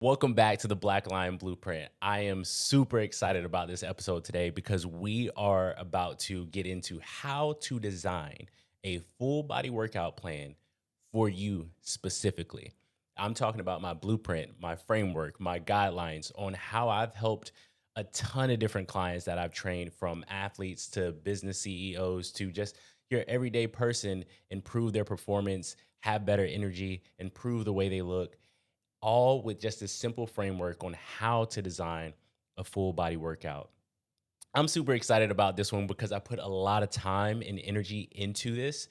Welcome back to the Black Lion Blueprint. I am super excited about this episode today because we are about to get into how to design a full body workout plan for you specifically. I'm talking about my blueprint, my framework, my guidelines on how I've helped a ton of different clients that I've trained, from athletes to business CEOs to just your everyday person, improve their performance, have better energy, improve the way they look, all with just a simple framework on how to design a full body workout. I'm super excited about this one because I put a lot of time and energy into this.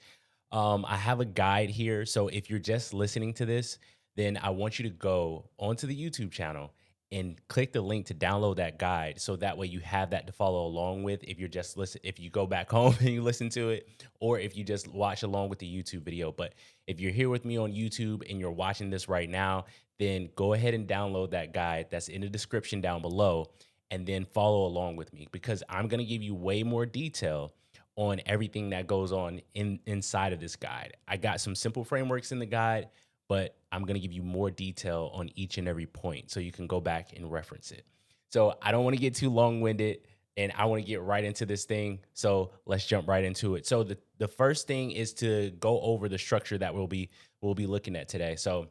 I have a guide here. So if you're just listening to this, then I want you to go onto the YouTube channel and click the link to download that guide. So that way you have that to follow along with if you're just listen, if you go back home and you listen to it, or if you just watch along with the YouTube video. But if you're here with me on YouTube and you're watching this right now, then go ahead and download that guide that's in the description down below and then follow along with me, because I'm going to give you way more detail on everything that goes on inside of this guide. I got some simple frameworks in the guide, but I'm going to give you more detail on each and every point so you can go back and reference it. So I don't want to get too long-winded, and I want to get right into this thing. So let's jump right into it. So the first thing is to go over the structure that we'll be looking at today. So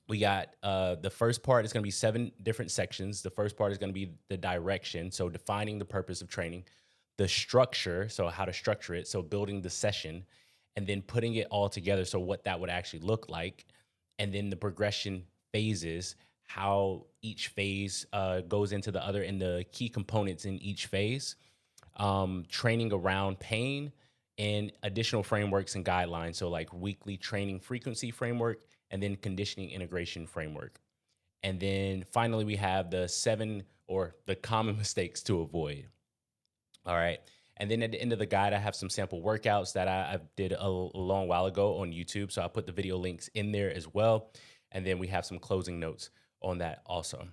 we got the first part is going to be 7 different sections. The first part is going to be the direction, so defining the purpose of training, the structure, so how to structure it, so building the session, and then putting it all together, so what that would actually look like, and then the progression phases, how each phase goes into the other, and the key components in each phase, training around pain, and additional frameworks and guidelines, so like weekly training frequency framework, and then conditioning integration framework. And then finally, we have the 7 or the common mistakes to avoid. All right. And then at the end of the guide, I have some sample workouts that I did a long while ago on YouTube. So I'll put the video links in there as well. And then we have some closing notes on that also.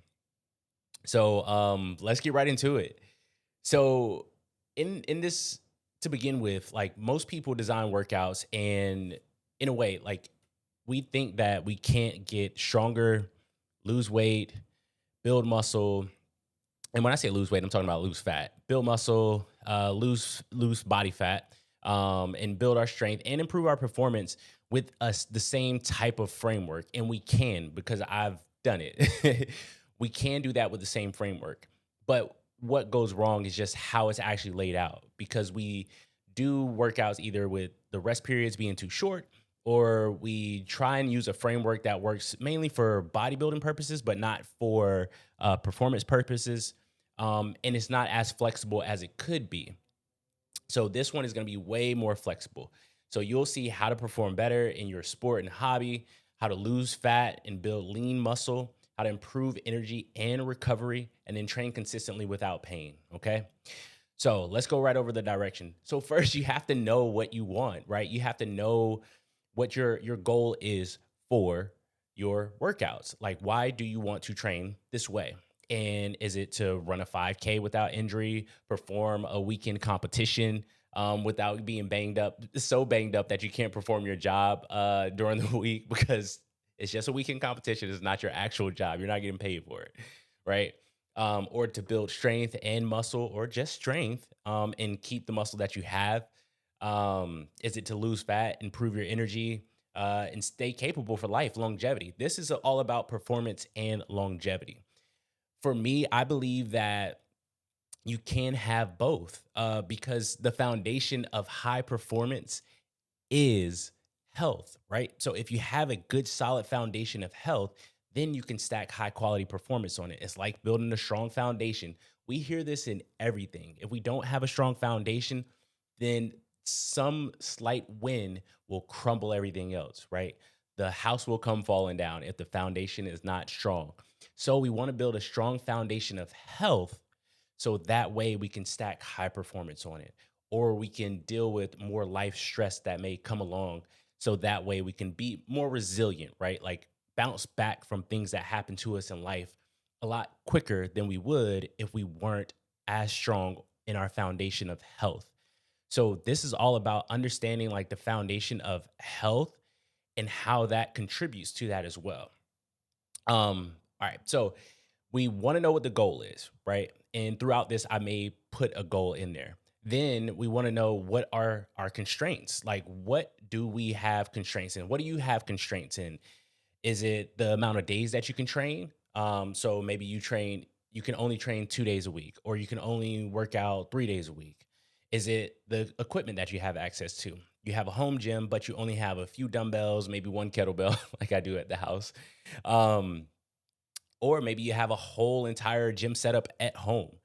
So let's get right into it. So in this, to begin with, like, most people design workouts, and in a way, like, we think that we can't get stronger, lose weight, build muscle. And when I say lose weight, I'm talking about lose fat, build muscle, lose body fat, and build our strength and improve our performance with us the same type of framework. And we can, because I've done it. We can do that with the same framework. But what goes wrong is just how it's actually laid out, because we do workouts either with the rest periods being too short, or we try and use a framework that works mainly for bodybuilding purposes, but not for performance purposes. And it's not as flexible as it could be. So this one is going to be way more flexible. So you'll see how to perform better in your sport and hobby, how to lose fat and build lean muscle, how to improve energy and recovery, and then train consistently without pain. Okay. So let's go right over the direction. So first, you have to know what you want, right? You have to know what your goal is for your workouts. Like, why do you want to train this way? And is it to run a 5K without injury, perform a weekend competition without being banged up, so banged up that you can't perform your job during the week because it's just a weekend competition. It's not your actual job. You're not getting paid for it, right? Or to build strength and muscle, or just strength, and keep the muscle that you have. Is it to lose fat, improve your energy, and stay capable for life, longevity? This is all about performance and longevity. For me, I believe that you can have both, because the foundation of high performance is health, right? So if you have a good, solid foundation of health, then you can stack high quality performance on it. It's like building a strong foundation. We hear this in everything. If we don't have a strong foundation, then some slight wind will crumble everything else, right? The house will come falling down if the foundation is not strong. So we want to build a strong foundation of health, so that way we can stack high performance on it, or we can deal with more life stress that may come along. So that way we can be more resilient, right? Like, bounce back from things that happen to us in life a lot quicker than we would if we weren't as strong in our foundation of health. So this is all about understanding, like, the foundation of health and how that contributes to that as well. All right. So we want to know what the goal is, right? And throughout this, I may put a goal in there. Then we want to know what are our constraints. Like, what do we have constraints in? What do you have constraints in? Is it the amount of days that you can train? So maybe you can only train 2 days a week, or you can only work out 3 days a week. Is it the equipment that you have access to? You have a home gym, but you only have a few dumbbells, maybe one kettlebell, like I do at the house. Um, or maybe you have a whole entire gym setup at home,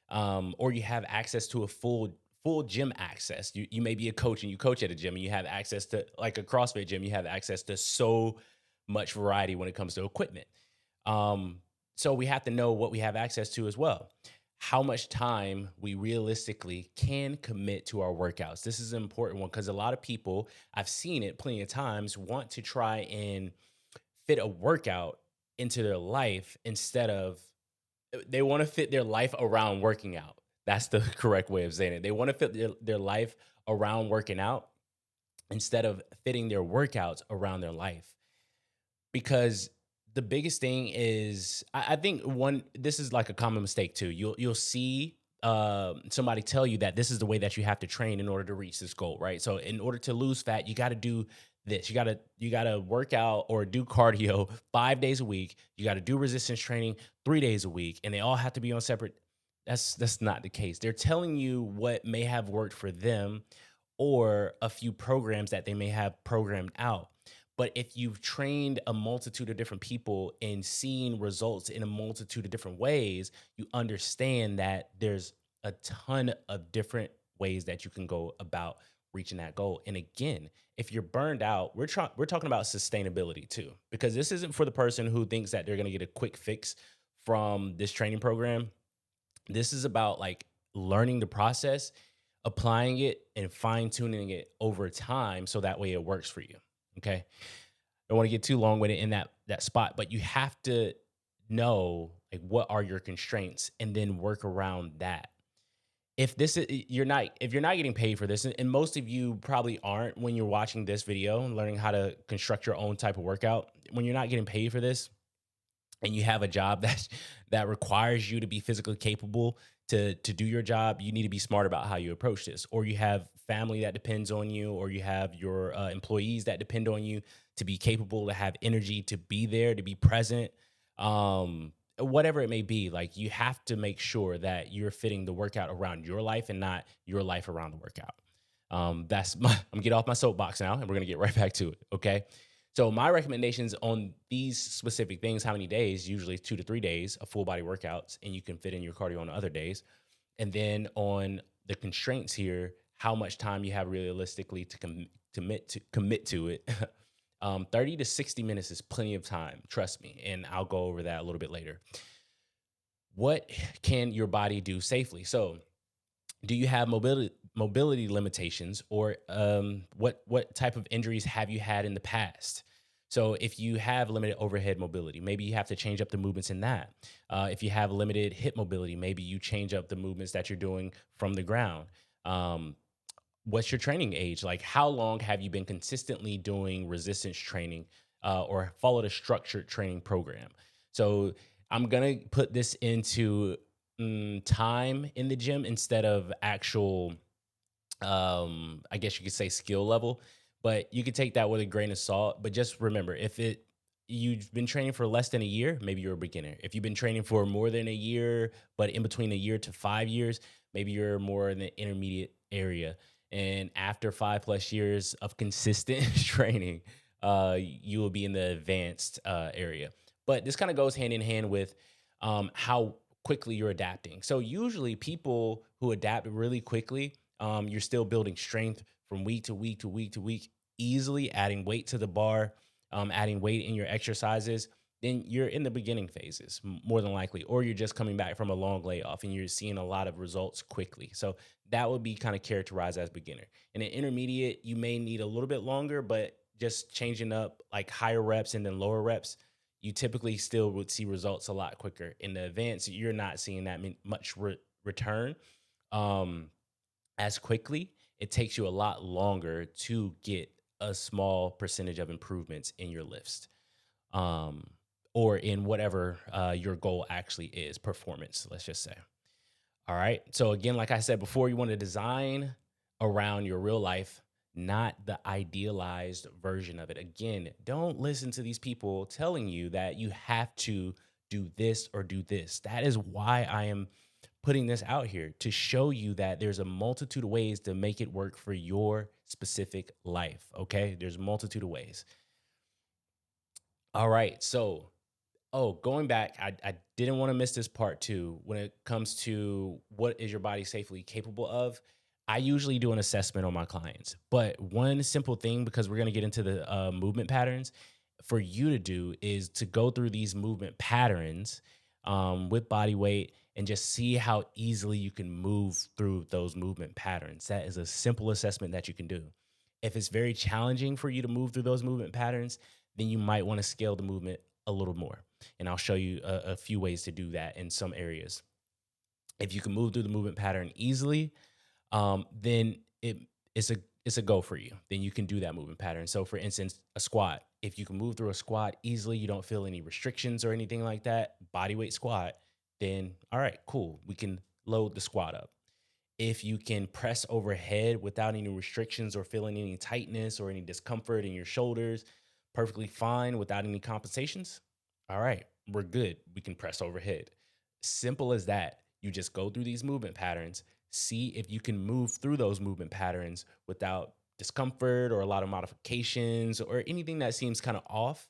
or you have access to a full gym access. You may be a coach and you coach at a gym and you have access to, like, a CrossFit gym. You have access to so much variety when it comes to equipment. Um, so we have to know what we have access to as well. How much time we realistically can commit to our workouts. This is an important one because a lot of people, I've seen it plenty of times, want to try and fit a workout into their life instead of, they want to fit their life around working out. That's the correct way of saying it. They want to fit their life around working out instead of fitting their workouts around their life. Because the biggest thing is, I think one, this is like a common mistake too. You'll see somebody tell you that this is the way that you have to train in order to reach this goal, right? So in order to lose fat, you got to do this. You got to work out or do cardio 5 days a week. You got to do resistance training 3 days a week, and they all have to be on separate. That's not the case. They're telling you what may have worked for them, or a few programs that they may have programmed out. But if you've trained a multitude of different people and seen results in a multitude of different ways, you understand that there's a ton of different ways that you can go about reaching that goal. And again, if you're burned out, we're talking about sustainability too, because this isn't for the person who thinks that they're going to get a quick fix from this training program. This is about, like, learning the process, applying it, and fine tuning it over time so that way it works for you. Okay. Don't want to get too long with it in that spot, but you have to know, like, what are your constraints and then work around that. If this is you're not if you're not getting paid for this, and most of you probably aren't when you're watching this video and learning how to construct your own type of workout, when you're not getting paid for this, and you have a job that requires you to be physically capable to do your job, you need to be smart about how you approach this. Or you have family that depends on you, or you have your employees that depend on you to be capable, to have energy, to be there, to be present. Whatever it may be, like, you have to make sure that you're fitting the workout around your life and not your life around the workout. I'm get off my soapbox now, and we're gonna get right back to it. Okay. So my recommendations on these specific things: how many days? Usually 2 to 3 days of full body workouts, and you can fit in your cardio on other days. And then on the constraints here, how much time you have realistically to commit to it. 30 to 60 minutes is plenty of time, trust me, and I'll go over that a little bit later. What can your body do safely? So, do you have mobility limitations, or what type of injuries have you had in the past? So if you have limited overhead mobility, maybe you have to change up the movements in that. If you have limited hip mobility, maybe you change up the movements that you're doing from the ground. um, what's your training age? Like, how long have you been consistently doing resistance training, or followed a structured training program? So I'm gonna put this into time in the gym instead of actual, I guess you could say, skill level. But you could take that with a grain of salt. But just remember, if you've been training for less than a year, maybe you're a beginner. If you've been training for more than a year, but in between a year to 5 years, maybe you're more in the intermediate area. And after 5+ years of consistent training, you will be in the advanced area. But this kind of goes hand in hand with how quickly you're adapting. So usually people who adapt really quickly, you're still building strength from week to week to week to week, easily adding weight to the bar, adding weight in your exercises. Then you're in the beginning phases, more than likely, or you're just coming back from a long layoff and you're seeing a lot of results quickly. So that would be kind of characterized as beginner. In an intermediate, you may need a little bit longer, but just changing up, like, higher reps and then lower reps, you typically still would see results a lot quicker. In the advanced, you're not seeing that much return um, as quickly. It takes you a lot longer to get a small percentage of improvements in your lifts. Um, or in whatever your goal actually is, performance, let's just say. All right. So again, like I said before, you want to design around your real life, not the idealized version of it. Again, don't listen to these people telling you that you have to do this or do this. That is why I am putting this out here, to show you that there's a multitude of ways to make it work for your specific life. Okay. There's a multitude of ways. All right. So, going back, I didn't want to miss this part too. When it comes to what is your body safely capable of, I usually do an assessment on my clients. But one simple thing, because we're going to get into the movement patterns, for you to do is to go through these movement patterns with body weight and just see how easily you can move through those movement patterns. That is a simple assessment that you can do. If it's very challenging for you to move through those movement patterns, then you might want to scale the movement a little more. And I'll show you a few ways to do that in some areas. If you can move through the movement pattern easily, then it's a go for you. Then you can do that movement pattern. So for instance, a squat. If you can move through a squat easily, you don't feel any restrictions or anything like that, body weight squat, then all right, cool. We can load the squat up. If you can press overhead without any restrictions or feeling any tightness or any discomfort in your shoulders, perfectly fine without any compensations. All right, we're good. We can press overhead. Simple as that. You just go through these movement patterns, see if you can move through those movement patterns without discomfort or a lot of modifications or anything that seems kind of off.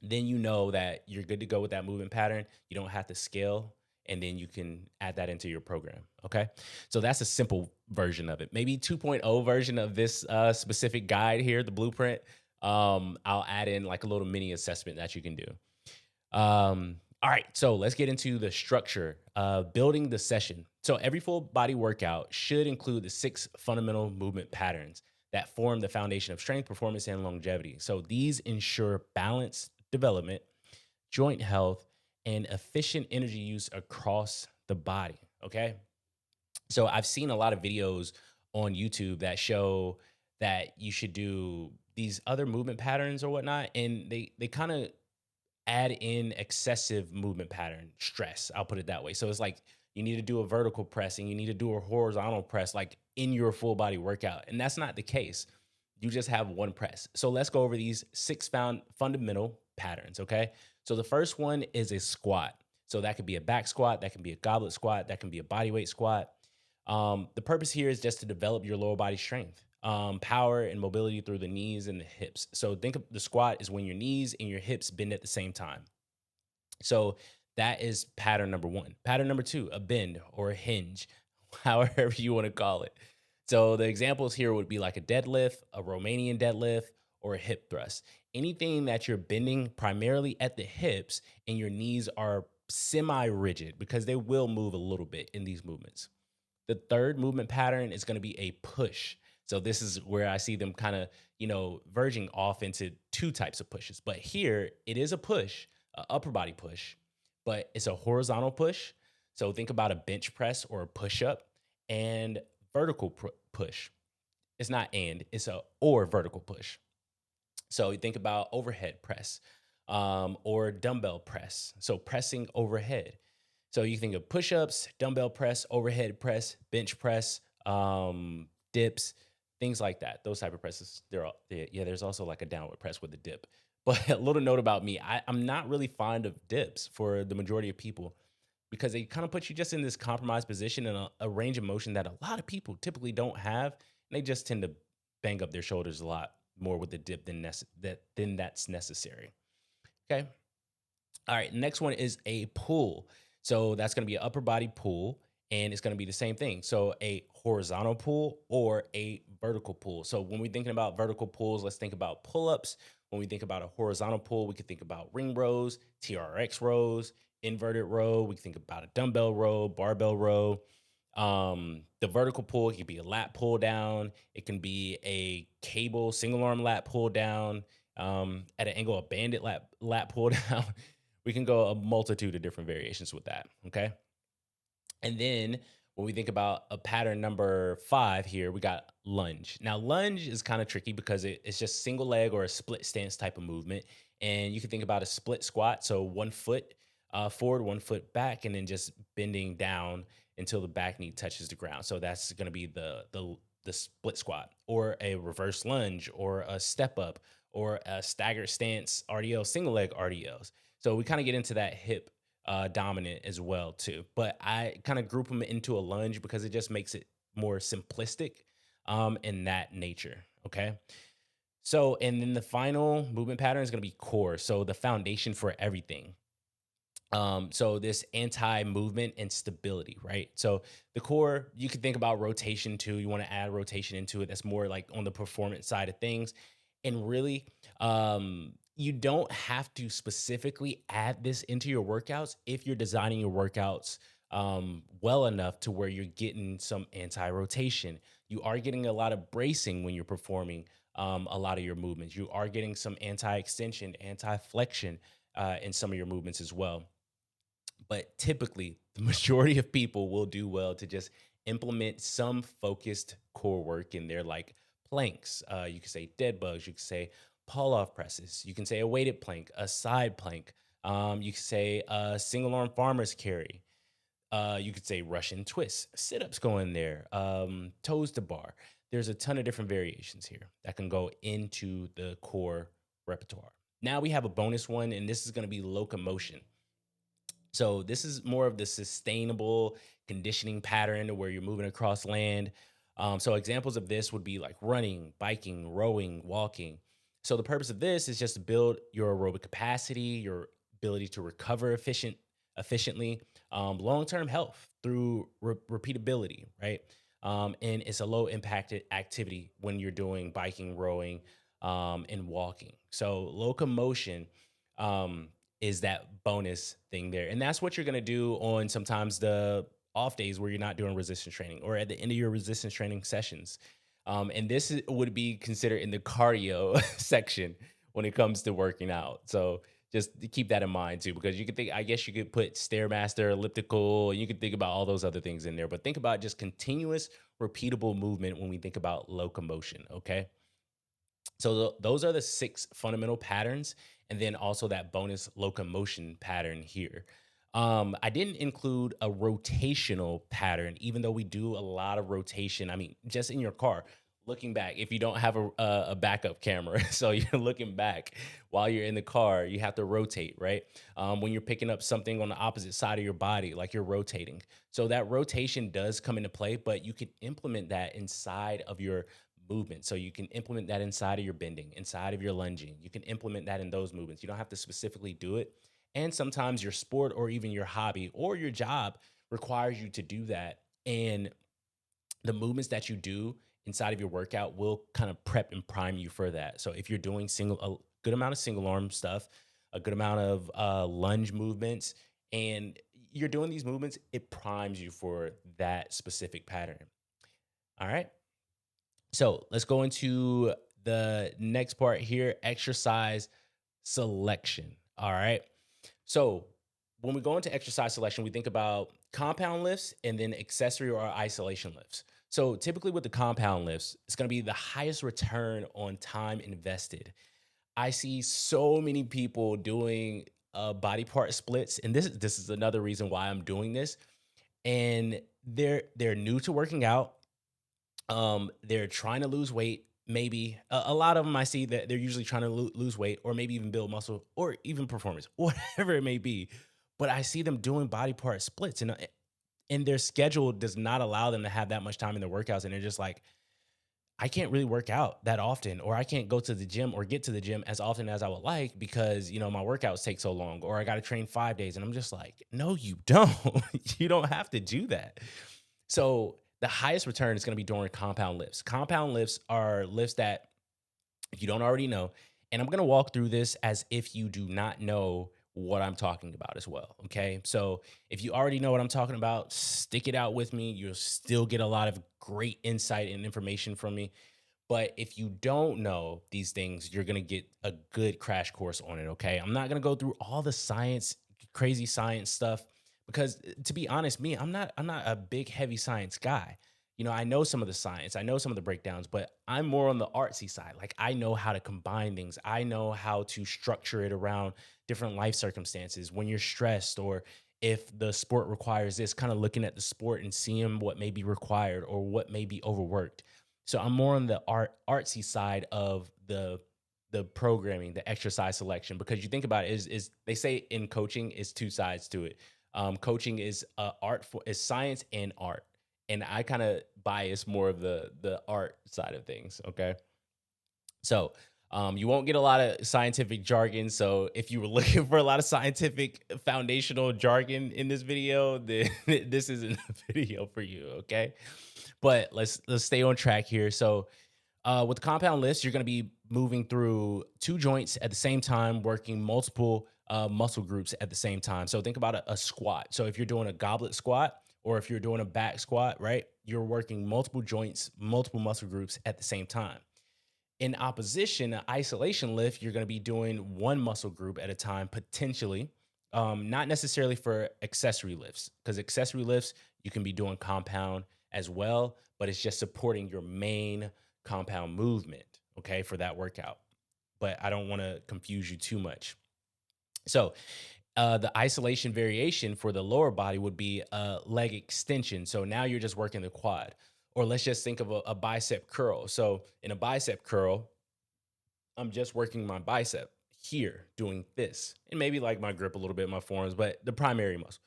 Then you know that you're good to go with that movement pattern. You don't have to scale, and then you can add that into your program. Okay. So that's a simple version of it. Maybe 2.0 version of this specific guide here, the blueprint. I'll add in like a little mini assessment that you can do. All right. So let's get into the structure of building the session. So every full body workout should include the 6 fundamental movement patterns that form the foundation of strength, performance, and longevity. So these ensure balanced development, joint health, and efficient energy use across the body. Okay. So I've seen a lot of videos on YouTube that show that you should do these other movement patterns or whatnot, and they kind of add in excessive movement pattern stress. I'll put it that way. So it's like you need to do a vertical press and you need to do a horizontal press, like in your full body workout, and that's not the case. You just have one press. So let's go over these 6 fundamental patterns. Okay. So the first one is a squat. So that could be a back squat, that can be a goblet squat, that can be a body weight squat. The purpose here is just to develop your lower body strength, power and mobility through the knees and the hips. So think of the squat is when your knees and your hips bend at the same time. So that is pattern number 1. Pattern number 2, a bend or a hinge, however you want to call it. So the examples here would be like a deadlift, a Romanian deadlift, or a hip thrust. Anything that you're bending primarily at the hips and your knees are semi-rigid, because they will move a little bit in these movements. The third movement pattern is going to be a push. So this is where I see them kind of, verging off into 2 types of pushes. But here it is a push, an upper body push, but it's a horizontal push. So think about a bench press or a push up, and vertical push. It's not it's a or vertical push. So you think about overhead press or dumbbell press. So pressing overhead. So you think of push-ups, dumbbell press, overhead press, bench press, dips, things like that. Those type of presses. There's also like a downward press with a dip. But a little note about me, I'm not really fond of dips for the majority of people, because they kind of put you just in this compromised position and a range of motion that a lot of people typically don't have. And they just tend to bang up their shoulders a lot more with the dip than that's necessary. Okay. All right. Next one is a pull. So that's going to be an upper body pull, and it's going to be the same thing. So a horizontal pull or a vertical pull. So when we're thinking about vertical pulls, let's think about pull-ups. When we think about a horizontal pull, we could think about ring rows, TRX rows, inverted row. We can think about a dumbbell row, barbell row. The vertical pull, it could be a lat pull down. It can be a cable single arm lat pull down, at an angle, a bandit lat pull down. We can go a multitude of different variations with that. Okay. And then when we think about a pattern number 5 here, we got lunge. Now, lunge is kind of tricky because it's just single leg or a split stance type of movement. And you can think about a split squat. So 1 foot forward, 1 foot back, and then just bending down until the back knee touches the ground. So that's going to be the split squat, or a reverse lunge, or a step up, or a staggered stance RDL, single leg RDLs. So we kind of get into that hip dominant as well too. But I kind of group them into a lunge because it just makes it more simplistic in that nature. Okay. So, and then the final movement pattern is going to be core. So the foundation for everything. So this anti-movement and stability, right? So the core, you can think about rotation too. You want to add rotation into it. That's more like on the performance side of things. And really, you don't have to specifically add this into your workouts if you're designing your workouts well enough to where you're getting some anti-rotation. You are getting a lot of bracing when you're performing a lot of your movements. You are getting some anti-extension, anti-flexion in some of your movements as well. But typically, the majority of people will do well to just implement some focused core work in there, like planks. You could say dead bugs. You could say pull off presses. You can say a weighted plank, a side plank. You could say a single arm farmer's carry. You could say Russian twists, sit ups go in there, toes to bar. There's a ton of different variations here that can go into the core repertoire. Now we have a bonus one, and this is going to be locomotion. So this is more of the sustainable conditioning pattern where you're moving across land. So examples of this would be like running, biking, rowing, walking. So the purpose of this is just to build your aerobic capacity, your ability to recover efficiently, long-term health through repeatability, right? And it's a low impacted activity when you're doing biking, rowing, and walking. So locomotion. Is that bonus thing there. And that's what you're going to do on sometimes the off days where you're not doing resistance training, or at the end of your resistance training sessions. And this would be considered in the cardio section when it comes to working out. So just to keep that in mind too, because you could think, I guess you could put Stairmaster, elliptical, and you could think about all those other things in there, but think about just continuous, repeatable movement when we think about locomotion. Okay. So those are the 6 fundamental patterns, and then also that bonus locomotion pattern here. I didn't include a rotational pattern, even though we do a lot of rotation. I mean, just in your car, looking back, if you don't have a backup camera, so you're looking back while you're in the car, you have to rotate, right? When you're picking up something on the opposite side of your body, like you're rotating. So that rotation does come into play, but you can implement that inside of your movement. So you can implement that inside of your bending, inside of your lunging. You can implement that in those movements. You don't have to specifically do it. And sometimes your sport or even your hobby or your job requires you to do that. And the movements that you do inside of your workout will kind of prep and prime you for that. So if you're doing a good amount of single arm stuff, a good amount of lunge movements, and you're doing these movements, it primes you for that specific pattern. All right. So let's go into the next part here, exercise selection. All right. So when we go into exercise selection, we think about compound lifts and then accessory or isolation lifts. So typically with the compound lifts, it's going to be the highest return on time invested. I see so many people doing body part splits, and this is another reason why I'm doing this. And they're new to working out. They're trying to lose weight. Maybe a lot of them I see that they're usually trying to lose weight, or maybe even build muscle, or even performance, whatever it may be. But I see them doing body part splits, and their schedule does not allow them to have that much time in their workouts. And they're just like, I can't really work out that often, or I can't go to the gym or get to the gym as often as I would like because, my workouts take so long, or I got to train 5 days. And I'm just like, no, you don't. You don't have to do that. So the highest return is going to be during compound lifts. Compound lifts are lifts that, if you don't already know, and I'm going to walk through this as if you do not know what I'm talking about as well. Okay. So if you already know what I'm talking about, stick it out with me. You'll still get a lot of great insight and information from me. But if you don't know these things, you're going to get a good crash course on it. Okay. I'm not going to go through all the science, crazy science stuff, because to be honest, I'm not a big heavy science guy. I know some of the science, I know some of the breakdowns, but I'm more on the artsy side. Like I know how to combine things. I know how to structure it around different life circumstances when you're stressed, or if the sport requires this, kind of looking at the sport and seeing what may be required or what may be overworked. So I'm more on the artsy side of the programming, the exercise selection, because you think about it, is they say in coaching is two sides to it. Coaching is is science and art, and I kind of bias more of the art side of things. Okay, so you won't get a lot of scientific jargon. So if you were looking for a lot of scientific foundational jargon in this video, then this isn't a video for you. Okay, but let's stay on track here. So with compound lifts, you're going to be moving through two joints at the same time, working multiple muscle groups at the same time. So think about a squat. So if you're doing a goblet squat or if you're doing a back squat, right, you're working multiple joints, multiple muscle groups at the same time. In opposition, an isolation lift, you're going to be doing one muscle group at a time, potentially. Not necessarily for accessory lifts, because accessory lifts, you can be doing compound as well, but it's just supporting your main compound movement, okay, for that workout. But I don't want to confuse you too much. So, the isolation variation for the lower body would be a leg extension. So now you're just working the quad. Or let's just think of a bicep curl. So in a bicep curl, I'm just working my bicep here, doing this, and maybe like my grip a little bit, my forearms, but the primary muscle,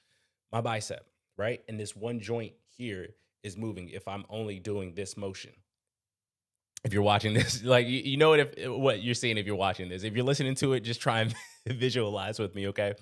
my bicep, right? And this one joint here is moving if I'm only doing this motion. If you're watching this, like you know what you're seeing if you're watching this. If you're listening to it, just try and visualize with me, okay?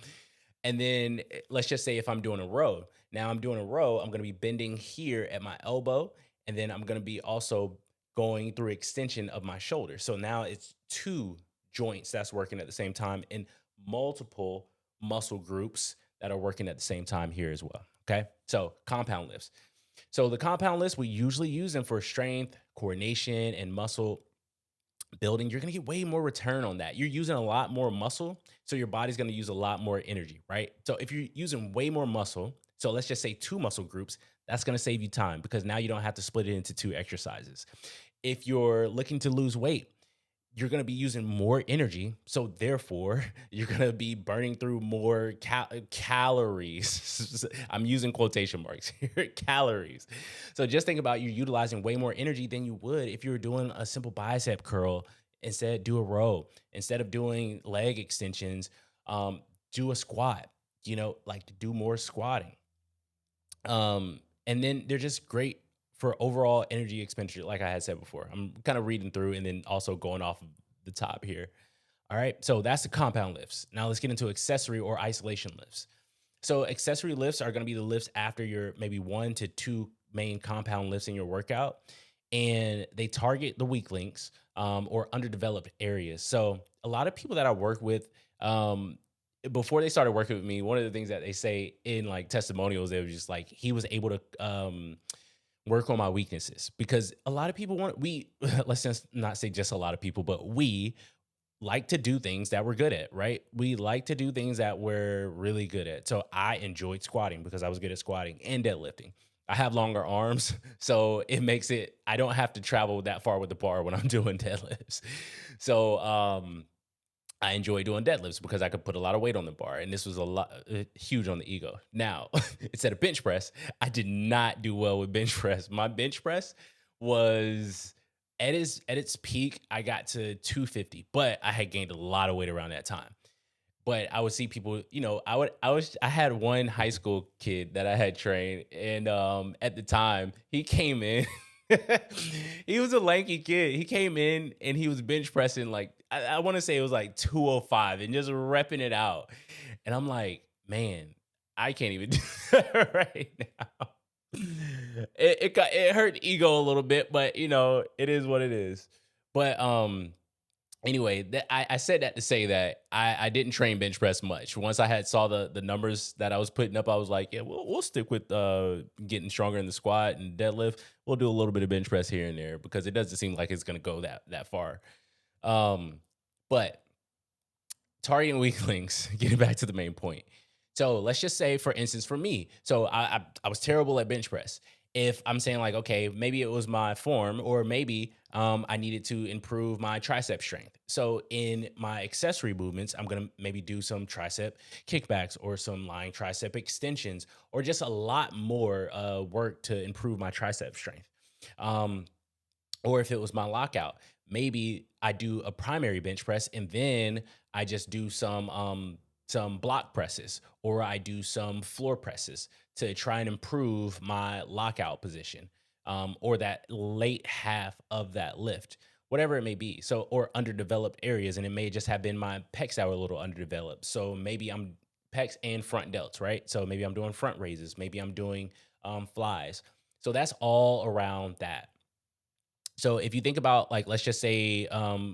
And then let's just say if I'm doing a row. Now I'm doing a row, I'm going to be bending here at my elbow, and then I'm going to be also going through extension of my shoulder. So now it's two joints that's working at the same time and multiple muscle groups that are working at the same time here as well. Okay. So compound lifts. So the compound lifts, we usually use them for strength, coordination, and muscle building. You're going to get way more return on that. You're using a lot more muscle, so your body's going to use a lot more energy, right? So if you're using way more muscle, so let's just say two muscle groups, that's going to save you time because now you don't have to split it into two exercises. If you're looking to lose weight, you're going to be using more energy. So therefore, you're going to be burning through more calories. I'm using quotation marks here, calories. So just think about you utilizing way more energy than you would if you were doing a simple bicep curl. Instead, do a row. Instead of doing leg extensions, do a squat, like to do more squatting. And then they're just great for overall energy expenditure, like I had said before. I'm kind of reading through and then also going off of the top here. All right. So that's the compound lifts. Now let's get into accessory or isolation lifts. So accessory lifts are going to be the lifts after your maybe 1 to 2 main compound lifts in your workout. And they target the weak links or underdeveloped areas. So a lot of people that I work with, before they started working with me, one of the things that they say in like testimonials, they were just like, he was able to work on my weaknesses, because a lot of people let's just not say just a lot of people, but we like to do things that we're good at, right? We like to do things that we're really good at. So I enjoyed squatting because I was good at squatting and deadlifting. I have longer arms, so I don't have to travel that far with the bar when I'm doing deadlifts. So, I enjoy doing deadlifts because I could put a lot of weight on the bar, and this was huge on the ego. Now, instead of bench press, I did not do well with bench press. My bench press was at its peak. I got to 250, but I had gained a lot of weight around that time. But I would see people, I had one high school kid that I had trained, and at the time he came in. He was a lanky kid. He came in and he was bench pressing like I want to say it was like 205 and just repping it out. And I'm like, man, I can't even do that right now. It hurt ego a little bit, but it is what it is. But anyway, I said that to say that I didn't train bench press much. Once I had saw the numbers that I was putting up, I was like, yeah, we'll stick with getting stronger in the squat and deadlift. We'll do a little bit of bench press here and there because it doesn't seem like it's going to go that far. But targeting weak links, getting back to the main point. So let's just say, for instance, for me, so I was terrible at bench press. If I'm saying like, okay, maybe it was my form, or maybe I needed to improve my tricep strength. So in my accessory movements, I'm gonna maybe do some tricep kickbacks or some lying tricep extensions, or just a lot more work to improve my tricep strength. Um, or if it was my lockout, maybe I do a primary bench press and then I just do some block presses, or I do some floor presses to try and improve my lockout position, or that late half of that lift, whatever it may be. So, or underdeveloped areas, and it may just have been my pecs that were a little underdeveloped. So maybe I'm pecs and front delts, right? So maybe I'm doing front raises, maybe I'm doing flies. So that's all around that. So if you think about, like, let's just say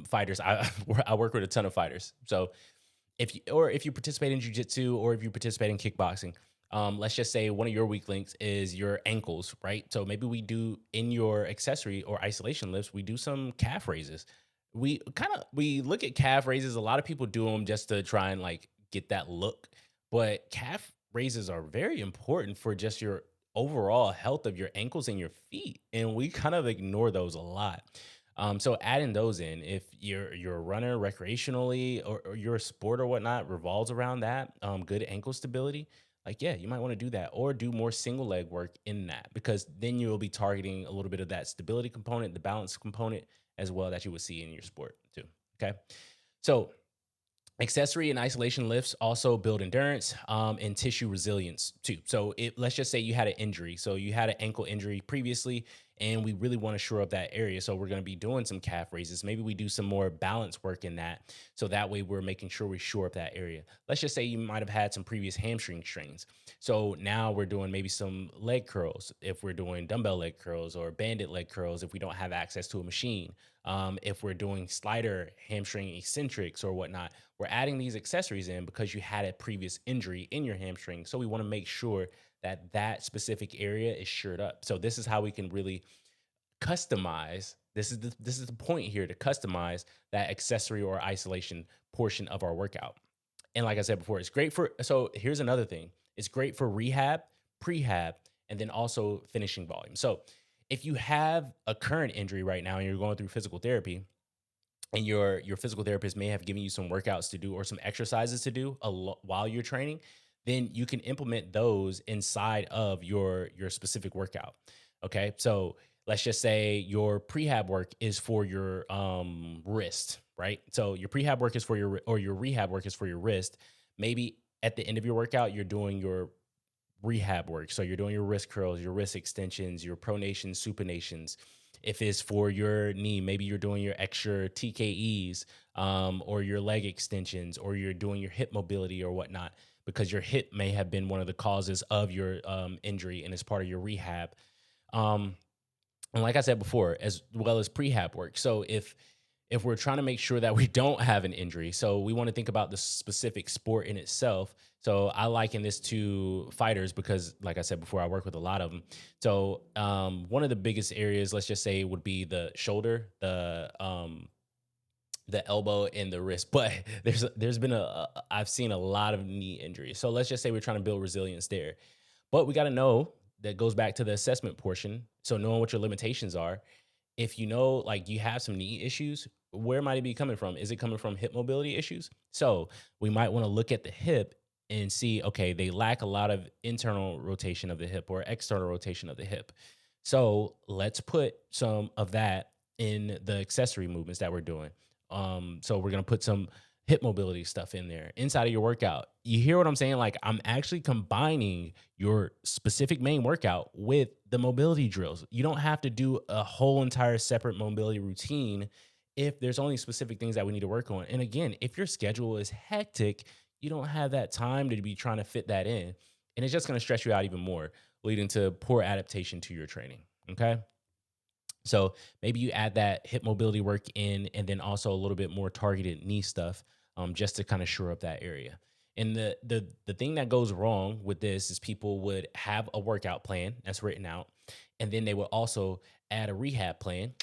fighters, I work with a ton of fighters. So if you participate in jujitsu, or if you participate in kickboxing, let's just say one of your weak links is your ankles, right? So maybe we do, in your accessory or isolation lifts, we do some calf raises. We look at calf raises. A lot of people do them just to try and like get that look, but calf raises are very important for just your overall health of your ankles and your feet, and we kind of ignore those a lot. So adding those in, if you're a runner recreationally, or your sport or whatnot revolves around that, good ankle stability, like, yeah, you might want to do that, or do more single leg work in that, because then you'll be targeting a little bit of that stability component, the balance component as well, that you would see in your sport too. Okay. So accessory and isolation lifts also build endurance, and tissue resilience too. So let's just say you had an injury. So you had an ankle injury previously, and we really want to shore up that area. So we're going to be doing some calf raises. Maybe we do some more balance work in that. So that way we're making sure we shore up that area. Let's just say you might have had some previous hamstring strains. So now we're doing maybe some leg curls, if we're doing dumbbell leg curls, or banded leg curls if we don't have access to a machine. If we're doing slider hamstring eccentrics or whatnot, we're adding these accessories in because you had a previous injury in your hamstring. So we want to make sure that that specific area is shored up. So this is how we can really customize. This is the point here, to customize that accessory or isolation portion of our workout. And like I said before, it's great for, so here's another thing. It's great for rehab, prehab, and then also finishing volume. So if you have a current injury right now and you're going through physical therapy, and your physical therapist may have given you some workouts to do, or some exercises to do while you're training, then you can implement those inside of your specific workout. Okay, so let's just say your prehab work is for your wrist, right? So your prehab work is for or your rehab work is for your wrist. Maybe at the end of your workout, you're doing your rehab work. So you're doing your wrist curls, your wrist extensions, your pronations, supinations. If it's for your knee, maybe you're doing your extra TKEs, or your leg extensions, or you're doing your hip mobility or whatnot, because your hip may have been one of the causes of your injury, and it's part of your rehab. Um, and like I said before, as well as prehab work. So if we're trying to make sure that we don't have an injury, so we want to think about the specific sport in itself. So I liken this to fighters because, like I said before, I work with a lot of them. So one of the biggest areas, let's just say, would be the shoulder, the elbow, and the wrist. But there's been I've seen a lot of knee injuries. So let's just say we're trying to build resilience there. But we got to know, that goes back to the assessment portion. So knowing what your limitations are. If you know, like, you have some knee issues, where might it be coming from? Is it coming from hip mobility issues? So we might want to look at the hip and see, okay, they lack a lot of internal rotation of the hip, or external rotation of the hip. So let's put some of that in the accessory movements that we're doing. So we're gonna put some hip mobility stuff in there inside of your workout. You hear what I'm saying? Like, I'm actually combining your specific main workout with the mobility drills. You don't have to do a whole entire separate mobility routine if there's only specific things that we need to work on. And again, if your schedule is hectic, you don't have that time to be trying to fit that in. And it's just going to stress you out even more, leading to poor adaptation to your training. Okay. So maybe you add that hip mobility work in, and then also a little bit more targeted knee stuff, just to kind of shore up that area. And the thing that goes wrong with this is people would have a workout plan that's written out, and then they will also add a rehab plan,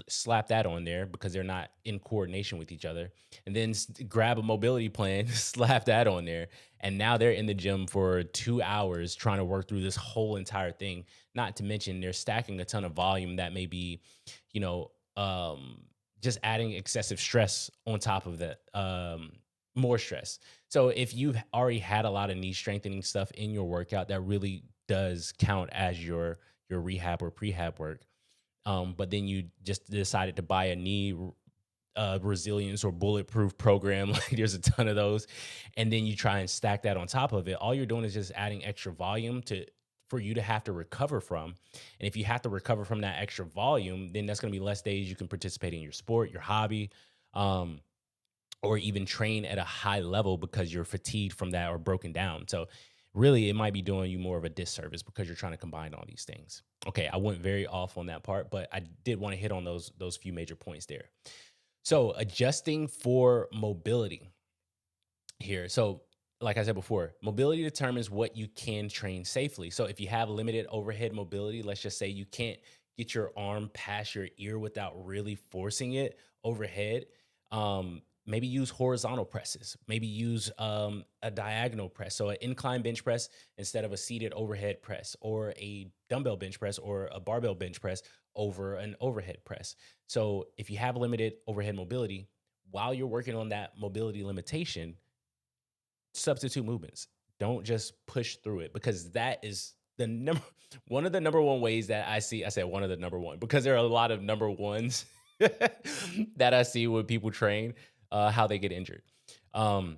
slap that on there because they're not in coordination with each other, and then grab a mobility plan, slap that on there, and now they're in the gym for 2 hours trying to work through this whole entire thing. Not to mention they're stacking a ton of volume that may be, you know, just adding excessive stress on top of that, more stress. So if you've already had a lot of knee strengthening stuff in your workout, that really does count as your rehab or prehab work. But then you just decided to buy a knee resilience or bulletproof program. Like there's a ton of those, and then you try and stack that on top of it. All you're doing is just adding extra volume to for you to have to recover from. And if you have to recover from that extra volume, then that's going to be less days you can participate in your sport, your hobby, um, or even train at a high level because you're fatigued from that or broken down. So really it might be doing you more of a disservice because you're trying to combine all these things. Okay, I went very off on that part, but I did want to hit on those few major points there. So adjusting for mobility here. So like I said before, mobility determines what you can train safely. So if you have limited overhead mobility, let's just say you can't get your arm past your ear without really forcing it overhead. Maybe use horizontal presses. Maybe use a diagonal press. So an incline bench press instead of a seated overhead press, or a dumbbell bench press or a barbell bench press over an overhead press. So if you have limited overhead mobility, while you're working on that mobility limitation, substitute movements. Don't just push through it, because that is the number one of the number one ways that I see. I said one of the number one because there are a lot of number ones that I see when people train, how they get injured. Um,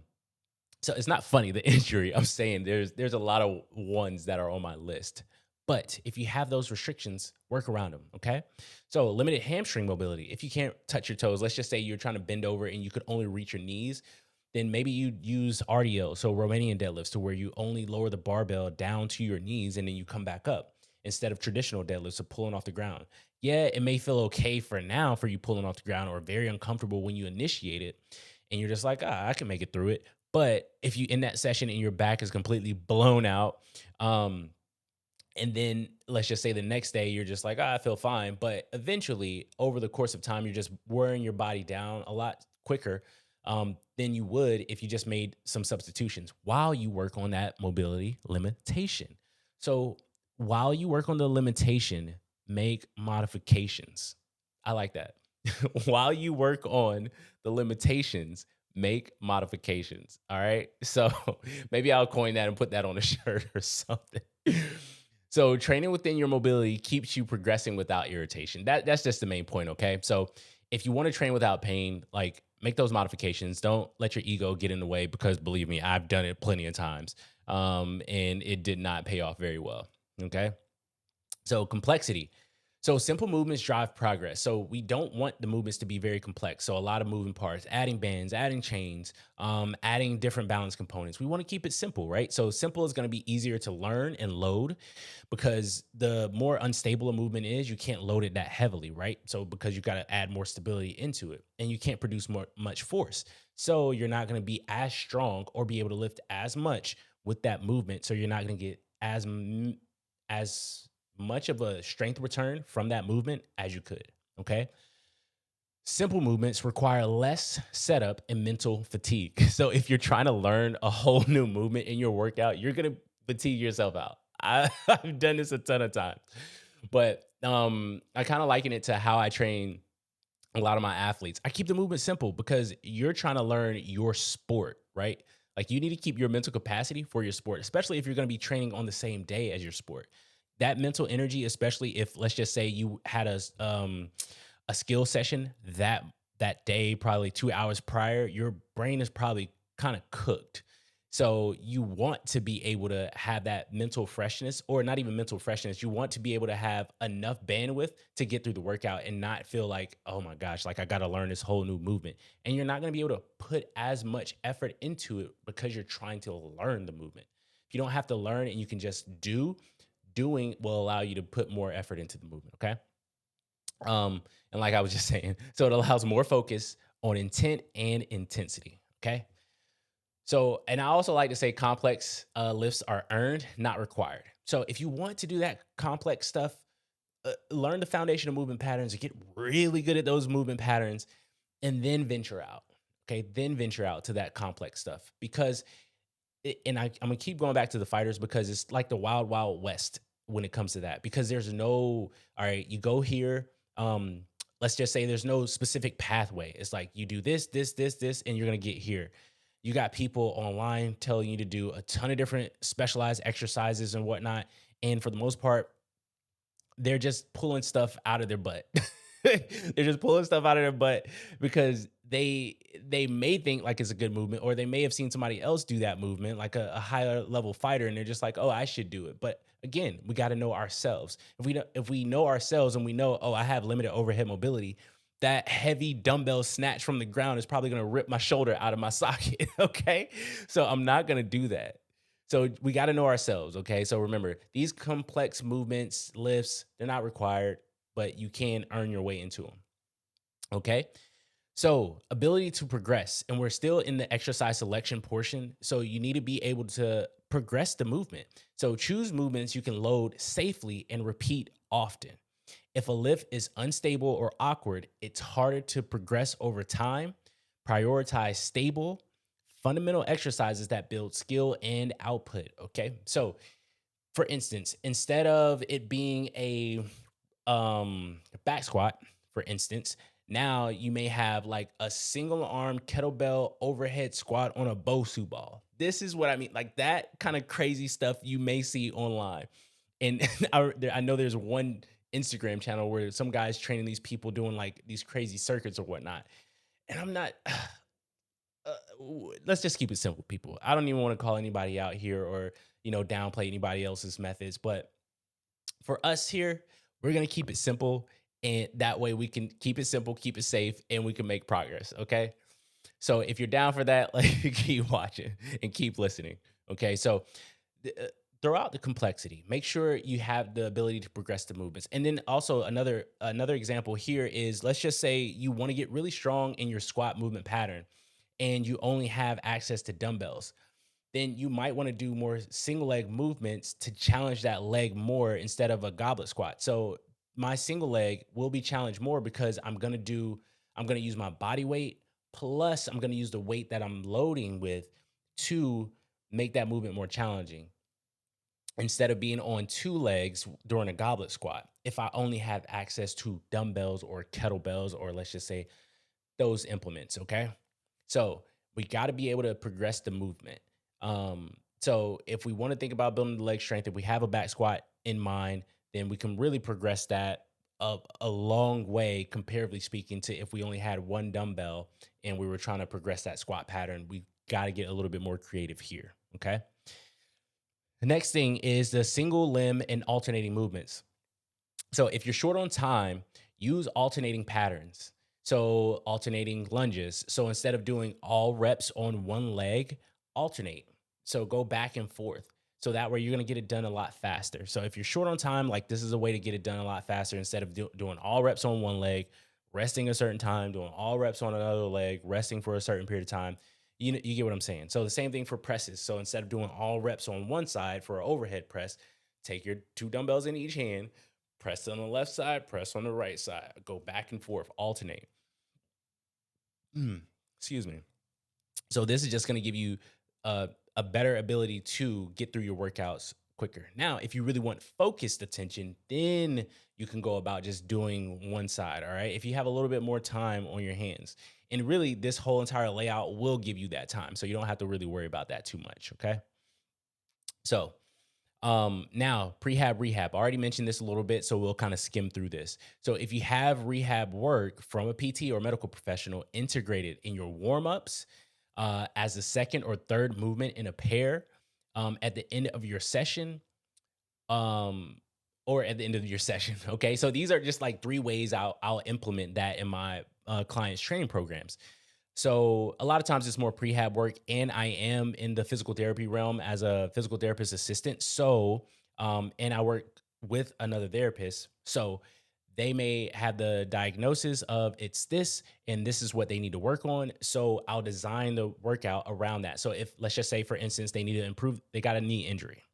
so it's not funny, the injury. I'm saying there's a lot of ones that are on my list. But if you have those restrictions, work around them. Okay. So limited hamstring mobility. If you can't touch your toes, let's just say you're trying to bend over and you could only reach your knees, then maybe you use RDL, so Romanian deadlifts, to where you only lower the barbell down to your knees and then you come back up, instead of traditional deadlifts of pulling off the ground. Yeah, it may feel okay for now for you pulling off the ground, or very uncomfortable when you initiate it and you're just like, I can make it through it. But if you in that session and your back is completely blown out, um, and then let's just say the next day you're just like, I feel fine. But eventually, over the course of time, you're just wearing your body down a lot quicker than you would if you just made some substitutions while you work on that mobility limitation. So while you work on the limitation, make modifications. I like that. While you work on the limitations, make modifications. All right. So maybe I'll coin that and put that on a shirt or something. So training within your mobility keeps you progressing without irritation. That's just the main point, okay? So if you want to train without pain, like, make those modifications. Don't let your ego get in the way, because believe me, I've done it plenty of times, and it did not pay off very well. Okay. So complexity. So simple movements drive progress. So we don't want the movements to be very complex. So a lot of moving parts, adding bands, adding chains, adding different balance components. We want to keep it simple, right? So simple is going to be easier to learn and load, because the more unstable a movement is, you can't load it that heavily, right? So because you got to add more stability into it, and you can't produce much force. So you're not going to be as strong or be able to lift as much with that movement. So you're not going to get as much of a strength return from that movement as you could. Okay. Simple movements require less setup and mental fatigue. So if you're trying to learn a whole new movement in your workout, you're going to fatigue yourself out. I've done this a ton of times, but I kind of liken it to how I train a lot of my athletes. I keep the movement simple because you're trying to learn your sport, right? Like, you need to keep your mental capacity for your sport, especially if you're going to be training on the same day as your sport. That mental energy, especially if, let's just say, you had a skill session that day, probably 2 hours prior, your brain is probably kind of cooked. So you want to be able to have that mental freshness, or not even mental freshness. You want to be able to have enough bandwidth to get through the workout and not feel like, oh my gosh, like I got to learn this whole new movement. And you're not going to be able to put as much effort into it because you're trying to learn the movement. If you don't have to learn and you can just doing will allow you to put more effort into the movement. Okay. And like I was just saying, so it allows more focus on intent and intensity. Okay. So, and I also like to say complex lifts are earned, not required. So if you want to do that complex stuff, learn the foundation of movement patterns, get really good at those movement patterns, and then venture out. Okay, then venture out to that complex stuff because I'm gonna keep going back to the fighters because it's like the wild, wild west when it comes to that. Because there's no, all right, you go here. Let's just say there's no specific pathway. It's like you do this, this, this, this, and you're gonna get here. You got people online telling you to do a ton of different specialized exercises and whatnot. And for the most part, they're just pulling stuff out of their butt. They're just pulling stuff out of their butt because they may think like it's a good movement, or they may have seen somebody else do that movement, like a higher level fighter, and they're just like, oh, I should do it. But again, we got to know ourselves. If we know ourselves and we know, oh, I have limited overhead mobility, that heavy dumbbell snatch from the ground is probably going to rip my shoulder out of my socket. Okay, so I'm not going to do that. So we got to know ourselves, okay? So remember, these complex movements, lifts, they're not required, but you can earn your way into them, okay? So ability to progress, and we're still in the exercise selection portion. So you need to be able to progress the movement. So choose movements you can load safely and repeat often. If a lift is unstable or awkward, it's harder to progress over time. Prioritize stable, fundamental exercises that build skill and output. Okay. So, for instance, instead of it being a back squat, for instance, now you may have like a single arm kettlebell overhead squat on a Bosu ball. This is what I mean, like that kind of crazy stuff you may see online. And I know there's one Instagram channel where some guys training these people doing like these crazy circuits or whatnot. And I'm not, let's just keep it simple, people. I don't even want to call anybody out here or, downplay anybody else's methods. But for us here, we're going to keep it simple. And that way we can keep it simple, keep it safe, and we can make progress. Okay. So if you're down for that, like keep watching and keep listening. Okay. So throw out the complexity. Make sure you have the ability to progress the movements. And then also another example here is, let's just say you want to get really strong in your squat movement pattern and you only have access to dumbbells. Then you might want to do more single leg movements to challenge that leg more instead of a goblet squat. So my single leg will be challenged more because I'm going to use my body weight, plus I'm going to use the weight that I'm loading with to make that movement more challenging instead of being on two legs during a goblet squat. If I only have access to dumbbells or kettlebells, or let's just say those implements. Okay. So we got to be able to progress the movement. So if we want to think about building the leg strength, if we have a back squat in mind, then we can really progress that a long way, comparatively speaking, to if we only had one dumbbell and we were trying to progress that squat pattern. We got to get a little bit more creative here. Okay. The next thing is the single limb and alternating movements. So if you're short on time, use alternating patterns. So alternating lunges. So instead of doing all reps on one leg, alternate. So go back and forth. So that way you're going to get it done a lot faster. So if you're short on time, like this is a way to get it done a lot faster instead of doing all reps on one leg, resting a certain time, doing all reps on another leg, resting for a certain period of time. You get what I'm saying? So the same thing for presses. So instead of doing all reps on one side for an overhead press, take your two dumbbells in each hand, press on the left side, press on the right side, go back and forth, alternate. Excuse me. So this is just going to give you a better ability to get through your workouts quicker. Now, if you really want focused attention, then you can go about just doing one side. All right. If you have a little bit more time on your hands, and really this whole entire layout will give you that time. So you don't have to really worry about that too much. Okay. So now prehab, rehab. I already mentioned this a little bit, so we'll kind of skim through this. So if you have rehab work from a PT or medical professional integrated in your warm-ups as a second or third movement in a pair at the end of your session, or at the end of your session. Okay. So these are just like three ways I'll implement that in my clients' training programs. So a lot of times it's more prehab work, and I am in the physical therapy realm as a physical therapist assistant. So, and I work with another therapist. So they may have the diagnosis of it's this, and this is what they need to work on. So I'll design the workout around that. So if, let's just say, for instance, they need to improve, they got a knee injury.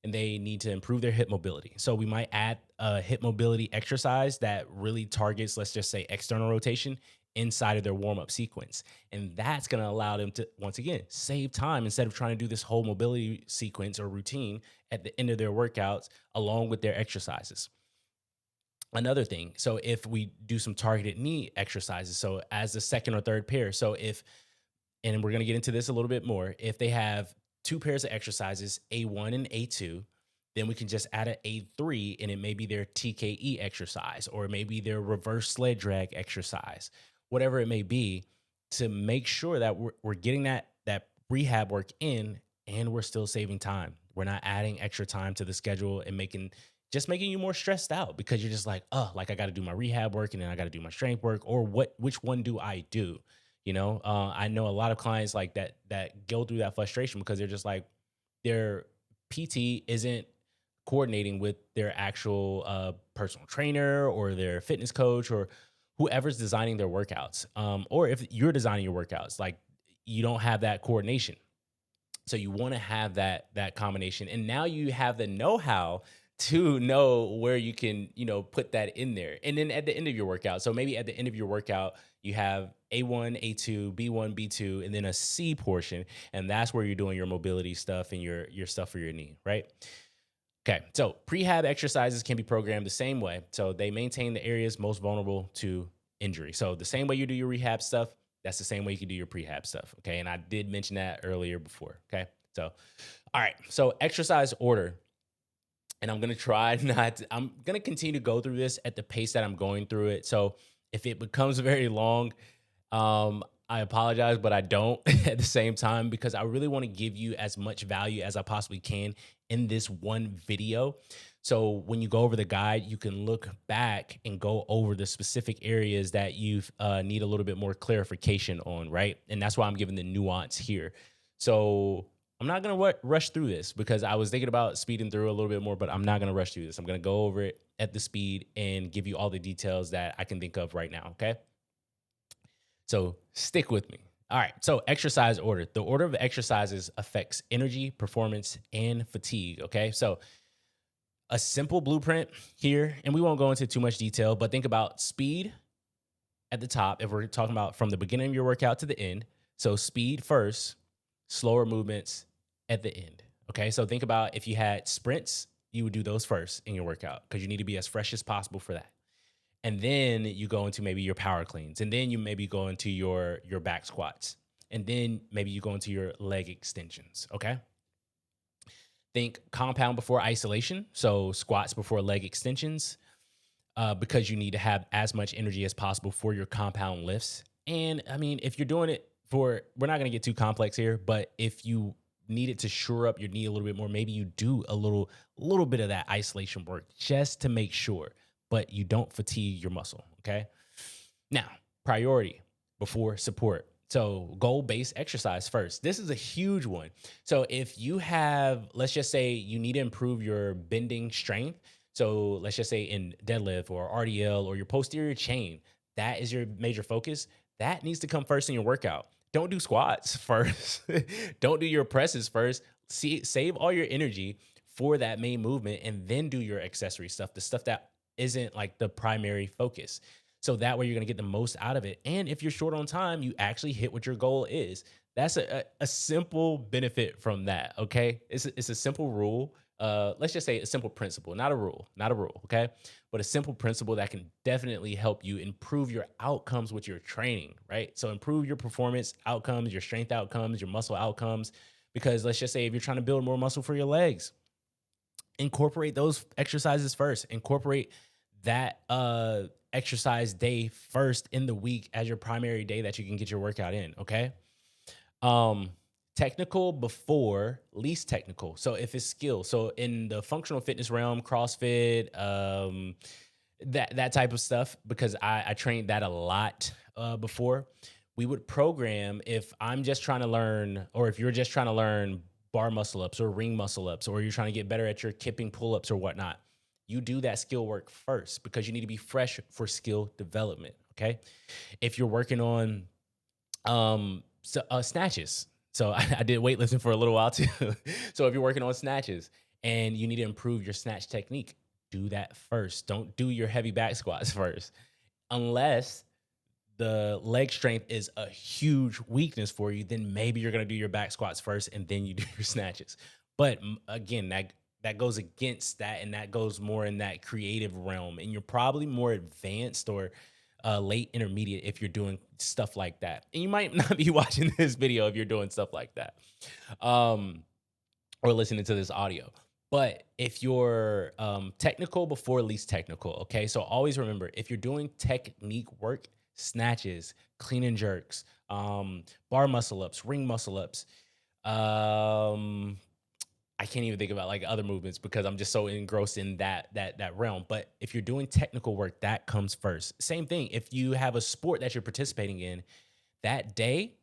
and they need to improve their hip mobility. So we might add a hip mobility exercise that really targets, let's just say, external rotation inside of their warm up sequence. And that's going to allow them to, once again, save time instead of trying to do this whole mobility sequence or routine at the end of their workouts along with their exercises. Another thing, so if we do some targeted knee exercises, so as the second or third pair, so if, and we're going to get into this a little bit more, if they have two pairs of exercises, A1 and A2, then we can just add an A3 and it may be their TKE exercise, or it may be their reverse sled drag exercise, whatever it may be, to make sure that we're getting that rehab work in and we're still saving time. We're not adding extra time to the schedule and making you more stressed out because you're just like, oh, like I got to do my rehab work and then I got to do my strength work, or which one do I do? I know a lot of clients like that go through that frustration because they're just like, their PT isn't coordinating with their actual personal trainer or their fitness coach or whoever's designing their workouts. Or if you're designing your workouts, like you don't have that coordination. So you want to have that combination. And now you have the know-how to know where you can, put that in there. And then at the end of your workout, so maybe at the end of your workout, you have A1, A2, B1, B2, and then a C portion. And that's where you're doing your mobility stuff and your stuff for your knee, right? Okay, so prehab exercises can be programmed the same way. So they maintain the areas most vulnerable to injury. So the same way you do your rehab stuff, that's the same way you can do your prehab stuff. Okay, and I did mention that earlier before. Okay, so all right, so exercise order. And I'm going to try I'm going to continue to go through this at the pace that I'm going through it. So if it becomes very long, I apologize, but I don't at the same time, because I really want to give you as much value as I possibly can in this one video. So when you go over the guide, you can look back and go over the specific areas that you need a little bit more clarification on, right? And that's why I'm giving the nuance here. So I'm not going to rush through this because I was thinking about speeding through a little bit more, but I'm not going to rush through this. I'm going to go over it at the speed and give you all the details that I can think of right now, okay? So stick with me. All right, so exercise order. The order of exercises affects energy, performance, and fatigue, okay? So a simple blueprint here, and we won't go into too much detail, but think about speed at the top if we're talking about from the beginning of your workout to the end. So speed first, slower movements at the end. Okay, so think about if you had sprints, you would do those first in your workout because you need to be as fresh as possible for that. And then you go into maybe your power cleans, and then you maybe go into your back squats, and then maybe you go into your leg extensions. Okay. Think compound before isolation, so squats before leg extensions, because you need to have as much energy as possible for your compound lifts. And I mean, if you're doing it we're not going to get too complex here, but if you needed to shore up your knee a little bit more, maybe you do a little bit of that isolation work just to make sure, but you don't fatigue your muscle. Okay. Now, priority before support. So goal-based exercise first. This is a huge one. So if you have, let's just say you need to improve your bending strength. So let's just say in deadlift or RDL or your posterior chain, that is your major focus. That needs to come first in your workout. Don't do squats first. Don't do your presses first. Save all your energy for that main movement and then do your accessory stuff, the stuff that isn't like the primary focus. So that way you're going to get the most out of it. And if you're short on time, you actually hit what your goal is. That's a simple benefit from that, okay? It's a simple rule. Let's just say a simple principle, not a rule, okay? But a simple principle that can definitely help you improve your outcomes with your training, right? So improve your performance outcomes, your strength outcomes, your muscle outcomes, because let's just say if you're trying to build more muscle for your legs, incorporate those exercises first. Incorporate that exercise day first in the week as your primary day that you can get your workout in, okay? Technical before least technical. So if it's skill, so in the functional fitness realm, CrossFit, that type of stuff, because I trained that a lot before, we would program if I'm just trying to learn, or if you're just trying to learn bar muscle ups or ring muscle ups, or you're trying to get better at your kipping pull-ups or whatnot, you do that skill work first because you need to be fresh for skill development, okay? If you're working on snatches, so I did weightlifting for a little while too. So if you're working on snatches and you need to improve your snatch technique. Do that first. Don't do your heavy back squats first, unless the leg strength is a huge weakness for you. Then maybe you're going to do your back squats first and then you do your snatches. But again, that goes against that, and that goes more in that creative realm, and you're probably more advanced or late intermediate if you're doing stuff like that. And you might not be watching this video if you're doing stuff like that, um, or listening to this audio. But if you're technical before least technical, okay? So always remember, if you're doing technique work, snatches, clean and jerks, bar muscle ups, ring muscle ups, um, I can't even think about like other movements because I'm just so engrossed in that realm. But if you're doing technical work, that comes first. Same thing. If you have a sport that you're participating in that day,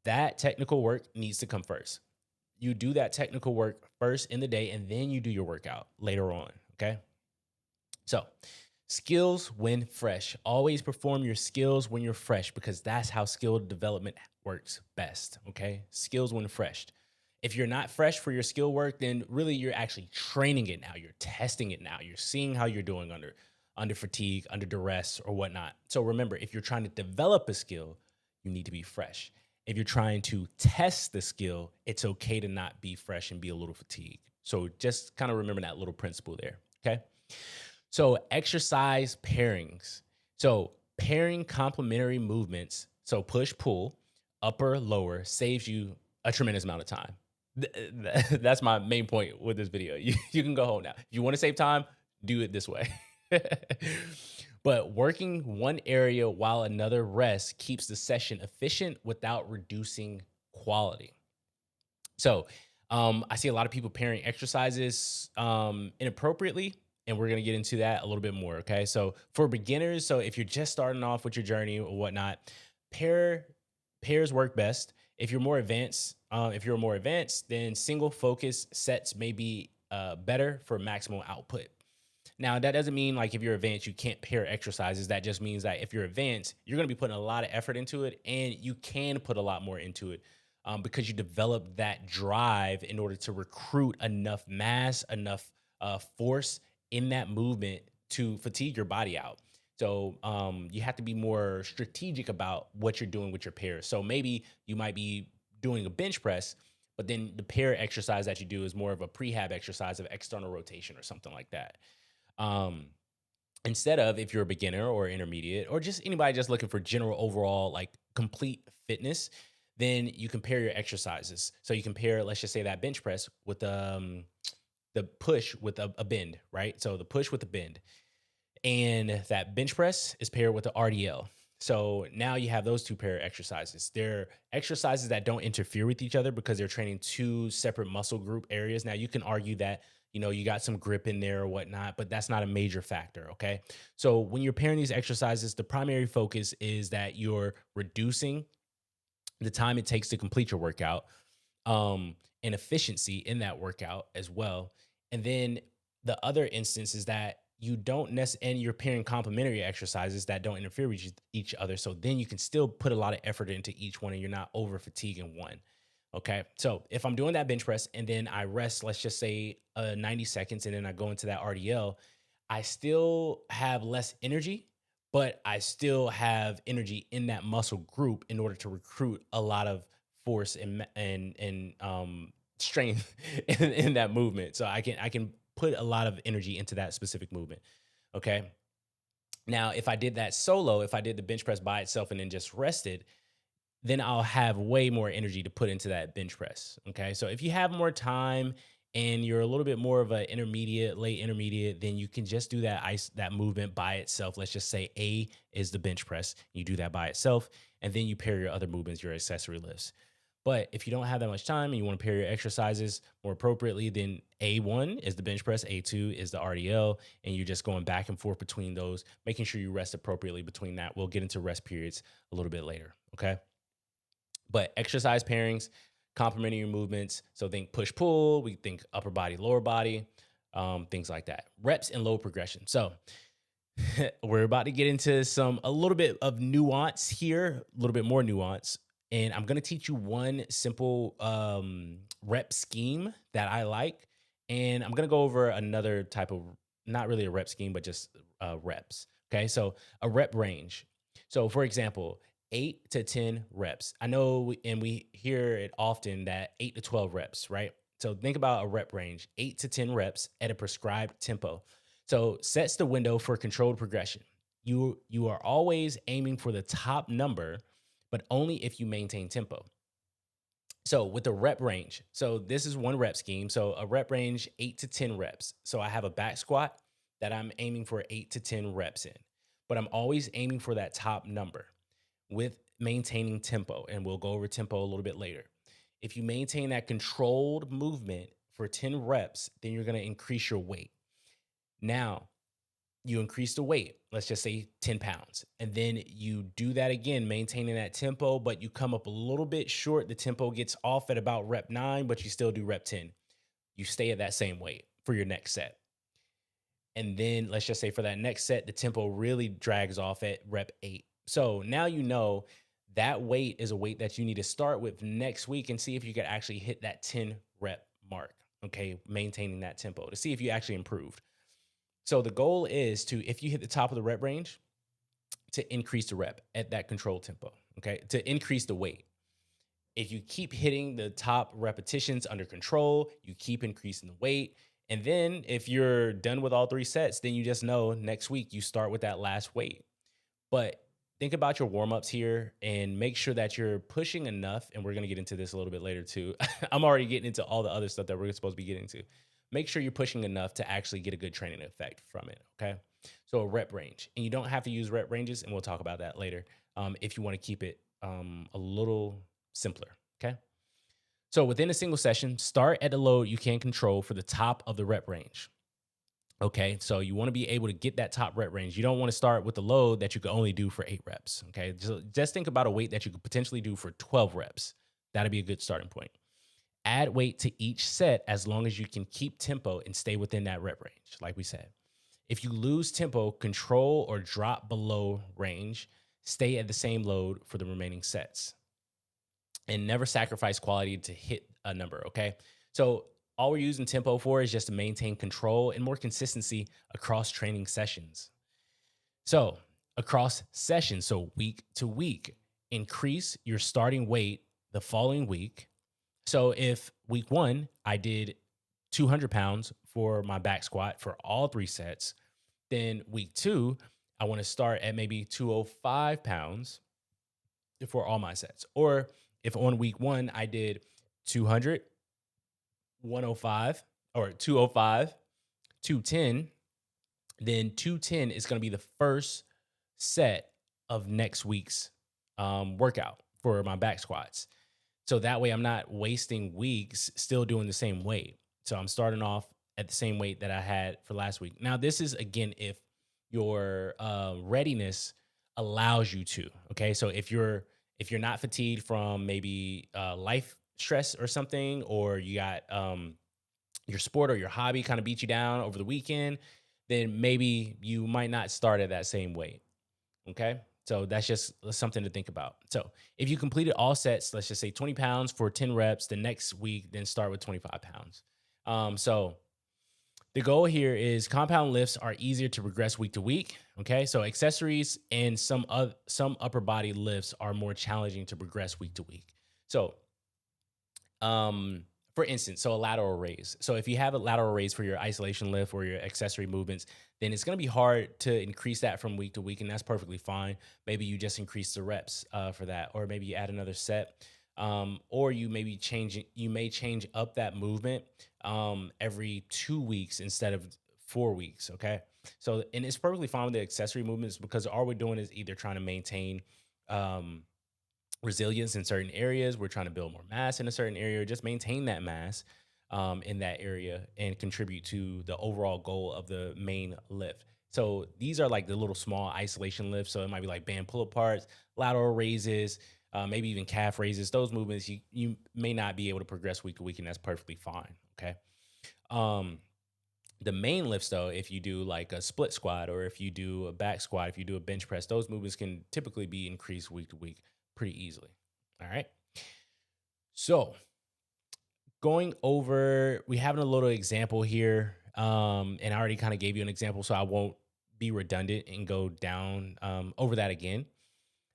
that technical work needs to come first. You do that technical work first in the day, and then you do your workout later on. Okay. So, skills when fresh. Always perform your skills when you're fresh, because that's how skill development works best. Okay. Skills when fresh. If you're not fresh for your skill work, then really you're actually training it now. You're testing it now. You're seeing how you're doing under fatigue, under duress, or whatnot. So remember, if you're trying to develop a skill, you need to be fresh. If you're trying to test the skill, it's okay to not be fresh and be a little fatigued. So just kind of remember that little principle there. Okay. So exercise pairings. So pairing complementary movements. So push, pull, upper, lower saves you a tremendous amount of time. That's my main point with this video. You can go home now. If you want to save time, do it this way. But working one area while another rests keeps the session efficient without reducing quality. So I see a lot of people pairing exercises inappropriately, and we're going to get into that a little bit more. Okay. So for beginners, so if you're just starting off with your journey or whatnot, pairs work best. If you're more advanced, then single focus sets may be better for maximum output. Now, that doesn't mean like if you're advanced, you can't pair exercises. That just means that if you're advanced, you're going to be putting a lot of effort into it, and you can put a lot more into it because you develop that drive in order to recruit enough mass, enough force in that movement to fatigue your body out. So you have to be more strategic about what you're doing with your pairs. So maybe you might be doing a bench press, but then the pair exercise that you do is more of a prehab exercise of external rotation or something like that. Um, Instead of, if you're a beginner or intermediate or just anybody just looking for general overall like complete fitness, then you compare your exercises. So you compare, let's just say that bench press with the push with a bend, right? So the push with the bend, and that bench press is paired with the RDL. So now you have those two pair of exercises. They're exercises that don't interfere with each other because they're training two separate muscle group areas. Now you can argue that, you got some grip in there or whatnot, but that's not a major factor. Okay. So when you're pairing these exercises, the primary focus is that you're reducing the time it takes to complete your workout, and efficiency in that workout as well. And then the other instance is that you don't necessarily, and you're pairing complementary exercises that don't interfere with each other. So then you can still put a lot of effort into each one and you're not over fatiguing one. Okay. So if I'm doing that bench press and then I rest, let's just say 90 seconds, and then I go into that RDL, I still have less energy, but I still have energy in that muscle group in order to recruit a lot of force and strength in that movement. So I can put a lot of energy into that specific movement. Okay. Now, if I did that solo, if I did the bench press by itself and then just rested, then I'll have way more energy to put into that bench press. Okay. So if you have more time and you're a little bit more of an intermediate, late intermediate, then you can just do that movement by itself. Let's just say A is the bench press. You do that by itself, and then you pair your other movements, your accessory lifts. But if you don't have that much time and you want to pair your exercises more appropriately, then A1 is the bench press, A2 is the RDL, and you're just going back and forth between those, making sure you rest appropriately between that. We'll get into rest periods a little bit later. Okay. But exercise pairings, complementing your movements. So think push pull, we think upper body, lower body, things like that. Reps and low progression. So we're about to get into a little bit of nuance here, a little bit more nuance. And I'm going to teach you one simple rep scheme that I like. And I'm going to go over another type of, not really a rep scheme, but just reps. Okay. So a rep range. So for example, 8 to 10 reps. I know, and we hear it often that 8 to 12 reps, right? So think about a rep range, 8 to 10 reps at a prescribed tempo. So sets the window for controlled progression. You are always aiming for the top number, but only if you maintain tempo. So with the rep range, so this is one rep scheme. So a rep range, 8 to 10 reps. So I have a back squat that I'm aiming for 8 to 10 reps in, but I'm always aiming for that top number with maintaining tempo. And we'll go over tempo a little bit later. If you maintain that controlled movement for 10 reps, then you're going to increase your weight. Now, you increase the weight, let's just say 10 pounds. And then you do that again, maintaining that tempo, but you come up a little bit short. The tempo gets off at about rep 9, but you still do rep 10. You stay at that same weight for your next set. And then let's just say for that next set, the tempo really drags off at rep 8. So now you know that weight is a weight that you need to start with next week and see if you can actually hit that 10 rep mark. Okay. Maintaining that tempo to see if you actually improved. So the goal is to, if you hit the top of the rep range, to increase the rep at that controlled tempo, okay? To increase the weight. If you keep hitting the top repetitions under control, you keep increasing the weight. And then if you're done with all 3 sets, then you just know next week you start with that last weight. But think about your warm-ups here and make sure that you're pushing enough. And we're going to get into this a little bit later too. I'm already getting into all the other stuff that we're supposed to be getting to. Make sure you're pushing enough to actually get a good training effect from it. Okay. So a rep range, and you don't have to use rep ranges, and we'll talk about that later. If you want to keep it a little simpler. Okay. So within a single session, start at the load you can control for the top of the rep range. Okay, so you want to be able to get that top rep range. You don't want to start with the load that you could only do for 8 reps. Okay, just think about a weight that you could potentially do for 12 reps. That'd be a good starting point. Add weight to each set as long as you can keep tempo and stay within that rep range, like we said. If you lose tempo, control or drop below range, stay at the same load for the remaining sets. And never sacrifice quality to hit a number, okay? So all we're using tempo for is just to maintain control and more consistency across training sessions. So across sessions, so week to week, increase your starting weight the following week. So if week 1, I did 200 pounds for my back squat for all 3 sets, then week 2, I want to start at maybe 205 pounds for all my sets. Or if on week 1, I did 200, 105, or 205, 210, then 210 is going to be the first set of next week's workout for my back squats. So that way I'm not wasting weeks still doing the same weight. So I'm starting off at the same weight that I had for last week. Now, this is, again, if your readiness allows you to. Okay. So if you're not fatigued from maybe life stress or something, or you got your sport or your hobby kind of beat you down over the weekend, then maybe you might not start at that same weight. Okay. So that's just something to think about. So if you completed all sets, let's just say 20 pounds for 10 reps, the next week, then start with 25 pounds. So the goal here is compound lifts are easier to progress week to week. Okay. So accessories and some upper body lifts are more challenging to progress week to week. So, for instance, so a lateral raise. So if you have a lateral raise for your isolation lift or your accessory movements, then it's going to be hard to increase that from week to week, and that's perfectly fine. Maybe you just increase the reps for that, or maybe you add another set, or you may change up that movement every 2 weeks instead of 4 weeks. Okay, so and it's perfectly fine with the accessory movements because all we're doing is either trying to maintain resilience in certain areas. We're trying to build more mass in a certain area, or just maintain that mass in that area and contribute to the overall goal of the main lift. So these are like the little small isolation lifts. So it might be like band pull aparts, lateral raises, maybe even calf raises. Those movements you may not be able to progress week to week, and that's perfectly fine. Okay. The main lifts, though, if you do like a split squat or if you do a back squat, if you do a bench press, those movements can typically be increased week to week pretty easily. All right. So going over, we having a little example here. And I already kind of gave you an example, so I won't be redundant and go down over that again.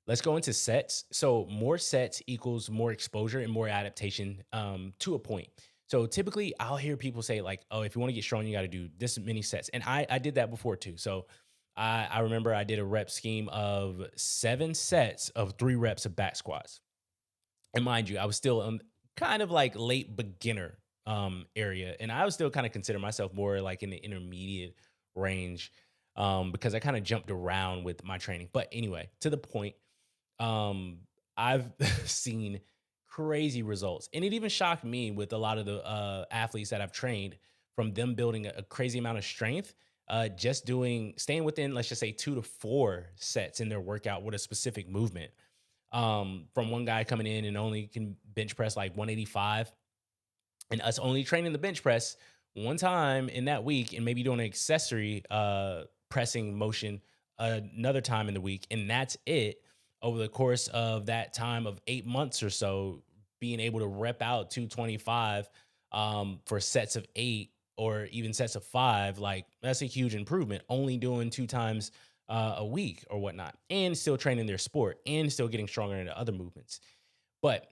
Let's go into sets. So more sets equals more exposure and more adaptation to a point. So typically I'll hear people say like, oh, if you want to get strong, you got to do this many sets. And I did that before too. So I remember I did a rep scheme of 7 sets of 3 reps of back squats. And mind you, I was still kind of like late beginner area. And I was still kind of consider myself more like in the intermediate range because I kind of jumped around with my training. But anyway, to the point, I've seen crazy results, and it even shocked me with a lot of the athletes that I've trained from them building a crazy amount of strength. Just doing staying within, let's just say 2 to 4 sets in their workout with a specific movement. From one guy coming in and only can bench press like 185, and us only training the bench press one time in that week, and maybe doing an accessory pressing motion another time in the week, and that's it. Over the course of that time of 8 months or so, being able to rep out 225 for sets of 8 or even sets of 5, like that's a huge improvement. Only doing 2 times a week or whatnot, and still training their sport and still getting stronger in the other movements. But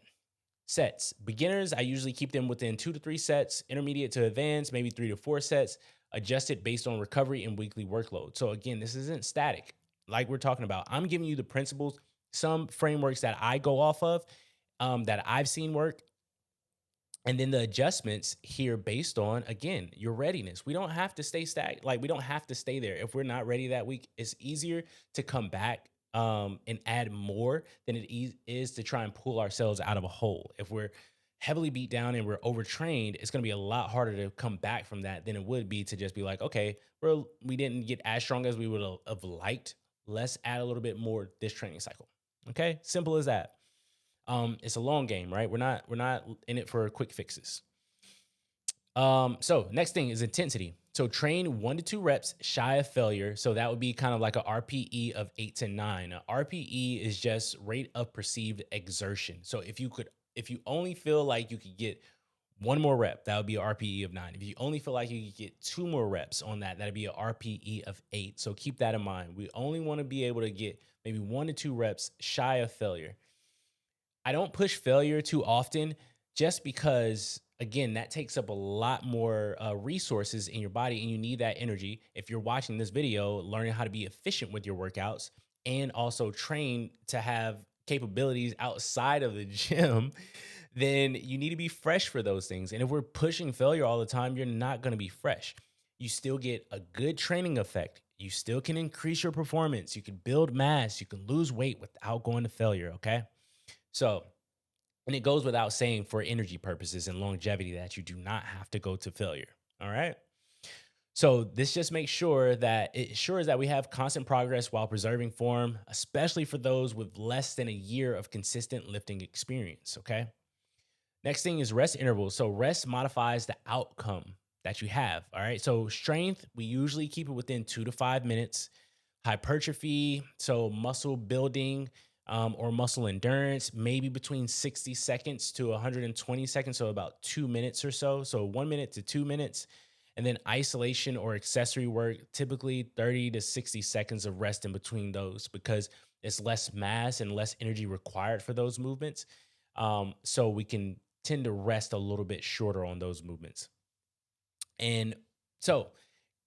sets. Beginners, I usually keep them within 2 to 3 sets, intermediate to advanced, maybe 3 to 4 sets, adjusted based on recovery and weekly workload. So again, this isn't static. Like we're talking about, I'm giving you the principles, some frameworks that I go off of, that I've seen work, and then the adjustments here based on, again, your readiness. We don't have to stay static. Like we don't have to stay there. If we're not ready that week, it's easier to come back and add more than it is to try and pull ourselves out of a hole. If we're heavily beat down and we're overtrained, it's going to be a lot harder to come back from that than it would be to just be like, okay, we didn't get as strong as we would have liked. Let's add a little bit more this training cycle. Okay, simple as that. It's a long game, right? We're not in it for quick fixes. So next thing is intensity. So train 1 to 2 reps shy of failure. So that would be kind of like a RPE of 8 to 9. A RPE is just rate of perceived exertion. So if you only feel like you could get 1 more rep, that would be a RPE of 9. If you only feel like you could get 2 more reps on that, that'd be a RPE of 8. So keep that in mind. We only want to be able to get maybe 1 to 2 reps shy of failure. I don't push failure too often just because, again, that takes up a lot more resources in your body, and you need that energy. If you're watching this video, learning how to be efficient with your workouts and also train to have capabilities outside of the gym, then you need to be fresh for those things. And if we're pushing failure all the time, you're not going to be fresh. You still get a good training effect. You still can increase your performance. You can build mass. You can lose weight without going to failure, okay? So, and it goes without saying for energy purposes and longevity that you do not have to go to failure. All right. So this just makes sure that it ensures that we have constant progress while preserving form, especially for those with less than a year of consistent lifting experience. Okay. Next thing is rest intervals. So rest modifies the outcome that you have. All right. So strength, we usually keep it within 2 to 5 minutes. Hypertrophy, so muscle building, or muscle endurance, maybe between 60 seconds to 120 seconds, so about 2 minutes or so. So 1 minute to 2 minutes. And then isolation or accessory work, typically 30 to 60 seconds of rest in between those because it's less mass and less energy required for those movements. So we can tend to rest a little bit shorter on those movements. And so,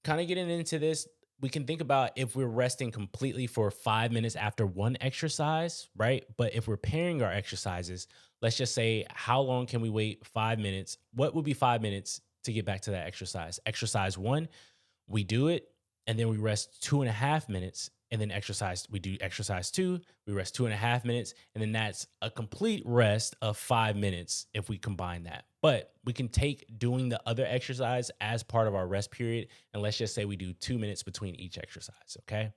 kind of getting into this, we can think about if we're resting completely for 5 minutes after one exercise, right? But if we're pairing our exercises, let's just say, how long can we wait 5 minutes? What would be 5 minutes to get back to that exercise? Exercise 1, we do it, and then we rest 2.5 minutes, and then we do exercise 2, we rest 2.5 minutes, and then that's a complete rest of 5 minutes if we combine that. But we can take doing the other exercise as part of our rest period, and let's just say we do 2 minutes between each exercise, okay?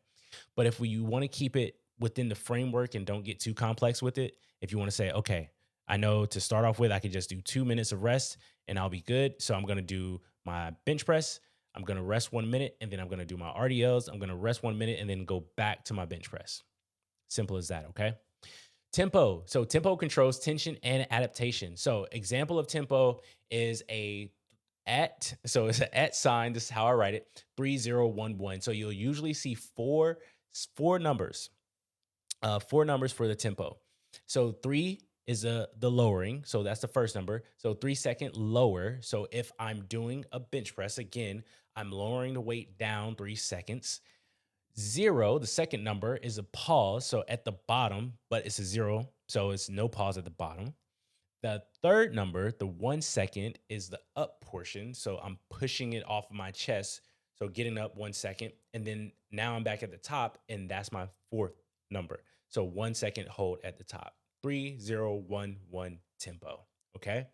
But if you want to keep it within the framework and don't get too complex with it, if you want to say, okay, I know to start off with, I could just do 2 minutes of rest and I'll be good. So I'm going to do my bench press. I'm going to rest 1 minute, and then I'm going to do my RDLs. I'm going to rest 1 minute and then go back to my bench press. Simple as that, okay? Tempo. So tempo controls tension and adaptation. So example of tempo is so it's an at sign. This is how I write it. 3011. So you'll usually see four numbers, four numbers for the tempo. So three is the lowering. So that's the first number. So 3 second lower. So if I'm doing a bench press, again, I'm lowering the weight down 3 seconds. Zero, the second number, is a pause. So at the bottom, but it's a zero. So it's no pause at the bottom. The third number, the 1 second, is the up portion. So I'm pushing it off of my chest. So getting up 1 second. And then now I'm back at the top, and that's my fourth number. So 1 second hold at the top. 3011 tempo. Okay.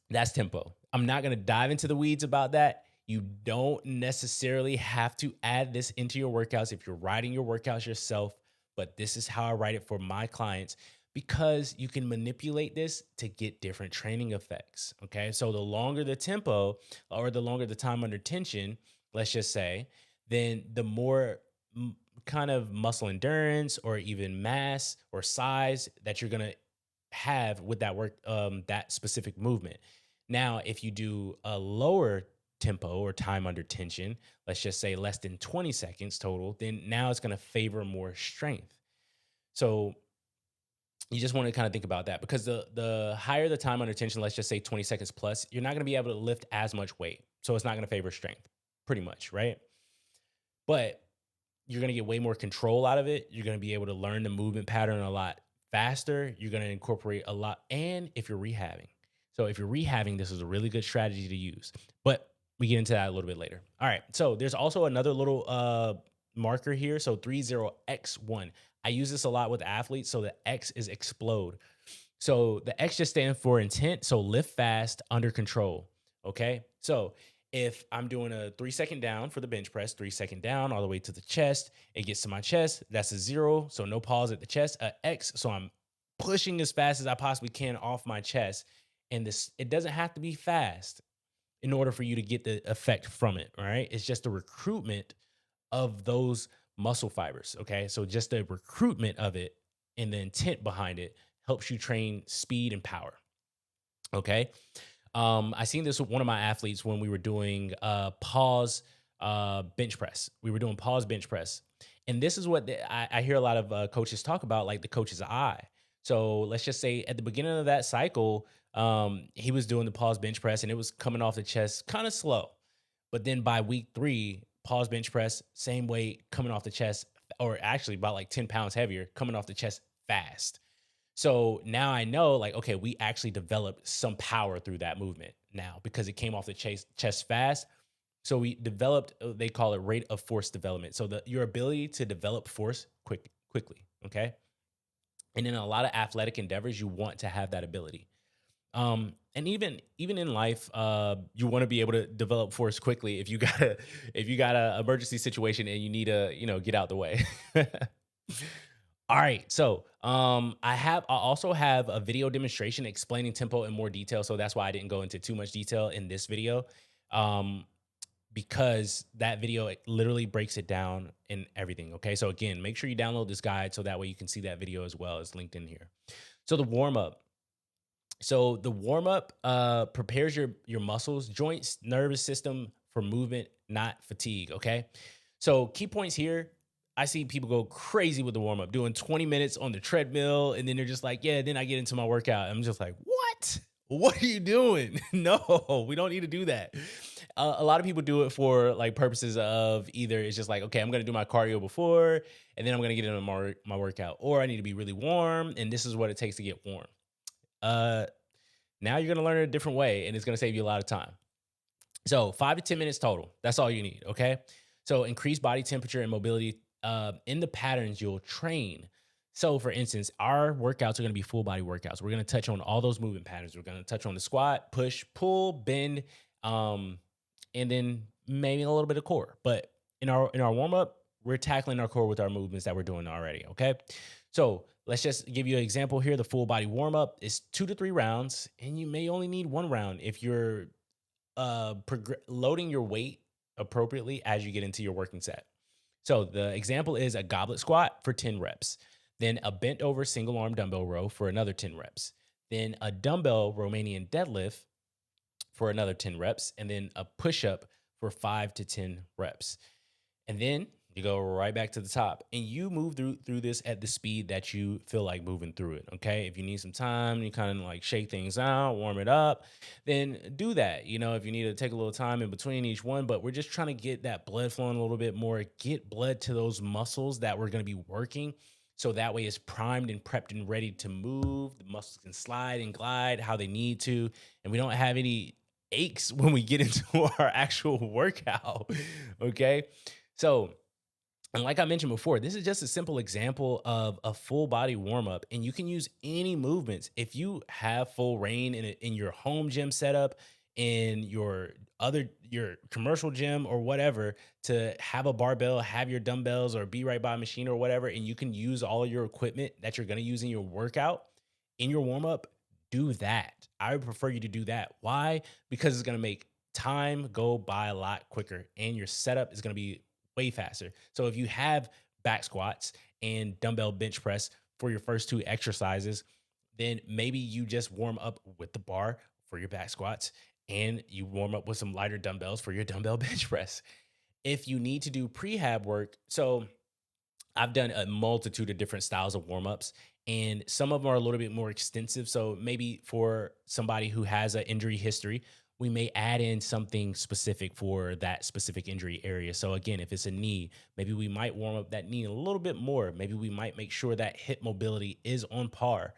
That's tempo. I'm not going to dive into the weeds about that. You don't necessarily have to add this into your workouts if you're writing your workouts yourself, but this is how I write it for my clients because you can manipulate this to get different training effects. Okay. So the longer the tempo or the longer the time under tension, let's just say, then the more kind of muscle endurance or even mass or size that you're going to have with that work, that specific movement. Now, if you do a lower tempo or time under tension, let's just say less than 20 seconds total, then now it's going to favor more strength. So you just want to kind of think about that because the higher the time under tension, let's just say 20 seconds plus, you're not going to be able to lift as much weight. So it's not going to favor strength pretty much, right? But you're going to get way more control out of it. You're going to be able to learn the movement pattern a lot faster. You're going to incorporate a lot. And if you're rehabbing. So if you're rehabbing, this is a really good strategy to use. But we get into that a little bit later. All right. So there's also another little marker here. So 30X1. I use this a lot with athletes. So the X is explode. So the X just stands for intent. So lift fast, under control. Okay. So if I'm doing a 3 second down for the bench press, 3 second down all the way to the chest, it gets to my chest. That's a zero. So no pause at the chest. X. So I'm pushing as fast as I possibly can off my chest. And it doesn't have to be fast in order for you to get the effect from it. All right. It's just the recruitment of those muscle fibers. Okay. So just the recruitment of it and the intent behind it helps you train speed and power. Okay. I seen this with one of my athletes when we were doing pause bench press. We were doing pause bench press. And this is what I hear a lot of coaches talk about, like the coach's eye. So let's just say at the beginning of that cycle, he was doing the pause bench press and it was coming off the chest kind of slow. But then by week 3, pause bench press, same weight coming off the chest, or actually about like 10 pounds heavier coming off the chest fast. So now I know, like, okay, we actually developed some power through that movement now because it came off the chest fast. So we developed, they call it rate of force development. So your ability to develop force quickly, okay? And in a lot of athletic endeavors, you want to have that ability. And even in life, you want to be able to develop force quickly if you got a emergency situation and you need to, get out the way. All right. So I also have a video demonstration explaining tempo in more detail. So that's why I didn't go into too much detail in this video. Because that video, it literally breaks it down in everything. Okay. So again, make sure you download this guide so that way you can see that video as well. It's linked in here. So the warm up. So the warm up prepares your muscles, joints, nervous system for movement, not fatigue. Okay. So key points here. I see people go crazy with the warm up, doing 20 minutes on the treadmill. And then they're just like, yeah, then I get into my workout. I'm just like, what? What are you doing? No, we don't need to do that. A lot of people do it for like purposes of either it's just like, okay, I'm going to do my cardio before, and then I'm going to get into my workout, or I need to be really warm. And this is what it takes to get warm. Now you're going to learn it a different way, and it's going to save you a lot of time. So 5 to 10 minutes total. That's all you need. Okay. So increase body temperature and mobility in the patterns you'll train. So for instance, our workouts are going to be full body workouts. We're going to touch on all those movement patterns. We're going to touch on the squat, push, pull, bend, and then maybe a little bit of core. But in our warm up, we're tackling our core with our movements that we're doing already. Okay. So let's just give you an example here. The full body warm up is 2 to 3 rounds, and you may only need 1 round if you're loading your weight appropriately as you get into your working set. So the example is a goblet squat for 10 reps. then a bent over single arm dumbbell row for another 10 reps, then a dumbbell Romanian deadlift for another 10 reps, and then a push up for 5 to 10 reps. And then you go right back to the top and you move through this at the speed that you feel like moving through it. Okay. If you need some time, you kind of like shake things out, warm it up, then do that. If you need to take a little time in between each one, but we're just trying to get that blood flowing a little bit more, get blood to those muscles that we're going to be working. So that way it's primed and prepped and ready to move. The muscles can slide and glide how they need to. And we don't have any aches when we get into our actual workout. Okay. So, and like I mentioned before, this is just a simple example of a full body warm up, and you can use any movements. If you have full reign in your home gym setup, in your commercial gym or whatever, to have a barbell, have your dumbbells, or be right by a machine or whatever, and you can use all of your equipment that you're going to use in your workout in your warm up, do that. I would prefer you to do that. Why? Because it's going to make time go by a lot quicker, and your setup is going to be way faster. So if you have back squats and dumbbell bench press for your first two exercises, then maybe you just warm up with the bar for your back squats and you warm up with some lighter dumbbells for your dumbbell bench press. If you need to do prehab work, so I've done a multitude of different styles of warm-ups, and some of them are a little bit more extensive. So maybe for somebody who has an injury history, we may add in something specific for that specific injury area. So again, if it's a knee, maybe we might warm up that knee a little bit more. Maybe we might make sure that hip mobility is on par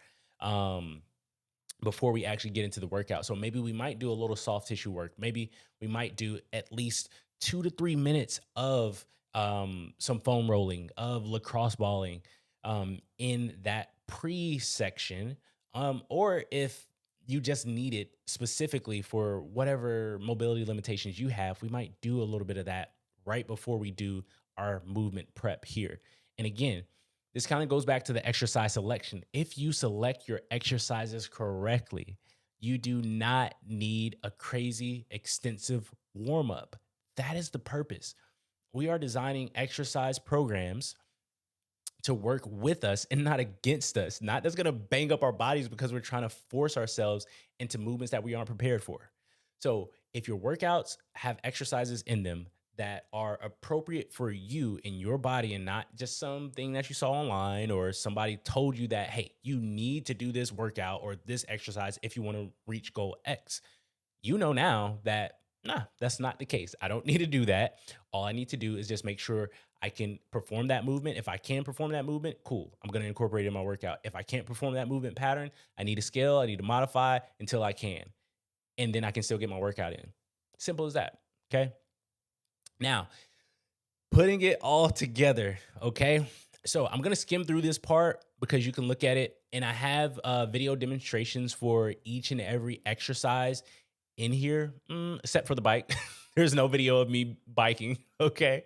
before we actually get into the workout. So maybe we might do a little soft tissue work. Maybe we might do at least 2 to 3 minutes of some foam rolling, of lacrosse balling in that pre-section. Or if you just need it specifically for whatever mobility limitations you have, we might do a little bit of that right before we do our movement prep here. And again, this kind of goes back to the exercise selection. If you select your exercises correctly, you do not need a crazy extensive warm up. That is the purpose. We are designing exercise programs to work with us and not against us. Not that's going to bang up our bodies because we're trying to force ourselves into movements that we aren't prepared for. So if your workouts have exercises in them that are appropriate for you in your body and not just something that you saw online or somebody told you that, hey, you need to do this workout or this exercise if you want to reach goal X, you know now that, nah, that's not the case. I don't need to do that. All I need to do is just make sure I can perform that movement. If I can perform that movement, cool. I'm going to incorporate it in my workout. If I can't perform that movement pattern, I need to scale, I need to modify until I can. And then I can still get my workout in. Simple as that. Okay. Now, putting it all together. Okay. So I'm going to skim through this part because you can look at it. And I have video demonstrations for each and every exercise in here, except for the bike. There's no video of me biking, okay?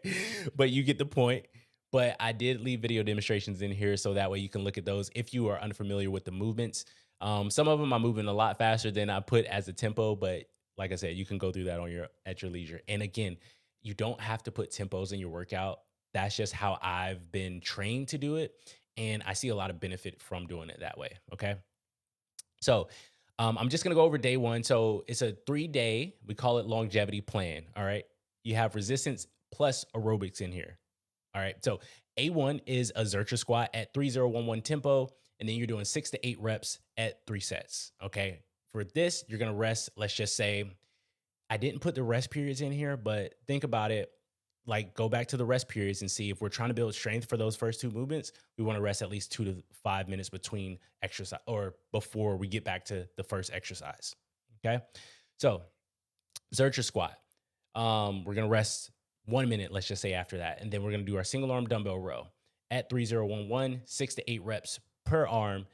But you get the point. But I did leave video demonstrations in here so that way you can look at those if you are unfamiliar with the movements. Some of them I'm moving a lot faster than I put as a tempo, but like I said, you can go through that at your leisure. And again, you don't have to put tempos in your workout. That's just how I've been trained to do it, and I see a lot of benefit from doing it that way. Okay, so I'm just gonna go over day one. So it's a 3 day, we call it longevity plan. All right. You have resistance plus aerobics in here. All right. So A1 is a Zercher squat at 3011 tempo, and then you're doing 6 to 8 reps at 3 sets. Okay. For this, you're gonna rest, let's just say, I didn't put the rest periods in here, but think about it. Like, go back to the rest periods and see if we're trying to build strength for those first two movements, we want to rest at least 2 to 5 minutes between exercise or before we get back to the first exercise. Okay. So Zercher squat. We're going to rest 1 minute, let's just say after that. And then we're going to do our single arm dumbbell row at 3011, 6 to 8 reps per arm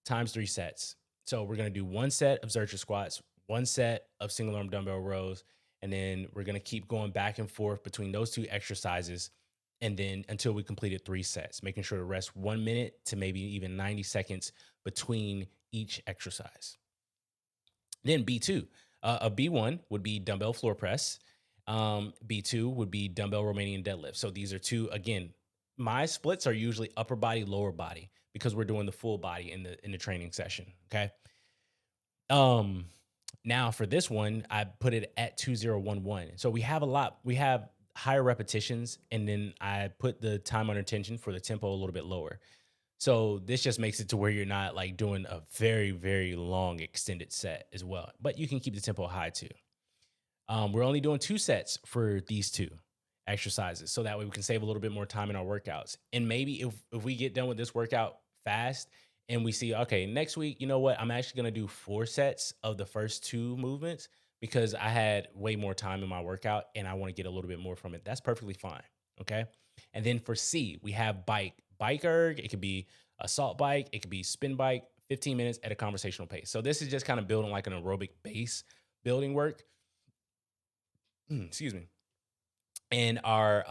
times 3 sets. So we're going to do 1 set of Zercher squats, 1 set of single arm dumbbell rows, and then we're going to keep going back and forth between those two exercises. And then until we completed 3 sets, making sure to rest 1 minute to maybe even 90 seconds between each exercise. Then B2, a B1 would be dumbbell floor press. B2 would be dumbbell Romanian deadlift. So these are two, again, my splits are usually upper body, lower body because we're doing the full body in the training session. Okay. Um, Now for this one, I put it at 2011. So we have higher repetitions, and then I put the time under tension for the tempo a little bit lower. So this just makes it to where you're not like doing a very, very long extended set as well. But you can keep the tempo high too. We're only doing 2 sets for these 2 exercises. So that way we can save a little bit more time in our workouts. And maybe if we get done with this workout fast and we see, okay, next week, you know what? I'm actually gonna do 4 sets of the first 2 movements because I had way more time in my workout and I want to get a little bit more from it. That's perfectly fine. Okay. And then for C, we have bike erg. It could be assault bike, it could be spin bike, 15 minutes at a conversational pace. So this is just kind of building like an aerobic base building work. Excuse me. And our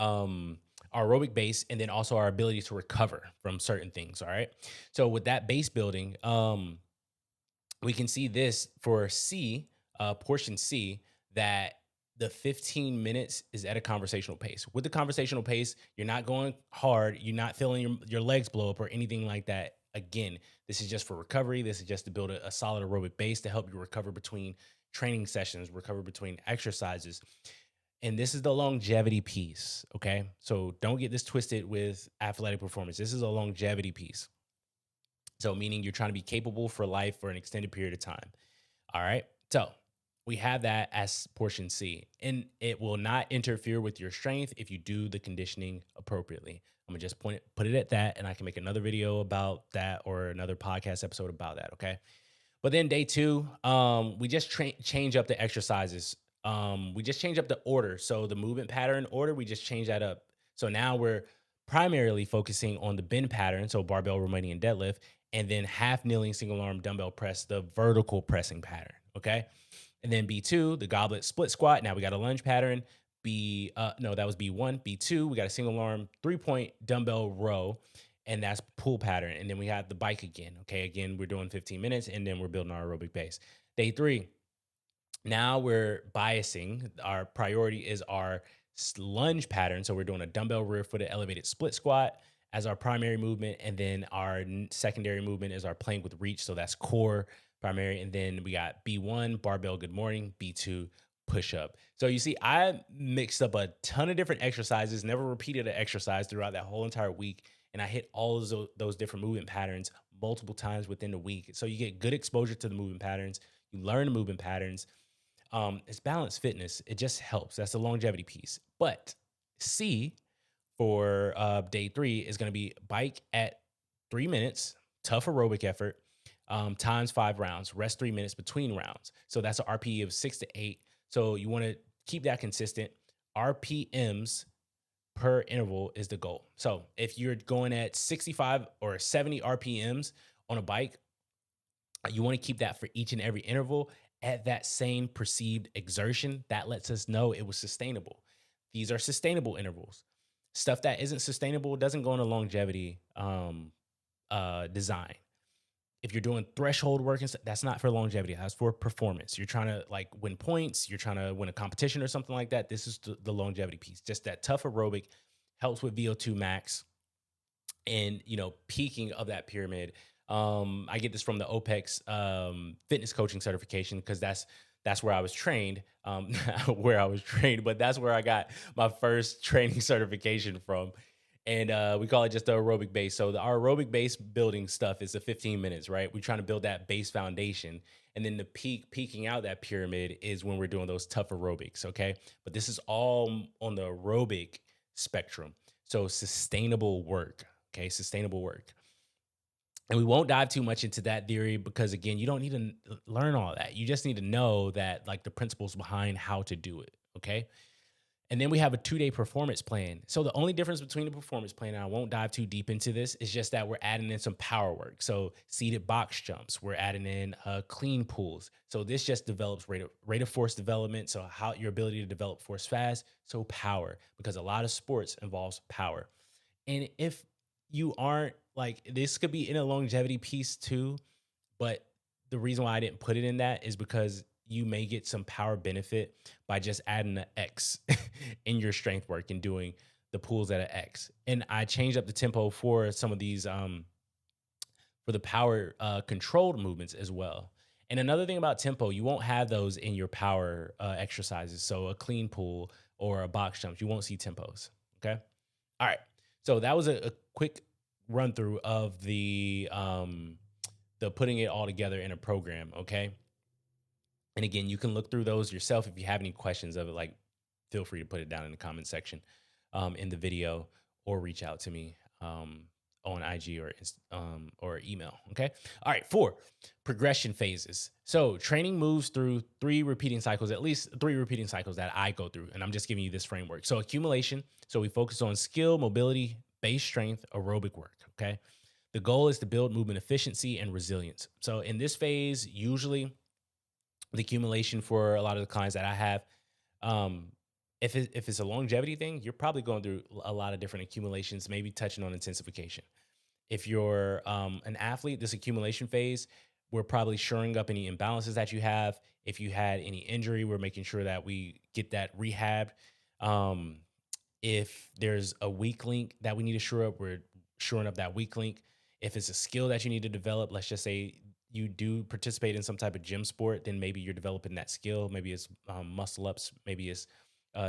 aerobic base, and then also our ability to recover from certain things. All right. So with that base building, we can see this for C, portion C, that the 15 minutes is at a conversational pace. With the conversational pace, you're not going hard, you're not feeling your legs blow up or anything like that. Again, this is just for recovery. This is just to build a solid aerobic base to help you recover between training sessions, recover between exercises. And this is the longevity piece. Okay. So don't get this twisted with athletic performance. This is a longevity piece. So, meaning you're trying to be capable for life for an extended period of time. All right. So, we have that as portion C, and it will not interfere with your strength if you do the conditioning appropriately. I'm gonna just put it at that, and I can make another video about that or another podcast episode about that. Okay. But then day 2, we just change up the exercises. We just change up the order. So the movement pattern order, we just change that up. So now we're primarily focusing on the bend pattern, so barbell Romanian deadlift, and then half kneeling single arm dumbbell press, the vertical pressing pattern. Okay. And then B2, the goblet split squat. Now we got a lunge pattern. No, that was B1. B2, we got a single arm 3-point dumbbell row, and that's pull pattern. And then we have the bike again. Okay. Again, we're doing 15 minutes, and then we're building our aerobic base. Day 3, now we're biasing. Our priority is our lunge pattern. So we're doing a dumbbell rear footed elevated split squat as our primary movement. And then our secondary movement is our plank with reach. So that's core primary. And then we got B1, barbell good morning, B2, push up. So you see, I mixed up a ton of different exercises, never repeated an exercise throughout that whole entire week. And I hit all of those different movement patterns multiple times within the week. So you get good exposure to the movement patterns. You learn the movement patterns. It's balanced fitness. It just helps. That's the longevity piece. But C for day 3 is going to be bike at 3 minutes, tough aerobic effort, times 5 rounds, rest 3 minutes between rounds. So that's an RPE of 6 to 8. So you want to keep that consistent. RPMs per interval is the goal. So if you're going at 65 or 70 RPMs on a bike, you want to keep that for each and every interval at that same perceived exertion. That lets us know it was sustainable. These are sustainable intervals. Stuff that isn't sustainable doesn't go into longevity design. If you're doing threshold work and stuff, that's not for longevity. That's for performance. You're trying to like win points. You're trying to win a competition or something like that. This is the longevity piece. Just that tough aerobic helps with VO2 max and, peaking of that pyramid. I get this from the OPEX fitness coaching certification because that's where I was trained, but that's where I got my first training certification from. And we call it just the aerobic base. So our aerobic base building stuff is the 15 minutes, right? We're trying to build that base foundation. And then the peaking out that pyramid is when we're doing those tough aerobics, okay? But this is all on the aerobic spectrum. So sustainable work, okay? Sustainable work. And we won't dive too much into that theory because, again, you don't need to learn all that. You just need to know that, like, the principles behind how to do it, okay? And then we have a 2-day performance plan. So the only difference between the performance plan, and I won't dive too deep into this, is just that we're adding in some power work. So seated box jumps, we're adding in clean pulls. So this just develops rate of force development. So how your ability to develop force fast. So power, because a lot of sports involves power. And if you aren't like, this could be in a longevity piece too, but the reason why I didn't put it in that is because you may get some power benefit by just adding an X in your strength work and doing the pulls at an X. And I changed up the tempo for some of these for the power controlled movements as well. And another thing about tempo, you won't have those in your power exercises. So a clean pull or a box jump, you won't see tempos. Okay. All right. So that was a quick run through of the putting it all together in a program. Okay. And again, you can look through those yourself. If you have any questions of it, like feel free to put it down in the comment section in the video, or reach out to me on IG or email. Okay. All right. 4, progression phases. So training moves through 3 repeating cycles, at least 3 repeating cycles that I go through. And I'm just giving you this framework. So accumulation. So we focus on skill, mobility, base strength, aerobic work. Okay. The goal is to build movement efficiency and resilience. So in this phase, usually the accumulation for a lot of the clients that I have, um, if it's a longevity thing, you're probably going through a lot of different accumulations, maybe touching on intensification. If you're an athlete, this accumulation phase, we're probably shoring up any imbalances that you have. If you had any injury, we're making sure that we get that rehab. Um, if there's a weak link that we need to shore up, we're shoring up that weak link. If it's a skill that you need to develop, let's just say you do participate in some type of gym sport, then maybe you're developing that skill. Maybe it's muscle ups, maybe it's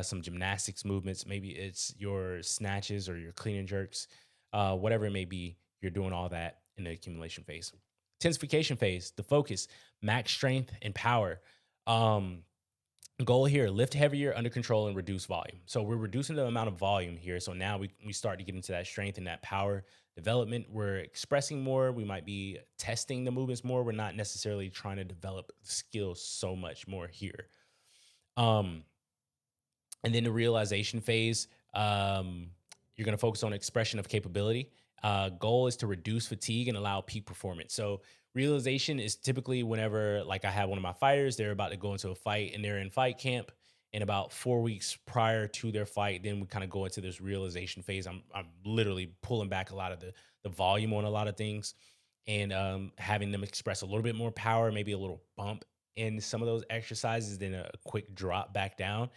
some gymnastics movements, maybe it's your snatches or your clean and jerks, whatever it may be. You're doing all that in the accumulation phase. Intensification phase, the focus, max strength and power. Goal here, lift heavier, under control, and reduce volume. So we're reducing the amount of volume here. So now we start to get into that strength and that power development. We're expressing more. We might be testing the movements more. We're not necessarily trying to develop skills so much more here. And then the realization phase, you're going to focus on expression of capability. Goal is to reduce fatigue and allow peak performance. So realization is typically whenever, like I have one of my fighters, they're about to go into a fight and they're in fight camp. And about 4 weeks prior to their fight, then we kind of go into this realization phase. I'm literally pulling back a lot of the volume on a lot of things, and having them express a little bit more power, maybe a little bump in some of those exercises, then a quick drop back down.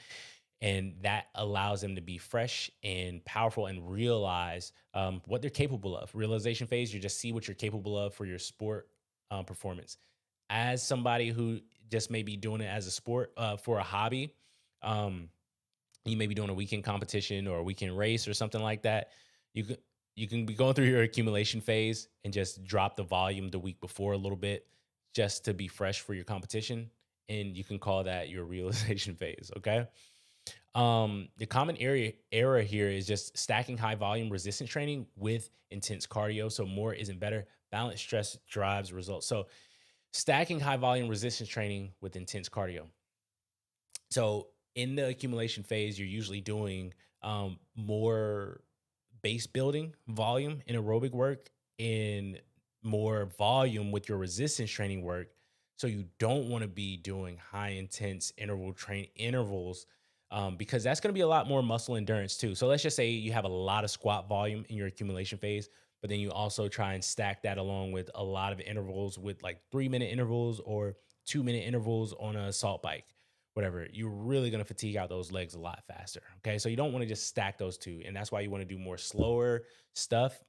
And that allows them to be fresh and powerful and realize what they're capable of. Realization phase, you just see what you're capable of for your sport performance. As somebody who just may be doing it as a sport for a hobby, you may be doing a weekend competition or a weekend race or something like that. You can be going through your accumulation phase and just drop the volume the week before a little bit just to be fresh for your competition. And you can call that your realization phase. Okay. The common error here is just stacking high volume resistance training with intense cardio. So more isn't better. Balanced stress drives results. So stacking high volume resistance training with intense cardio. So in the accumulation phase, you're usually doing more base building volume in aerobic work and more volume with your resistance training work. So you don't want to be doing high intense intervals because that's going to be a lot more muscle endurance too. So let's just say you have a lot of squat volume in your accumulation phase, but then you also try and stack that along with a lot of intervals with like 3-minute intervals or 2-minute intervals on a assault bike, whatever. You're really going to fatigue out those legs a lot faster. Okay. So you don't want to just stack those two. And that's why you want to do more slower stuff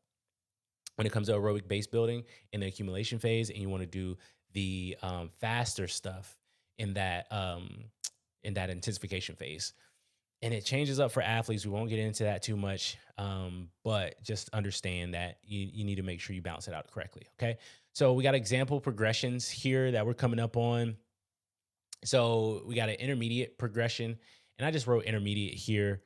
when it comes to aerobic base building in the accumulation phase. And you want to do the faster stuff in that intensification phase. And it changes up for athletes. We won't get into that too much, but just understand that you need to make sure you balance it out correctly. Okay. So we got example progressions here that we're coming up on. So we got an intermediate progression, and I just wrote intermediate here,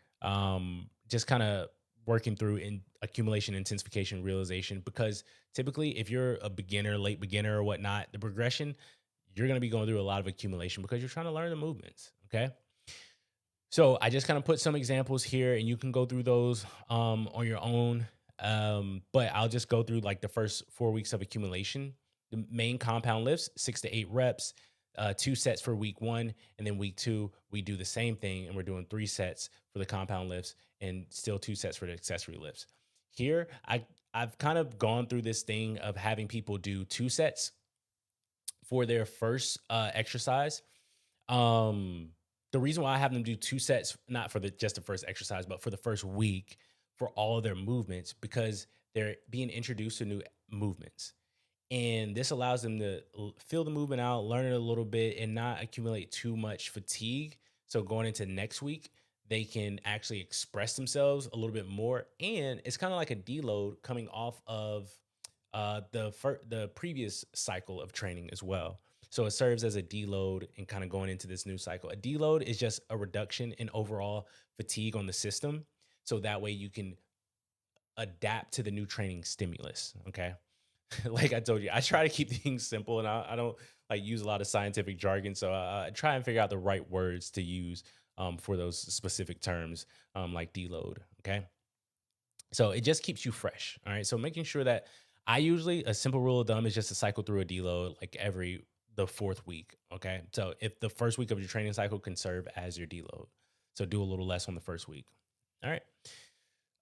just kind of working through in accumulation, intensification, realization, because typically if you're a beginner, late beginner or whatnot, the progression, you're going to be going through a lot of accumulation because you're trying to learn the movements. Okay. So I just kind of put some examples here, and you can go through those on your own. But I'll just go through like the first 4 weeks of accumulation. The main compound lifts, 6 to 8 reps, 2 sets for week 1. And then week 2, we do the same thing, and we're doing 3 sets for the compound lifts and still 2 sets for the accessory lifts. Here, I've kind of gone through this thing of having people do 2 sets for their first exercise. the reason why I have them do 2 sets, not for the just the first exercise, but for the first week for all of their movements, because they're being introduced to new movements. And this allows them to feel the movement out, learn it a little bit, and not accumulate too much fatigue. So going into next week, they can actually express themselves a little bit more. And it's kind of like a deload coming off of the previous cycle of training as well. So it serves as a deload and kind of going into this new cycle. A deload is just a reduction in overall fatigue on the system. So that way you can adapt to the new training stimulus. Okay. Like I told you, I try to keep things simple, and I don't like use a lot of scientific jargon. So I try and figure out the right words to use for those specific terms, like deload. Okay. So it just keeps you fresh. All right. So making sure that I usually, a simple rule of thumb is just to cycle through a deload like every the fourth week. Okay. So if the first week of your training cycle can serve as your deload, so do a little less on the first week. All right.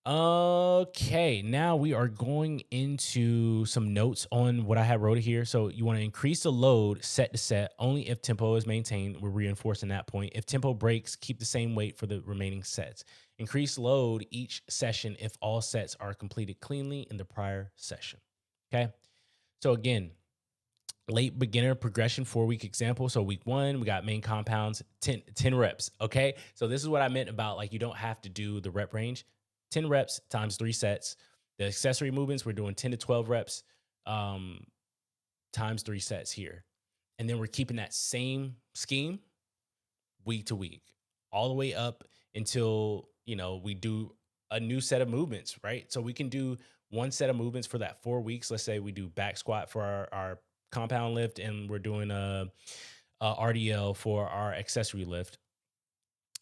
Okay, now we are going into some notes on what I have wrote here. So you want to increase the load set to set only if tempo is maintained. We're reinforcing that point. If tempo breaks, keep the same weight for the remaining sets. Increase load each session if all sets are completed cleanly in the prior session. Okay, so again, late beginner progression 4-week example. So week 1, we got main compounds, 10 reps. Okay, so this is what I meant about like you don't have to do the rep range. 10 reps times 3 sets. The accessory movements, we're doing 10 to 12 reps times 3 sets here. And then we're keeping that same scheme week to week, all the way up until, we do a new set of movements, right? So we can do one set of movements for that 4 weeks. Let's say we do back squat for our compound lift, and we're doing a RDL for our accessory lift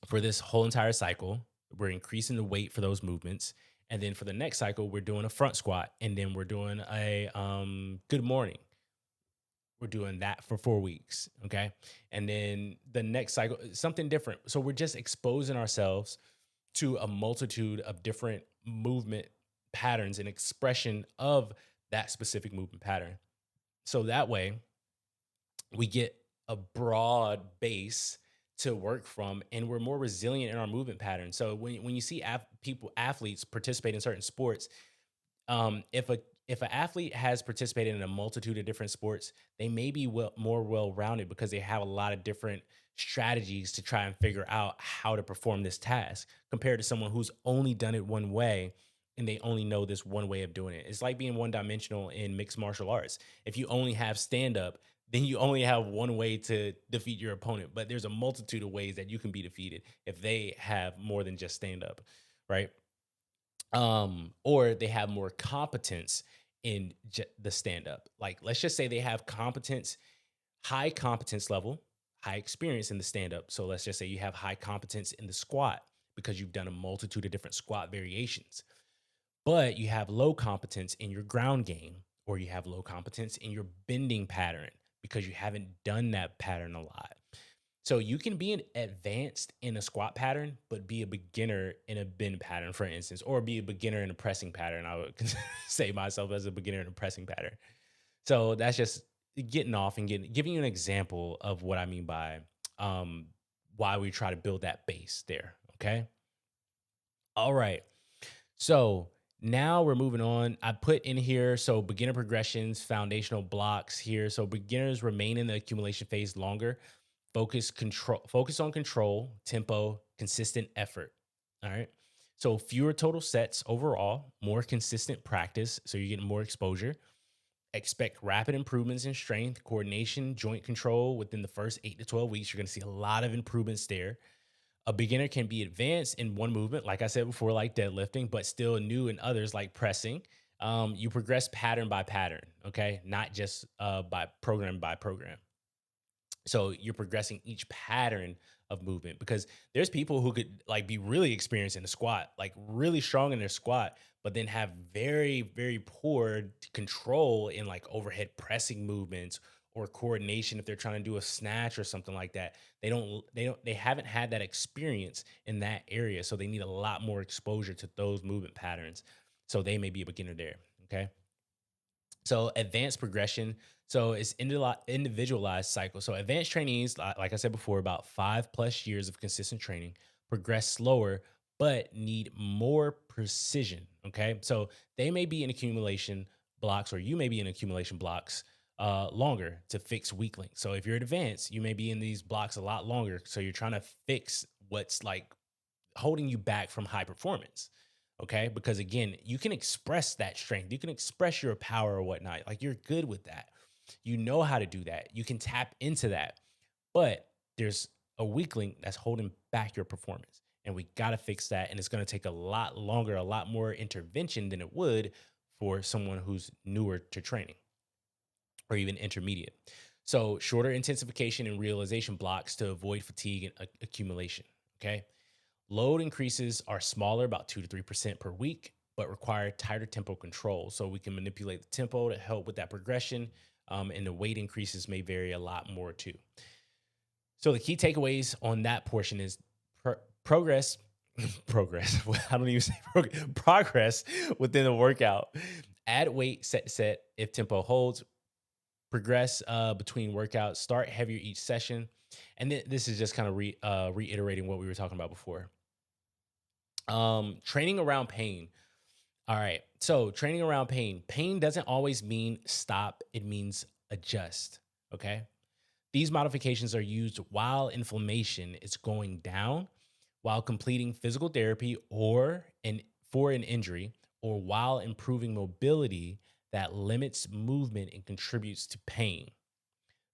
for this whole entire cycle. We're increasing the weight for those movements. And then for the next cycle, we're doing a front squat. And then we're doing a good morning. We're doing that for 4 weeks. Okay. And then the next cycle, something different. So we're just exposing ourselves to a multitude of different movement patterns and expression of that specific movement pattern. So that way we get a broad base to work from, and we're more resilient in our movement patterns. So when you see athletes participate in certain sports, if an athlete has participated in a multitude of different sports, they may be more well-rounded because they have a lot of different strategies to try and figure out how to perform this task compared to someone who's only done it one way and they only know this one way of doing it. It's like being one-dimensional in mixed martial arts. If you only have stand-up, then you only have one way to defeat your opponent. But there's a multitude of ways that you can be defeated if they have more than just stand-up, right? Or they have more competence in the stand-up. Like, let's just say they have high competence level, high experience in the stand-up. So let's just say you have high competence in the squat because you've done a multitude of different squat variations. But you have low competence in your ground game, or you have low competence in your bending pattern because you haven't done that pattern a lot. So you can be an advanced in a squat pattern, but be a beginner in a bend pattern, for instance, or be a beginner in a pressing pattern. I would say myself as a beginner in a pressing pattern. So that's just getting off and giving you an example of what I mean by why we try to build that base there. Okay. All right. So now we're moving on. I put in here, so beginner progressions, foundational blocks here. So beginners remain in the accumulation phase longer. Focus on control, tempo, consistent effort. All right. So fewer total sets overall, more consistent practice. So you're getting more exposure. Expect rapid improvements in strength, coordination, joint control within the first 8 to 12 weeks. You're going to see a lot of improvements there. A beginner can be advanced in one movement, like I said before, like deadlifting, but still new in others, like pressing. You progress pattern by pattern, okay? Not just by program. So you're progressing each pattern of movement, because there's people who could like be really experienced in the squat, like really strong in their squat, but then have very, very poor control in like overhead pressing movements or coordination if they're trying to do a snatch or something like that. They haven't had that experience in that area. So they need a lot more exposure to those movement patterns. So they may be a beginner there. Okay. So advanced progression. So it's individualized cycle. So advanced trainees, like I said before, about 5+ years of consistent training, progress slower, but need more precision. Okay. So they may be in accumulation blocks, or you may be in accumulation blocks longer to fix weak links. So if you're advanced, you may be in these blocks a lot longer. So you're trying to fix what's like holding you back from high performance. Okay. Because again, you can express that strength, you can express your power or whatnot. Like you're good with that. You know how to do that. You can tap into that. But there's a weak link that's holding back your performance. And we got to fix that. And it's going to take a lot longer, a lot more intervention than it would for someone who's newer to training or even intermediate. So shorter intensification and realization blocks to avoid fatigue and accumulation. Okay. Load increases are smaller, about 2 to 3% per week, but require tighter tempo control. So we can manipulate the tempo to help with that progression. And the weight increases may vary a lot more too. So the key takeaways on that portion is progress. Progress. I don't even say progress within the workout. Add weight set to set if tempo holds. Progress between workouts. Start heavier each session. And this is just kind of reiterating what we were talking about before. Training around pain. All right. So training around pain. Pain doesn't always mean stop. It means adjust. Okay. These modifications are used while inflammation is going down, while completing physical therapy for an injury, or while improving mobility that limits movement and contributes to pain.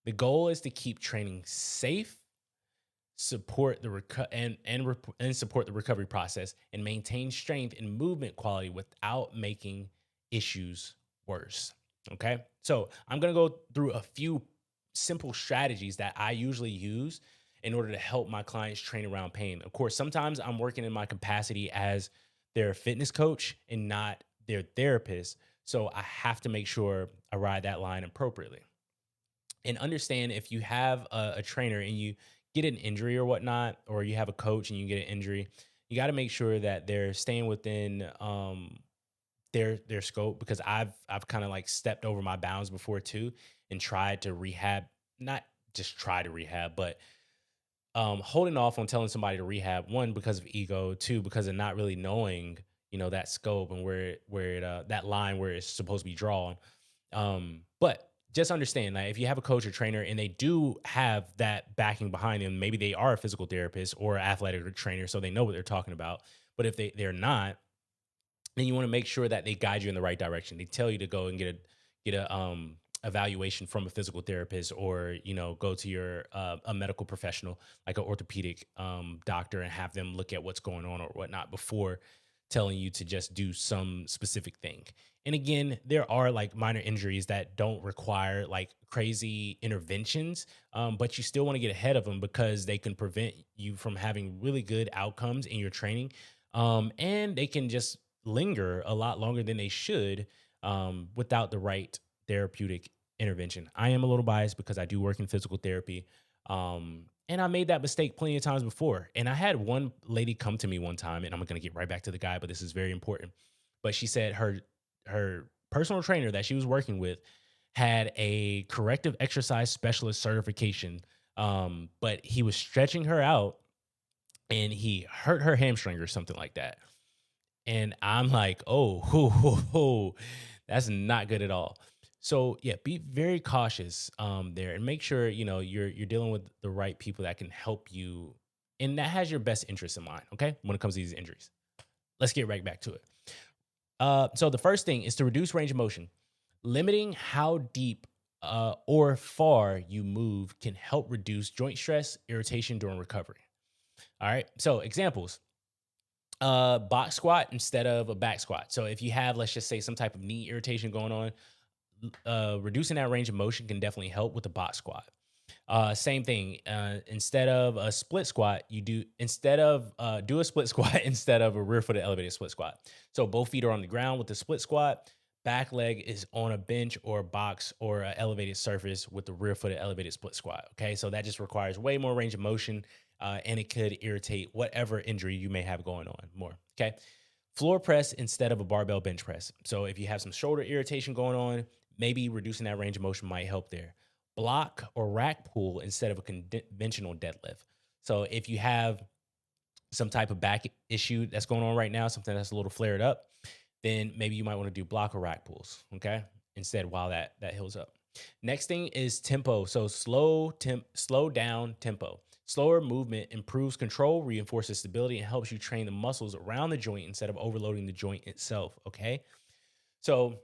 The goal is to keep training safe, support the support the recovery process, and maintain strength and movement quality without making issues worse. Okay, so I'm gonna go through a few simple strategies that I usually use in order to help my clients train around pain. Of course, sometimes I'm working in my capacity as their fitness coach and not their therapist, so I have to make sure I ride that line appropriately. And understand, if you have a trainer and you get an injury or whatnot, or you have a coach and you get an injury, you got to make sure that they're staying within their scope, because I've kind of like stepped over my bounds before too and tried to rehab, not just try to rehab, but holding off on telling somebody to rehab, one, because of ego, two, because of not really knowing, that scope and that line where it's supposed to be drawn. But just understand that if you have a coach or trainer and they do have that backing behind them, maybe they are a physical therapist or athletic trainer, so they know what they're talking about. But if they're not, then you want to make sure that they guide you in the right direction. They tell you to go and get a evaluation from a physical therapist, or go to your a medical professional like an orthopedic doctor, and have them look at what's going on or whatnot before telling you to just do some specific thing. And again, there are like minor injuries that don't require like crazy interventions, but you still want to get ahead of them, because they can prevent you from having really good outcomes in your training, and they can just linger a lot longer than they should without the right therapeutic intervention. I am a little biased because I do work in physical therapy. And I made that mistake plenty of times before. And I had one lady come to me one time, and I'm going to get right back to the guy, but this is very important. But she said her personal trainer that she was working with had a corrective exercise specialist certification. But he was stretching her out and he hurt her hamstring or something like that. And I'm like, oh, that's not good at all. So yeah, be very cautious there, and make sure you're dealing with the right people that can help you, and that has your best interest in mind. Okay, when it comes to these injuries, let's get right back to it. So the first thing is to reduce range of motion. Limiting how deep or far you move can help reduce joint stress, irritation during recovery. All right. So examples: box squat instead of a back squat. So if you have, let's just say, some type of knee irritation going on, reducing that range of motion can definitely help with the box squat. Same thing. Instead of a split squat, do a split squat instead of a rear footed elevated split squat. So both feet are on the ground with the split squat. Back leg is on a bench or a box or an elevated surface with the rear footed elevated split squat. Okay. So that just requires way more range of motion, and it could irritate whatever injury you may have going on more. Okay. Floor press instead of a barbell bench press. So if you have some shoulder irritation going on, maybe reducing that range of motion might help there. Block or rack pull instead of a conventional deadlift. So if you have some type of back issue that's going on right now, something that's a little flared up, then maybe you might want to do block or rack pulls, okay? Instead, while that heals up. Next thing is tempo. So slow down tempo. Slower movement improves control, reinforces stability, and helps you train the muscles around the joint instead of overloading the joint itself, okay? So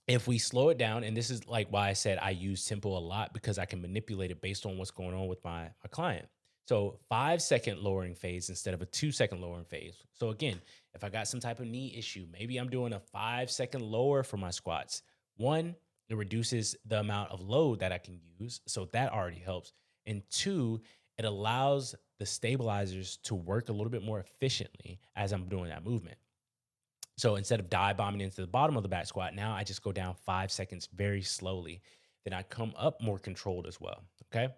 if we slow it down, and this is like why I said I use tempo a lot, because I can manipulate it based on what's going on with my client. So 5 second lowering phase instead of a 2 second lowering phase. So again, if I got some type of knee issue, maybe I'm doing a 5 second lower for my squats. One, it reduces the amount of load that I can use. So that already helps. And two, it allows the stabilizers to work a little bit more efficiently as I'm doing that movement. So instead of dive bombing into the bottom of the back squat, now I just go down 5 seconds very slowly. Then I come up more controlled as well. Okay.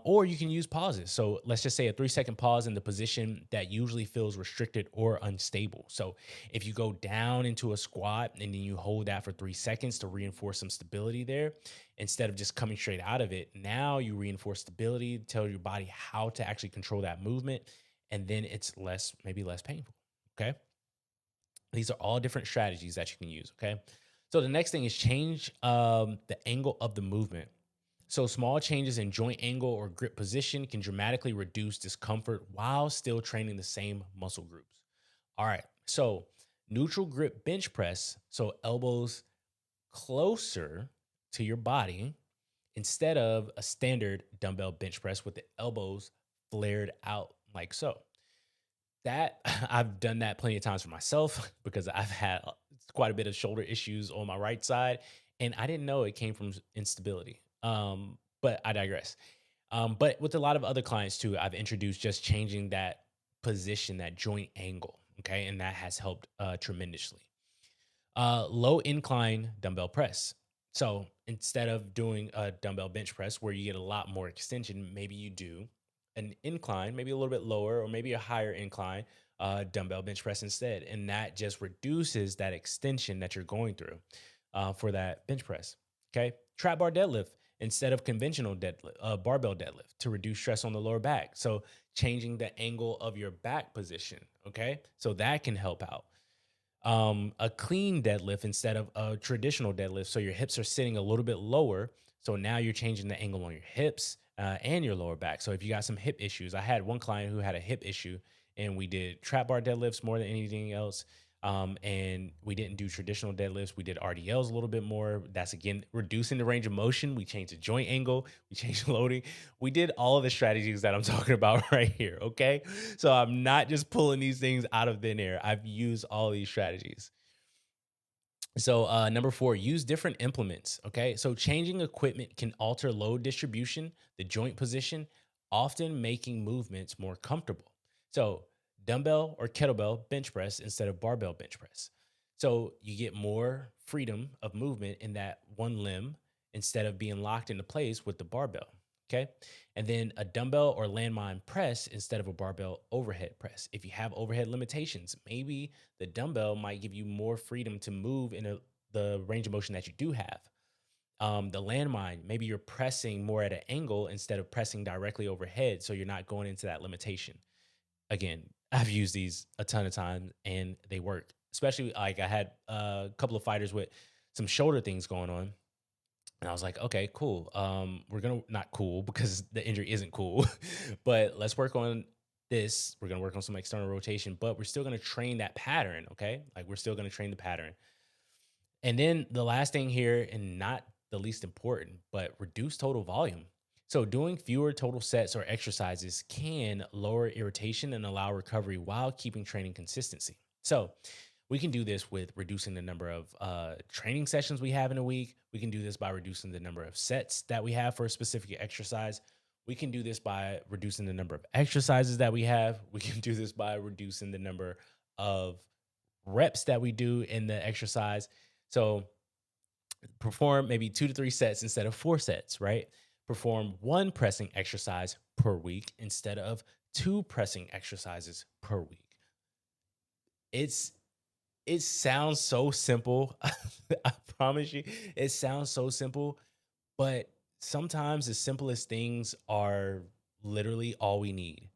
Or you can use pauses. So let's just say a 3 second pause in the position that usually feels restricted or unstable. So if you go down into a squat and then you hold that for 3 seconds to reinforce some stability there, instead of just coming straight out of it, now you reinforce stability, tell your body how to actually control that movement. And then it's maybe less painful. Okay. These are all different strategies that you can use. Okay. So the next thing is change the angle of the movement. So small changes in joint angle or grip position can dramatically reduce discomfort while still training the same muscle groups. All right. So neutral grip bench press. So elbows closer to your body instead of a standard dumbbell bench press with the elbows flared out like so. That I've done that plenty of times for myself because I've had quite a bit of shoulder issues on my right side, and I didn't know it came from instability. But I digress. But with a lot of other clients too, I've introduced just changing that position, that joint angle. Okay, and that has helped tremendously. Low incline dumbbell press. So instead of doing a dumbbell bench press where you get a lot more extension, maybe you do an incline, maybe a little bit lower or maybe a higher incline dumbbell bench press instead. And that just reduces that extension that you're going through for that bench press. Okay. Trap bar deadlift instead of conventional deadlift, barbell deadlift to reduce stress on the lower back. So changing the angle of your back position. Okay. So that can help out. A clean deadlift instead of a traditional deadlift. So your hips are sitting a little bit lower. So now you're changing the angle on your hips and your lower back. So if you got some hip issues, I had one client who had a hip issue and we did trap bar deadlifts more than anything else. And we didn't do traditional deadlifts. We did RDLs a little bit more. That's again reducing the range of motion. We changed the joint angle. We changed the loading. We did all of the strategies that I'm talking about right here. Okay. So I'm not just pulling these things out of thin air. I've used all these strategies. So number 4, use different implements. Okay. So changing equipment can alter load distribution, the joint position, often making movements more comfortable. So dumbbell or kettlebell bench press instead of barbell bench press. So you get more freedom of movement in that one limb instead of being locked into place with the barbell. Okay. And then a dumbbell or landmine press instead of a barbell overhead press. If you have overhead limitations, maybe the dumbbell might give you more freedom to move in the range of motion that you do have. The landmine, maybe you're pressing more at an angle instead of pressing directly overhead. So you're not going into that limitation. Again, I've used these a ton of times and they work, especially like I had a couple of fighters with some shoulder things going on. And I was like, okay, cool. We're gonna not cool because the injury isn't cool, but let's work on this. We're gonna work on some external rotation, but we're still gonna train that pattern. Okay, like we're still gonna train the pattern. And then the last thing here, and not the least important, but reduce total volume. So doing fewer total sets or exercises can lower irritation and allow recovery while keeping training consistency. So we can do this with reducing the number of training sessions we have in a week. We can do this by reducing the number of sets that we have for a specific exercise. We can do this by reducing the number of exercises that we have. We can do this by reducing the number of reps that we do in the exercise. So perform maybe 2 to 3 sets instead of 4 sets, right? Perform 1 pressing exercise per week instead of 2 pressing exercises per week. It sounds so simple. promise you, it sounds so simple, but sometimes the simplest things are literally all we need.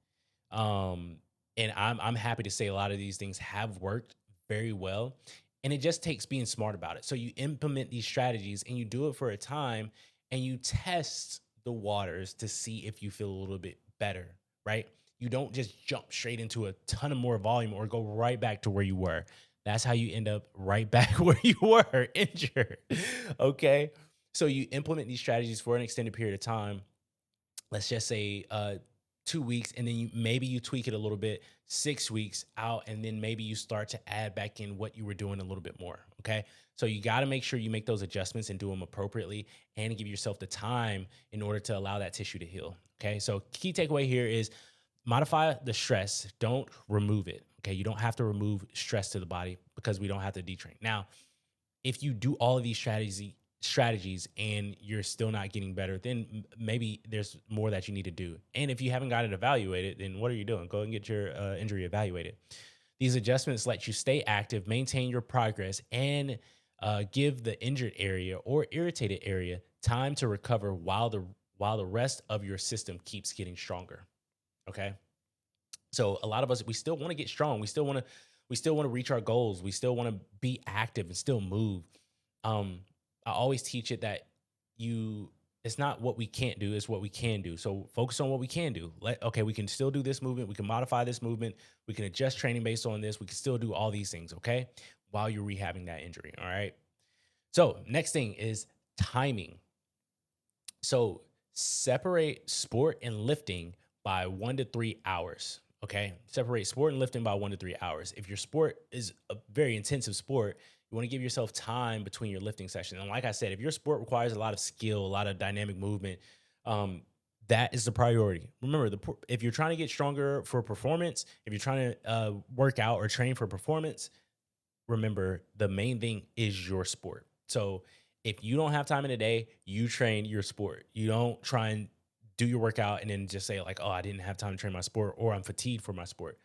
Um, and I'm happy to say a lot of these things have worked very well. And it just takes being smart about it. So you implement these strategies and you do it for a time and you test the waters to see if you feel a little bit better, right? You don't just jump straight into a ton of more volume or go right back to where you were. That's how you end up right back where you were injured. Okay. So you implement these strategies for an extended period of time. Let's just say 2 weeks, and then maybe you tweak it a little bit, 6 weeks out, and then maybe you start to add back in what you were doing a little bit more. Okay. So you got to make sure you make those adjustments and do them appropriately and give yourself the time in order to allow that tissue to heal. Okay. So key takeaway here is modify the stress, don't remove it. Okay. You don't have to remove stress to the body because we don't have to detrain. Now, if you do all of these strategies and you're still not getting better, then maybe there's more that you need to do. And if you haven't got it evaluated, then what are you doing? Go and get your injury evaluated. These adjustments let you stay active, maintain your progress, and give the injured area or irritated area time to recover while the rest of your system keeps getting stronger. Okay. So a lot of us, we still want to get strong. We still want to reach our goals. We still want to be active and still move. I always teach it that you it's not what we can't do, it's what we can do. So focus on what we can do. Okay, we can still do this movement, we can modify this movement, we can adjust training based on this, we can still do all these things, okay? While you're rehabbing that injury. All right. So next thing is timing. So separate sport and lifting by 1 to 3 hours. Okay. Separate sport and lifting by 1 to 3 hours. If your sport is a very intensive sport, you want to give yourself time between your lifting sessions. And like I said, if your sport requires a lot of skill, a lot of dynamic movement, um, that is the priority. Remember, if you're trying to get stronger for performance, if you're trying to work out or train for performance, remember the main thing is your sport. So if you don't have time in a day, you train your sport. You don't try and do your workout and then just say like, oh, I didn't have time to train my sport or I'm fatigued for my sport.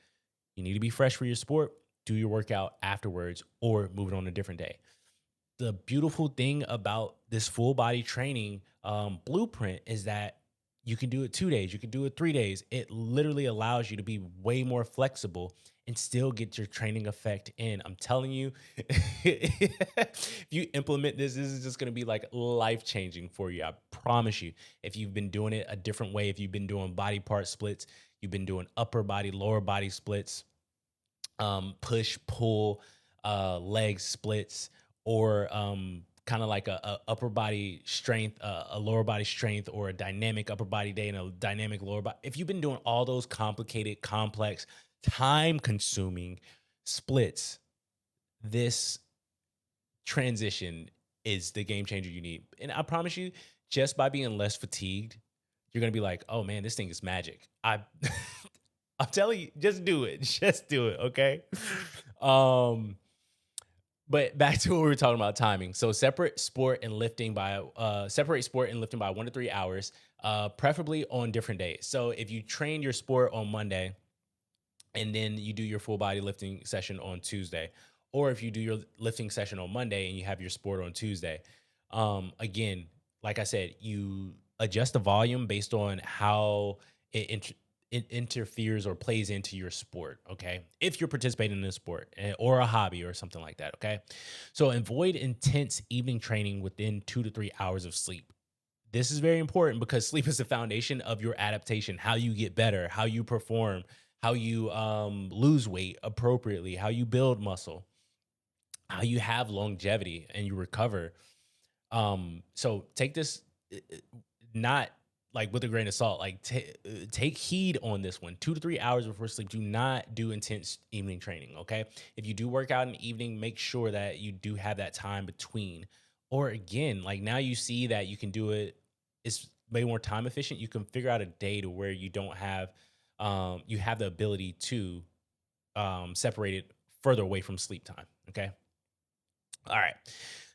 You need to be fresh for your sport. Do your workout afterwards or move it on a different day. The beautiful thing about this full body training blueprint is that you can do it 2 days, you can do it 3 days. It literally allows you to be way more flexible and still get your training effect in. I'm telling you, if you implement this is just going to be like life changing for you. I promise you. If you've been doing it a different way, if you've been doing body part splits, you've been doing upper body, lower body splits, push, pull, leg splits, or kind of like a upper body strength, a lower body strength, or a dynamic upper body day and a dynamic lower body. If you've been doing all those complicated, complex, time consuming splits, this transition is the game changer you need. And I promise you, just by being less fatigued, you're going to be like, oh man, this thing is magic. I'm telling you, just do it. Just do it. Okay. Um, but back to what we were talking about timing. So separate sport and lifting by 1 to 3 hours, preferably on different days. So if you train your sport on Monday and then you do your full body lifting session on Tuesday, or if you do your lifting session on Monday and you have your sport on Tuesday, again, like I said, you adjust the volume based on how it interferes or plays into your sport. Okay. If you're participating in a sport or a hobby or something like that. Okay. So avoid intense evening training within 2 to 3 hours of sleep. This is very important because sleep is the foundation of your adaptation, how you get better, how you perform, how you lose weight appropriately, how you build muscle, how you have longevity and you recover. So take this not like with a grain of salt. Like take heed on this one. 2 to 3 hours before sleep. Do not do intense evening training. Okay. If you do work out in the evening, make sure that you do have that time between. Or again, like now you see that you can do it. It's way more time efficient. You can figure out a day to where you don't have, you have the ability to separate it further away from sleep time. Okay. All right.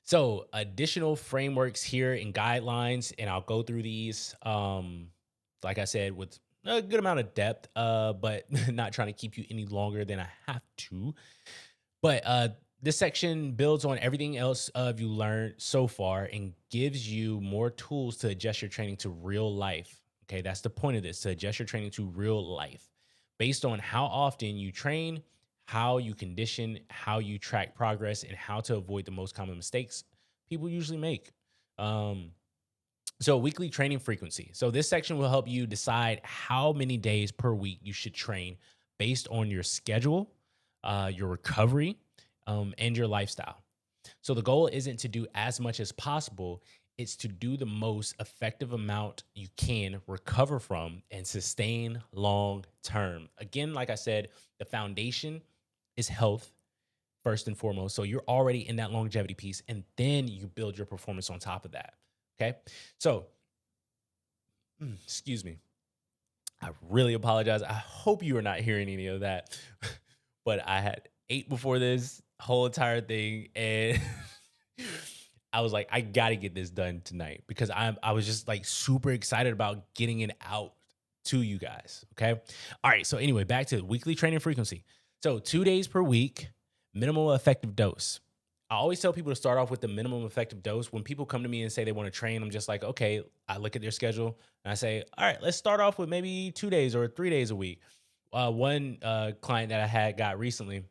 So additional frameworks here and guidelines, and I'll go through these. Like I said, with a good amount of depth, but not trying to keep you any longer than I have to. But This section builds on everything else you learned so far and gives you more tools to adjust your training to real life. Okay, that's the point of this, to adjust your training to real life based on how often you train, how you condition, how you track progress, and how to avoid the most common mistakes people usually make. Um, so, weekly training frequency. So, this section will help you decide how many days per week you should train based on your schedule, your recovery, and your lifestyle. So, the goal isn't to do as much as possible, it's to do the most effective amount you can recover from and sustain long term. Again, like I said, the foundation is health first and foremost. So, you're already in that longevity piece, and then you build your performance on top of that. Okay. So, excuse me. I really apologize. I hope you are not hearing any of that. But I had ate before this whole entire thing, and I was like, I gotta get this done tonight because I was just like super excited about getting it out to you guys. Okay. All right. So anyway, back to weekly training frequency. So 2 days per week, minimal effective dose. I always tell people to start off with the minimum effective dose. When people come to me and say they want to train, I'm just like, okay, I look at their schedule and I say, all right, let's start off with maybe 2 days or 3 days a week. One client that I had got recently,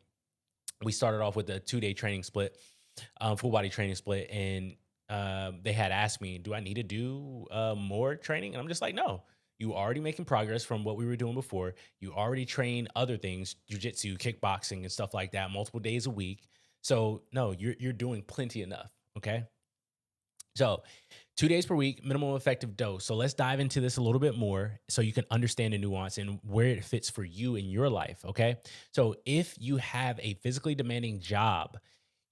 we started off with a 2 day training split, full body training split. And they had asked me, do I need to do more training? And I'm just like, no, you already making progress from what we were doing before. You already train other things, jujitsu, kickboxing, and stuff like that, multiple days a week. So no, you're doing plenty enough. Okay. So 2 days per week, minimum effective dose. So let's dive into this a little bit more so you can understand the nuance and where it fits for you in your life. Okay. So if you have a physically demanding job,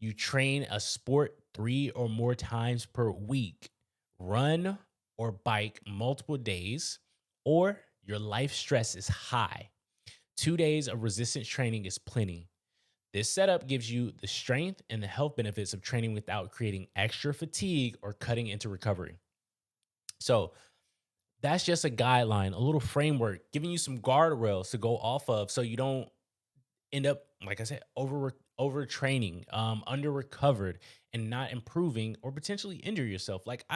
you train a sport 3 or more times per week, run or bike multiple days, or your life stress is high. 2 days of resistance training is plenty. This setup gives you the strength and the health benefits of training without creating extra fatigue or cutting into recovery. So, that's just a guideline, a little framework, giving you some guardrails to go off of so you don't end up, like I said, overtraining, under recovered, and not improving or potentially injure yourself. Like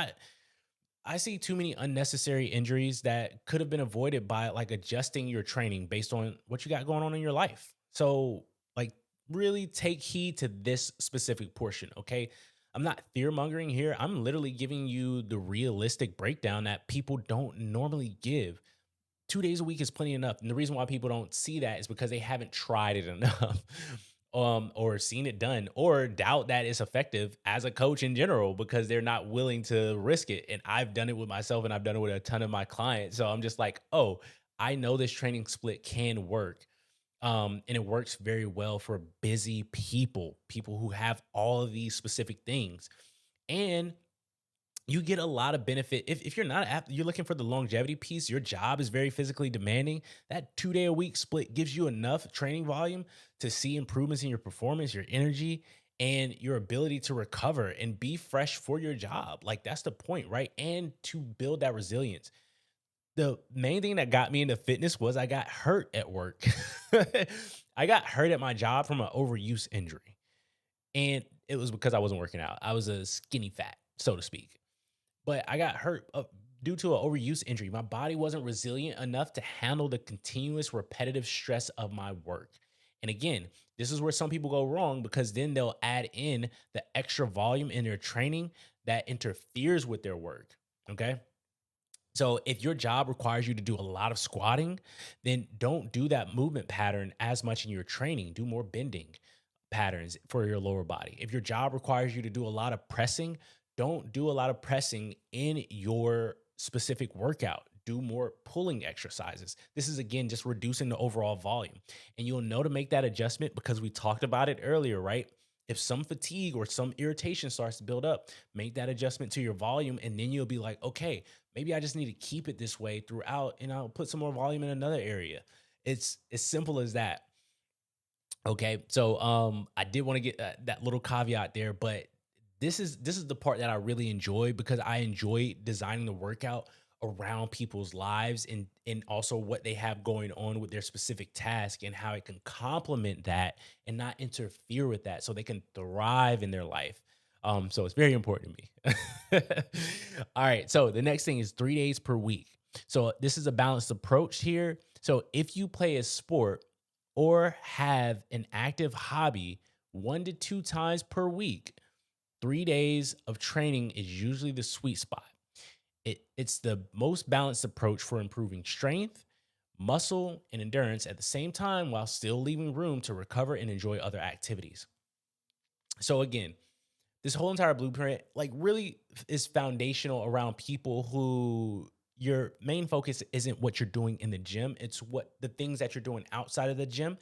I see too many unnecessary injuries that could have been avoided by like adjusting your training based on what you got going on in your life. So, like, really take heed to this specific portion, okay? I'm not fear mongering here. I'm literally giving you the realistic breakdown that people don't normally give. 2 days a week is plenty enough. And the reason why people don't see that is because they haven't tried it enough. Or seen it done, or doubt that it's effective as a coach in general because they're not willing to risk it. And I've done it with myself and I've done it with a ton of my clients. So I'm just like, oh, I know this training split can work. And it works very well for busy people, people who have all of these specific things. And you get a lot of benefit if you're not you're looking for the longevity piece, your job is very physically demanding. That 2 day a week split gives you enough training volume to see improvements in your performance, your energy, and your ability to recover and be fresh for your job. Like, that's the point, right? And to build that resilience. The main thing that got me into fitness was I got hurt at work. I got hurt at my job from an overuse injury, and it was because I wasn't working out. I was a skinny fat, so to speak, but I got hurt due to an overuse injury. My body wasn't resilient enough to handle the continuous repetitive stress of my work. And again, this is where some people go wrong because then they'll add in the extra volume in their training that interferes with their work. Okay. So if your job requires you to do a lot of squatting, then don't do that movement pattern as much in your training. Do more bending patterns for your lower body. If your job requires you to do a lot of pressing, don't do a lot of pressing in your specific workout. Do more pulling exercises. This is again just reducing the overall volume. And you'll know to make that adjustment because we talked about it earlier, right? If some fatigue or some irritation starts to build up, make that adjustment to your volume. And then you'll be like, okay, maybe I just need to keep it this way throughout and I'll put some more volume in another area. It's as simple as that. Okay, so I did want to get that little caveat there, but this is the part that I really enjoy because I enjoy designing the workout around people's lives and also what they have going on with their specific task and how it can complement that and not interfere with that so they can thrive in their life. So it's very important to me. All right. So the next thing is 3 days per week. So this is a balanced approach here. So if you play a sport or have an active hobby 1 to 2 times per week, 3 days of training is usually the sweet spot. It's the most balanced approach for improving strength, muscle, and endurance at the same time while still leaving room to recover and enjoy other activities. So again, this whole entire blueprint like really is foundational around people who your main focus isn't what you're doing in the gym, it's what the things that you're doing outside of the gym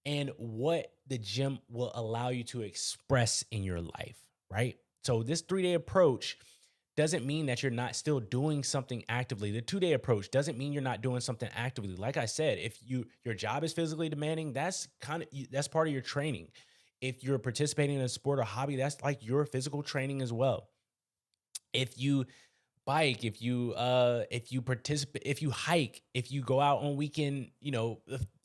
and what the gym will allow you to express in your life, right? So this 3-day approach doesn't mean that you're not still doing something actively. The 2-day approach doesn't mean you're not doing something actively. Like I said, if your job is physically demanding, that's part of your training. If you're participating in a sport or hobby, that's like your physical training as well. If you bike, if you participate, if you hike, if you go out on weekend,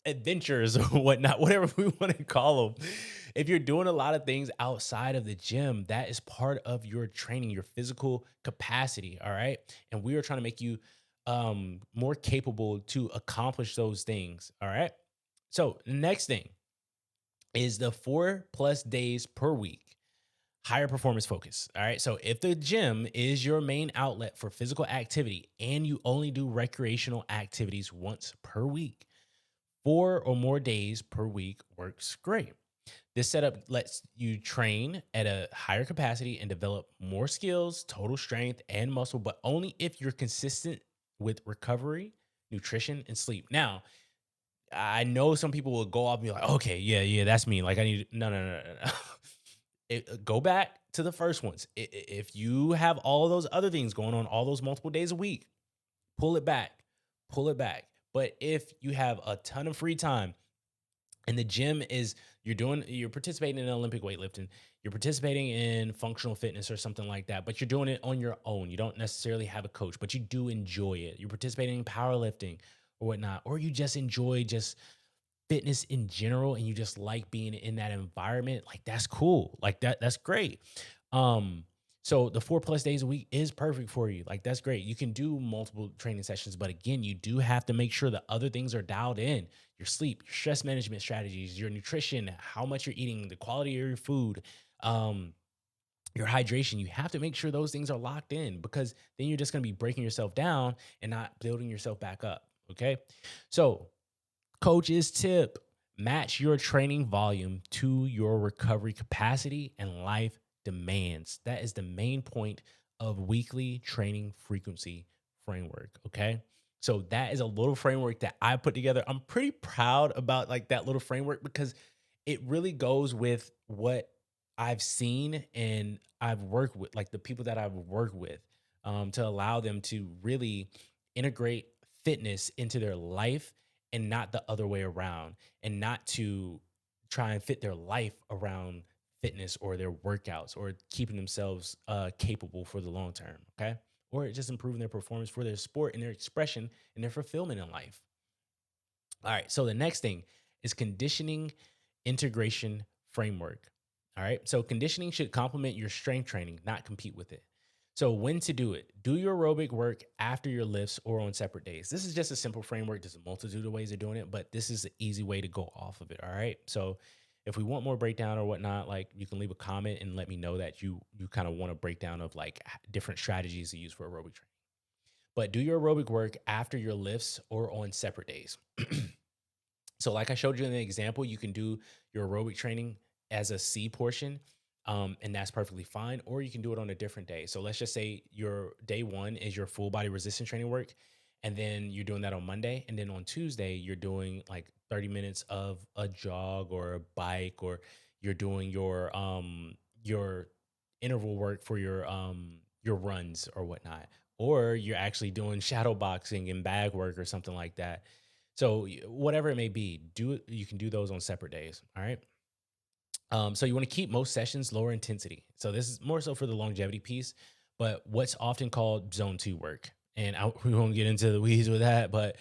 adventures or whatnot, whatever we want to call them. If you're doing a lot of things outside of the gym, that is part of your training, your physical capacity. All right. And we are trying to make you more capable to accomplish those things. All right. So the next thing is the 4+ days per week higher performance focus. All right. So if the gym is your main outlet for physical activity and you only do recreational activities once per week, 4 or more days per week works great. This setup lets you train at a higher capacity and develop more skills, total strength, and muscle, but only if you're consistent with recovery, nutrition, and sleep. Now, I know some people will go off and be like, okay, yeah, that's me. Like, I need, no. Go back to the first ones. If you have all those other things going on, all those multiple days a week, pull it back, pull it back. But if you have a ton of free time and the gym is you're participating in Olympic weightlifting, you're participating in functional fitness or something like that, but you're doing it on your own. You don't necessarily have a coach, but you do enjoy it. You're participating in powerlifting or whatnot, or you just enjoy just fitness in general and you just like being in that environment, like that's cool. Like that's great. So the 4+ days a week is perfect for you. Like that's great. You can do multiple training sessions, but again, you do have to make sure that other things are dialed in. Your sleep, your stress management strategies, your nutrition, how much you're eating, the quality of your food, your hydration. You have to make sure those things are locked in because then you're just going to be breaking yourself down and not building yourself back up. Okay. So coach's tip, match your training volume to your recovery capacity and life demands. That is the main point of weekly training frequency framework. Okay. So that is a little framework that I put together. I'm pretty proud about like that little framework because it really goes with what I've seen and I've worked with, like the people that I've worked with, to allow them to really integrate fitness into their life and not the other way around, and not to try and fit their life around fitness or their workouts or keeping themselves capable for the long term. Okay. Or just improving their performance for their sport and their expression and their fulfillment in life. All right. So the next thing is conditioning integration framework. All right. So conditioning should complement your strength training, not compete with it. So when to do it, do your aerobic work after your lifts or on separate days. This is just a simple framework. There's a multitude of ways of doing it, but this is an easy way to go off of it. All right. So if we want more breakdown or whatnot, like you can leave a comment and let me know that you kind of want a breakdown of like different strategies to use for aerobic training. But do your aerobic work after your lifts or on separate days. So like I showed you in the example, you can do your aerobic training as a C portion, and that's perfectly fine. Or you can do it on a different day. So let's just say your day one is your full body resistance training work, and then you're doing that on Monday. And then on Tuesday, you're doing like 30 minutes of a jog or a bike, or you're doing your interval work for your runs or whatnot. Or you're actually doing shadow boxing and bag work or something like that. So whatever it may be, you can do those on separate days. All right. So you want to keep most sessions lower intensity. So this is more so for the longevity piece, but what's often called zone 2 work. and we won't get into the weeds with that, but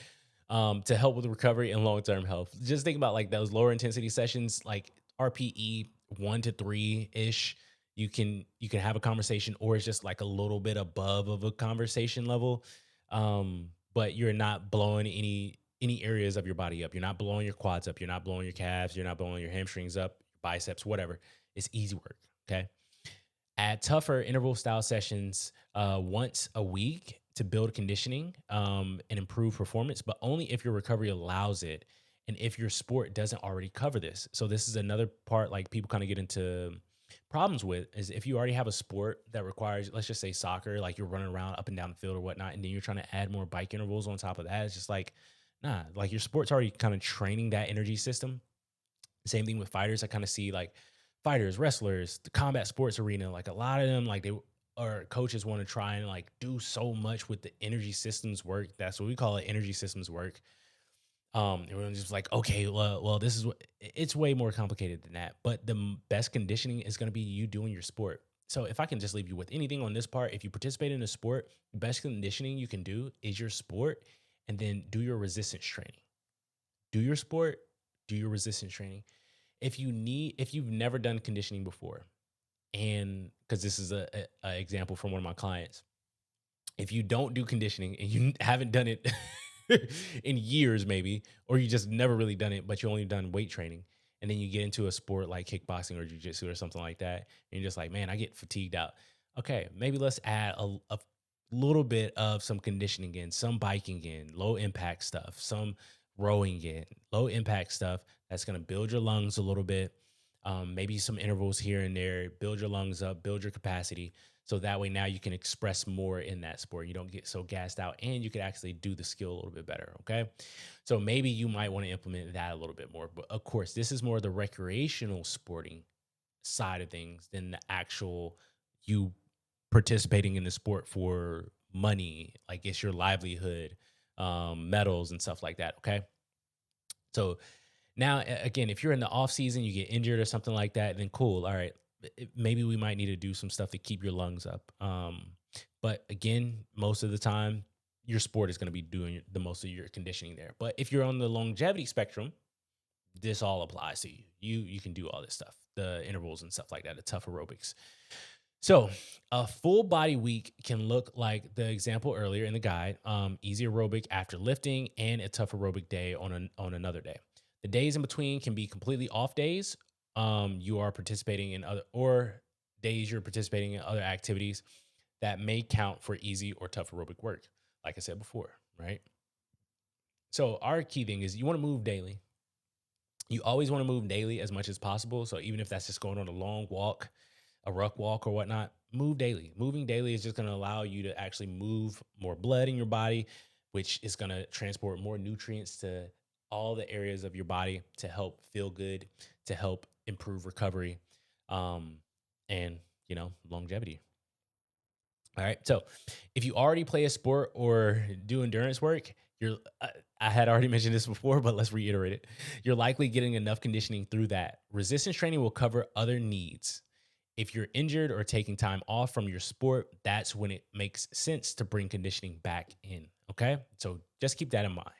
to help with recovery and long term health. Just think about like those lower intensity sessions, like RPE 1 to 3 ish. You can have a conversation, or it's just like a little bit above of a conversation level, but you're not blowing any areas of your body up. You're not blowing your quads up. You're not blowing your calves. You're not blowing your hamstrings up, biceps, whatever. It's easy work. Okay. Add tougher interval style sessions once a week to build conditioning and improve performance, but only if your recovery allows it and if your sport doesn't already cover this. So this is another part like people kind of get into problems with is if you already have a sport that requires, let's just say soccer, like you're running around up and down the field or whatnot, and then you're trying to add more bike intervals on top of that. It's just like, nah, like your sport's already kind of training that energy system. Same thing with fighters. I kind of see like fighters, wrestlers, the combat sports arena, like a lot of them, like they or coaches want to try and like do so much with the energy systems work. That's what we call it, energy systems work. Everyone's just like, okay, well, this is what it's way more complicated than that. But the best conditioning is going to be you doing your sport. So if I can just leave you with anything on this part, if you participate in a sport, the best conditioning you can do is your sport, and then do your resistance training. Do your sport, do your resistance training. If you've never done conditioning before, and because this is a example from one of my clients, if you don't do conditioning and you haven't done it in years, maybe, or you just never really done it, but you only done weight training, and then you get into a sport like kickboxing or jujitsu or something like that, and you're just like, man, I get fatigued out. Okay, maybe let's add a little bit of some conditioning in, some biking in, low impact stuff, some rowing in, low impact stuff that's going to build your lungs a little bit. Maybe some intervals here and there, build your lungs up, build your capacity. So that way now you can express more in that sport. You don't get so gassed out, and you can actually do the skill a little bit better. Okay. So maybe you might want to implement that a little bit more. But of course, this is more the recreational sporting side of things than the actual you participating in the sport for money. Like it's your livelihood, medals and stuff like that. Okay. So now, again, if you're in the off season, you get injured or something like that, then cool. All right, maybe we might need to do some stuff to keep your lungs up. But again, most of the time, your sport is going to be doing the most of your conditioning there. But if you're on the longevity spectrum, this all applies to you. You can do all this stuff, the intervals and stuff like that, the tough aerobics. So a full body week can look like the example earlier in the guide, easy aerobic after lifting and a tough aerobic day on another day. The days in between can be completely off days. You are participating in other or days you're participating in other activities that may count for easy or tough aerobic work. Like I said before, right? So our key thing is you want to move daily. You always want to move daily as much as possible. So even if that's just going on a long walk, a ruck walk or whatnot, move daily. Moving daily is just going to allow you to actually move more blood in your body, which is going to transport more nutrients to all the areas of your body to help feel good, to help improve recovery, and longevity. All right. So if you already play a sport or do endurance work, I had already mentioned this before, but let's reiterate it. You're likely getting enough conditioning through that. Resistance training will cover other needs. If you're injured or taking time off from your sport, that's when it makes sense to bring conditioning back in. Okay. So just keep that in mind.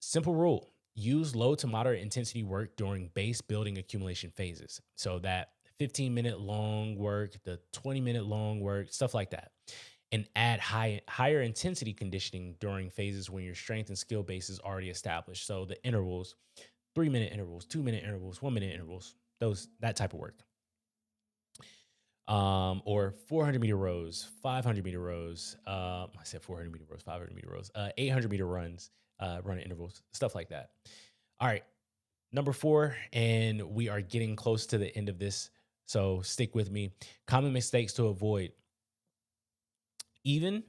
Simple rule: use low to moderate intensity work during base building accumulation phases. So that 15-minute long work, the 20-minute long work, stuff like that. And add higher intensity conditioning during phases when your strength and skill base is already established. So the intervals, 3-minute intervals, 2-minute intervals, 1-minute intervals, that type of work. Or 400-meter rows, 500-meter rows. I said 400-meter rows, 500-meter rows, 800-meter runs, run intervals, stuff like that. All right, number 4, and we are getting close to the end of this, so stick with me. Common mistakes to avoid. Even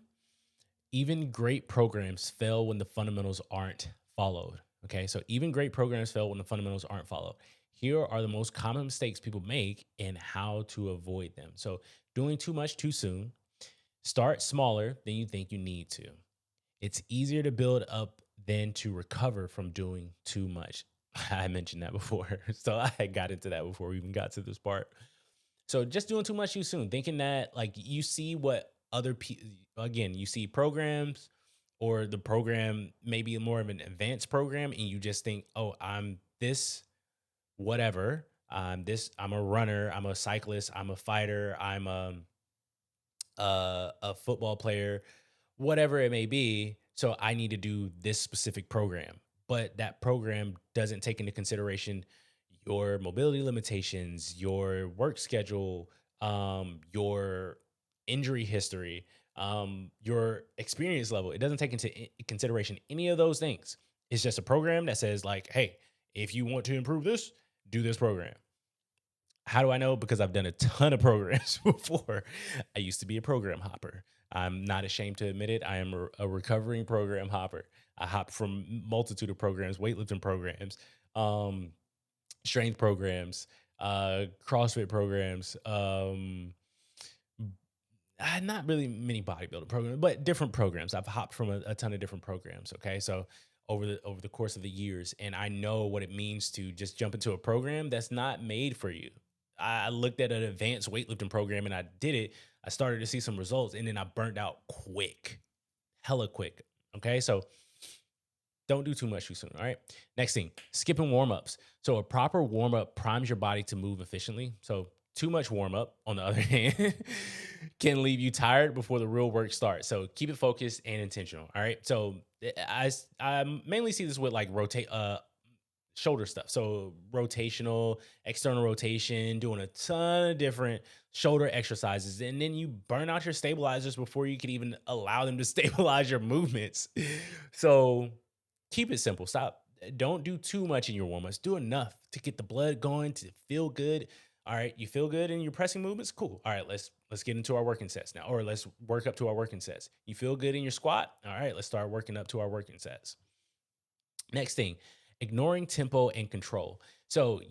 great programs fail when the fundamentals aren't followed. Okay, so even great programs fail when the fundamentals aren't followed. Here are the most common mistakes people make and how to avoid them. So doing too much too soon. Start smaller than you think you need to. It's easier to build up than to recover from doing too much. I mentioned that before. So I got into that before we even got to this part. So just doing too much too soon, thinking that like you see what other people, again, you see programs or the program maybe more of an advanced program, and you just think, oh, I'm this whatever. I'm a runner, I'm a cyclist, I'm a fighter, I'm a football player, whatever it may be. So I need to do this specific program. But that program doesn't take into consideration your mobility limitations, your work schedule, your injury history, your experience level. It doesn't take into consideration any of those things. It's just a program that says, like, hey, if you want to improve this, do this program. How do I know? Because I've done a ton of programs before. I used to be a program hopper. I'm not ashamed to admit it. I am a recovering program hopper. I hopped from multitude of programs, weightlifting programs, um, strength programs, CrossFit programs, not really many bodybuilding programs, but different programs. I've hopped from a ton of different programs. Okay, so over the course of the years, and I know what it means to just jump into a program that's not made for you. I looked at an advanced weightlifting program and I did it. I started to see some results, and then I burnt out quick, hella quick. Okay, so don't do too much too soon. All right. Next thing, skipping warm ups. So a proper warm up primes your body to move efficiently. So too much warm up, on the other hand, can leave you tired before the real work starts. So keep it focused and intentional. All right. So I mainly see this with like shoulder stuff. So rotational, external rotation, doing a ton of different shoulder exercises. And then you burn out your stabilizers before you can even allow them to stabilize your movements. So keep it simple. Stop. Don't do too much in your warm-ups. Do enough to get the blood going, to feel good. All right, you feel good in your pressing movements? Cool. All right, let's get into our working sets now, or let's work up to our working sets. You feel good in your squat? All right, let's start working up to our working sets. Next thing, ignoring tempo and control. So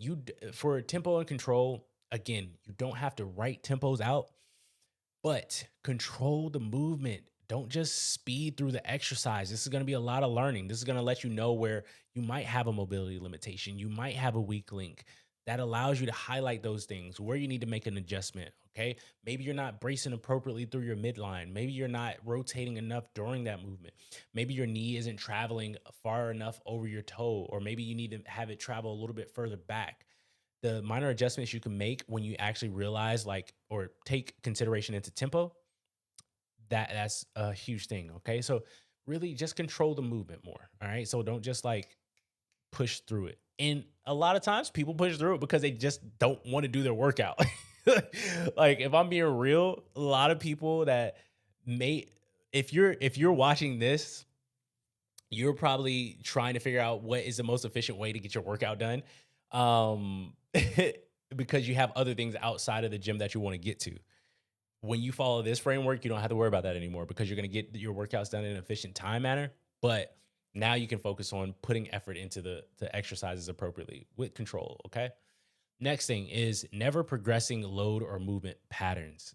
for tempo and control, again, you don't have to write tempos out, but control the movement. Don't just speed through the exercise. This is going to be a lot of learning. This is going to let you know where you might have a mobility limitation. You might have a weak link. That allows you to highlight those things where you need to make an adjustment. Okay. Maybe you're not bracing appropriately through your midline. Maybe you're not rotating enough during that movement. Maybe your knee isn't traveling far enough over your toe, or maybe you need to have it travel a little bit further back. The minor adjustments you can make when you actually realize, like, or take consideration into tempo, that's a huge thing. Okay. So really just control the movement more. All right. So don't just like push through it. And a lot of times people push through it because they just don't want to do their workout. Like, if I'm being real, a lot of people that may, if you're watching this, you're probably trying to figure out what is the most efficient way to get your workout done. Um, because you have other things outside of the gym that you want to get to. When you follow this framework, you don't have to worry about that anymore, because you're going to get your workouts done in an efficient time manner. But now you can focus on putting effort into the exercises appropriately with control. Okay. Next thing is never progressing load or movement patterns.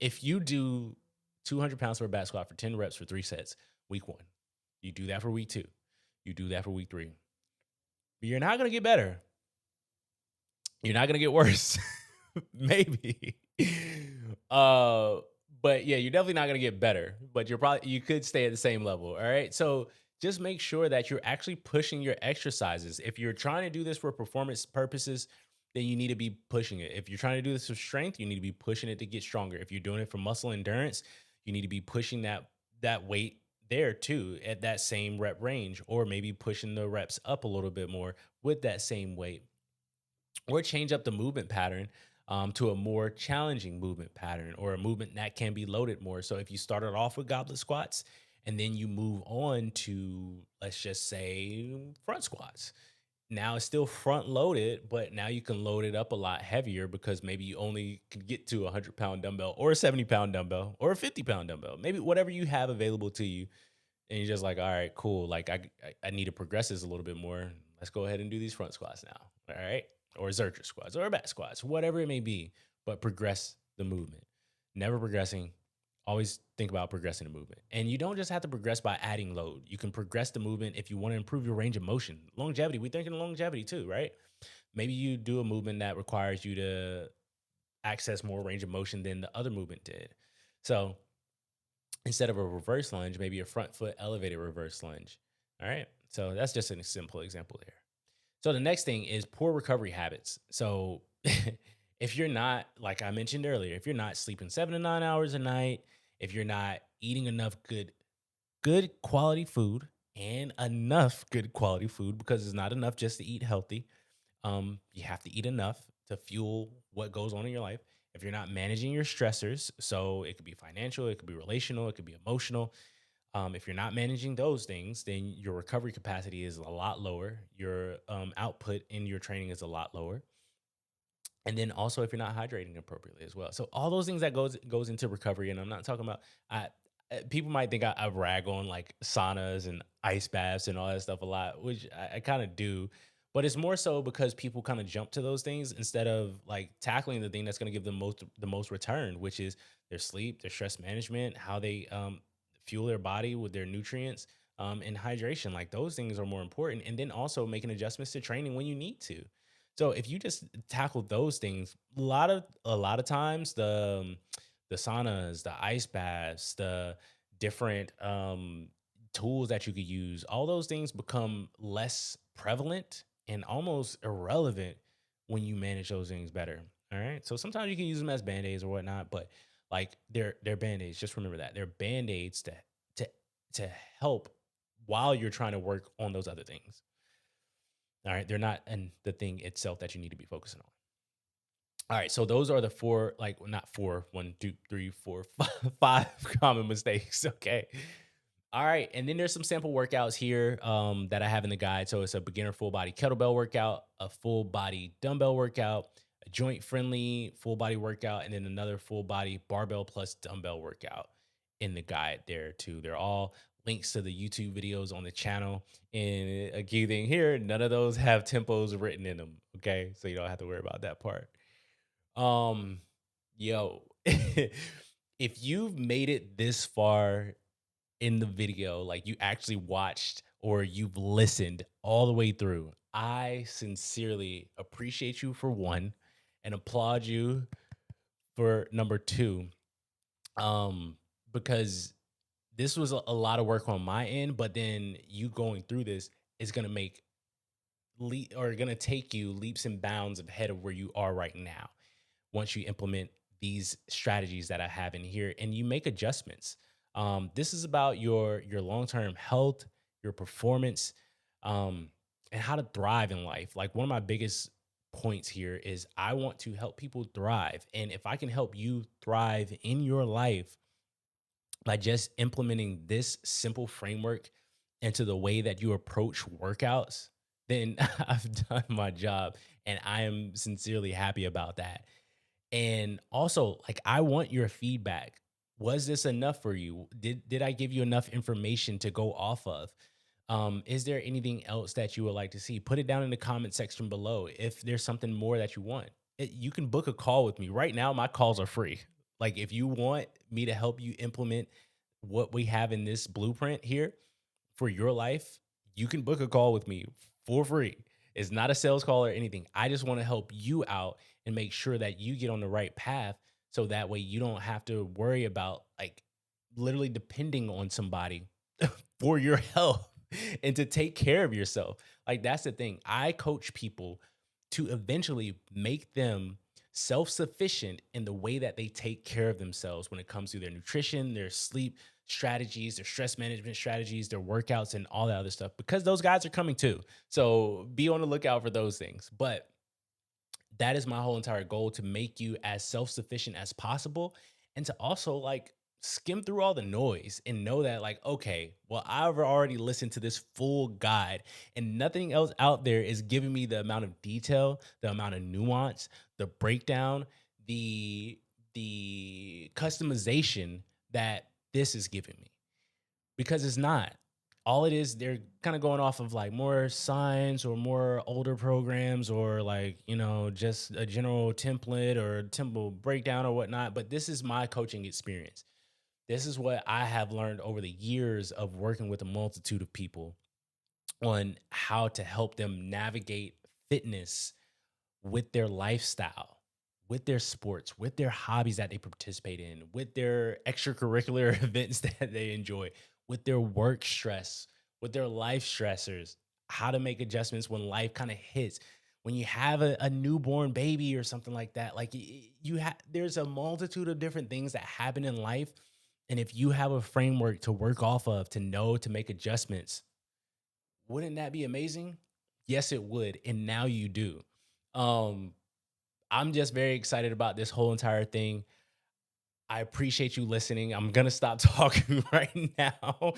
If you do 200 pounds for a back squat for 10 reps for 3 sets, week 1, you do that for week 2, you do that for week 3, but you're not going to get better. You're not going to get worse. Maybe. Uh, but yeah, you're definitely not going to get better, but you could stay at the same level. All right. So just make sure that you're actually pushing your exercises. If you're trying to do this for performance purposes, then you need to be pushing it. If you're trying to do this for strength, you need to be pushing it to get stronger. If you're doing it for muscle endurance, you need to be pushing that weight there too at that same rep range, or maybe pushing the reps up a little bit more with that same weight, or change up the movement pattern to a more challenging movement pattern, or a movement that can be loaded more. So if you started off with goblet squats and then you move on to, let's just say, front squats, now it's still front loaded, but now you can load it up a lot heavier, because maybe you only can get to a 100-pound dumbbell, or a 70-pound dumbbell, or a 50-pound dumbbell, maybe whatever you have available to you. And you're just like, all right, cool. Like, I need to progress this a little bit more. Let's go ahead and do these front squats now. All right. Or Zercher squats, or back squats, whatever it may be, but progress the movement. Never progressing. Always think about progressing the movement. And you don't just have to progress by adding load. You can progress the movement if you want to improve your range of motion. Longevity, we're thinking longevity too, right? Maybe you do a movement that requires you to access more range of motion than the other movement did. So instead of a reverse lunge, maybe a front foot elevated reverse lunge. All right. So that's just a simple example there. So the next thing is poor recovery habits. So if you're not, like I mentioned earlier, if you're not sleeping 7 to 9 hours a night, if you're not eating enough good quality food and enough good quality food, because it's not enough just to eat healthy. You have to eat enough to fuel what goes on in your life. If you're not managing your stressors, so it could be financial, it could be relational, it could be emotional. If you're not managing those things, then your recovery capacity is a lot lower. Your output in your training is a lot lower. And then also if you're not hydrating appropriately as well. So all those things that goes into recovery, and I'm not talking about I people might think I rag on like saunas and ice baths and all that stuff a lot, which I kind of do. But it's more so because people kind of jump to those things instead of like tackling the thing that's going to give them the most return, which is their sleep, their stress management, how they fuel their body with their nutrients, and hydration. Like those things are more important. And then also making adjustments to training when you need to. So if you just tackle those things, a lot of times the saunas, the ice baths, the different tools that you could use, all those things become less prevalent and almost irrelevant when you manage those things better. All right. So sometimes you can use them as band-aids or whatnot, but like they're band-aids. Just remember that. They're band-aids to to help while you're trying to work on those other things. All right. They're not and the thing itself that you need to be focusing on. All right. So those are the four, like well, not four, one, two, three, four, five common mistakes. Okay. All right. And then there's some sample workouts here that I have in the guide. So it's a beginner full body kettlebell workout, a full body dumbbell workout, a joint friendly full body workout, and then another full body barbell plus dumbbell workout in the guide there too. They're all links to the YouTube videos on the channel. And a key thing here, none of those have tempos written in them. Okay. So you don't have to worry about that part. Um, yo, if you've made it this far in the video, like you actually watched or you've listened all the way through, I sincerely appreciate you for one and applaud you for number two. Um, because this was a lot of work on my end, but then you going through this is gonna make or gonna take you leaps and bounds ahead of where you are right now once you implement these strategies that I have in here and you make adjustments. This is about your long-term health, your performance, um, and how to thrive in life. Like one of my biggest points here is I want to help people thrive. And if I can help you thrive in your life by just implementing this simple framework into the way that you approach workouts, then I've done my job and I am sincerely happy about that. And also, like, I want your feedback. Was this enough for you? Did I give you enough information to go off of? Is there anything else that you would like to see? Put it down in the comment section below. If there's something more that you want, you can book a call with me. Right now, my calls are free. Like, if you want me to help you implement what we have in this blueprint here for your life, you can book a call with me for free. It's not a sales call or anything. I just want to help you out and make sure that you get on the right path so that way you don't have to worry about like literally depending on somebody for your health and to take care of yourself. Like that's the thing. I coach people to eventually make them self-sufficient in the way that they take care of themselves when it comes to their nutrition, their sleep strategies, their stress management strategies, their workouts and all that other stuff because those guys are coming too. So be on the lookout for those things. But that is my whole entire goal to make you as self-sufficient as possible and to also like skim through all the noise and know that like okay, well I've already listened to this full guide and nothing else out there is giving me the amount of detail, the amount of nuance, the breakdown, the customization that this is giving me because it's not. All it is, they're kind of going off of like more science or more older programs or like, just a general template or temple breakdown or whatnot. But this is my coaching experience. This is what I have learned over the years of working with a multitude of people on how to help them navigate fitness with their lifestyle, with their sports, with their hobbies that they participate in, with their extracurricular events that they enjoy, with their work stress, with their life stressors, how to make adjustments when life kind of hits. When you have a newborn baby or something like that, like you have, there's a multitude of different things that happen in life. And if you have a framework to work off of, to know to make adjustments, wouldn't that be amazing? Yes, it would. And now you do. Um, I'm just very excited about this whole entire thing. I appreciate you listening. I'm gonna stop talking right now.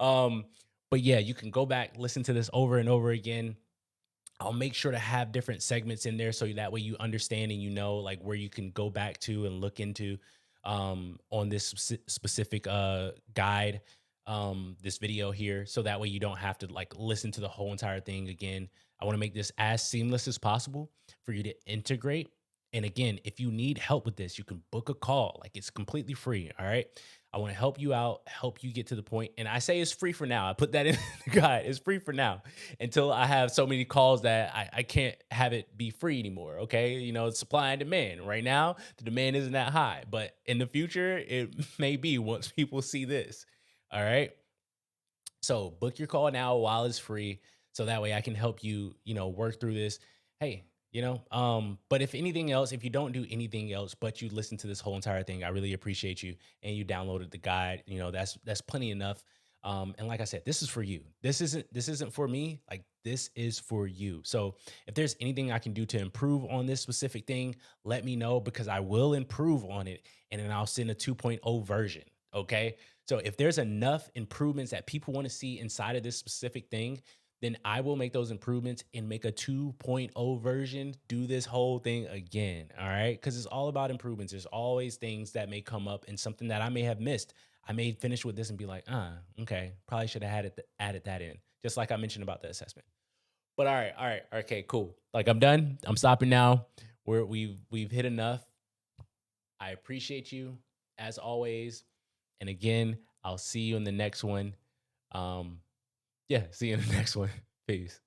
Um, but yeah, you can go back, listen to this over and over again. I'll make sure to have different segments in there so that way you understand and you know like where you can go back to and look into on this specific guide, this video here, so that way you don't have to like listen to the whole entire thing again. I want to make this as seamless as possible for you to integrate. And again, if you need help with this, you can book a call. Like it's completely free. All right. I want to help you out, help you get to the point. And I say it's free for now. I put that in the guide. It's free for now until I have so many calls that I can't have it be free anymore. Okay. You know, it's supply and demand. Right now, the demand isn't that high, but in the future, it may be once people see this. All right. So book your call now while it's free. So that way I can help you, you know, work through this. Hey, but if anything else, if you don't do anything else, but you listen to this whole entire thing, I really appreciate you. And you downloaded the guide, that's plenty enough. And like I said, this is for you. This isn't for me. Like this is for you. So if there's anything I can do to improve on this specific thing, let me know because I will improve on it. And then I'll send a 2.0 version. Okay. So if there's enough improvements that people want to see inside of this specific thing, then I will make those improvements and make a 2.0 version, do this whole thing again. All right. Cause it's all about improvements. There's always things that may come up and something that I may have missed. I may finish with this and be like, okay, probably should have added that in, just like I mentioned about the assessment. But all right, okay, cool. Like I'm done. I'm stopping now. We've hit enough. I appreciate you as always. And again, I'll see you in the next one. Yeah, see you in the next one. Peace.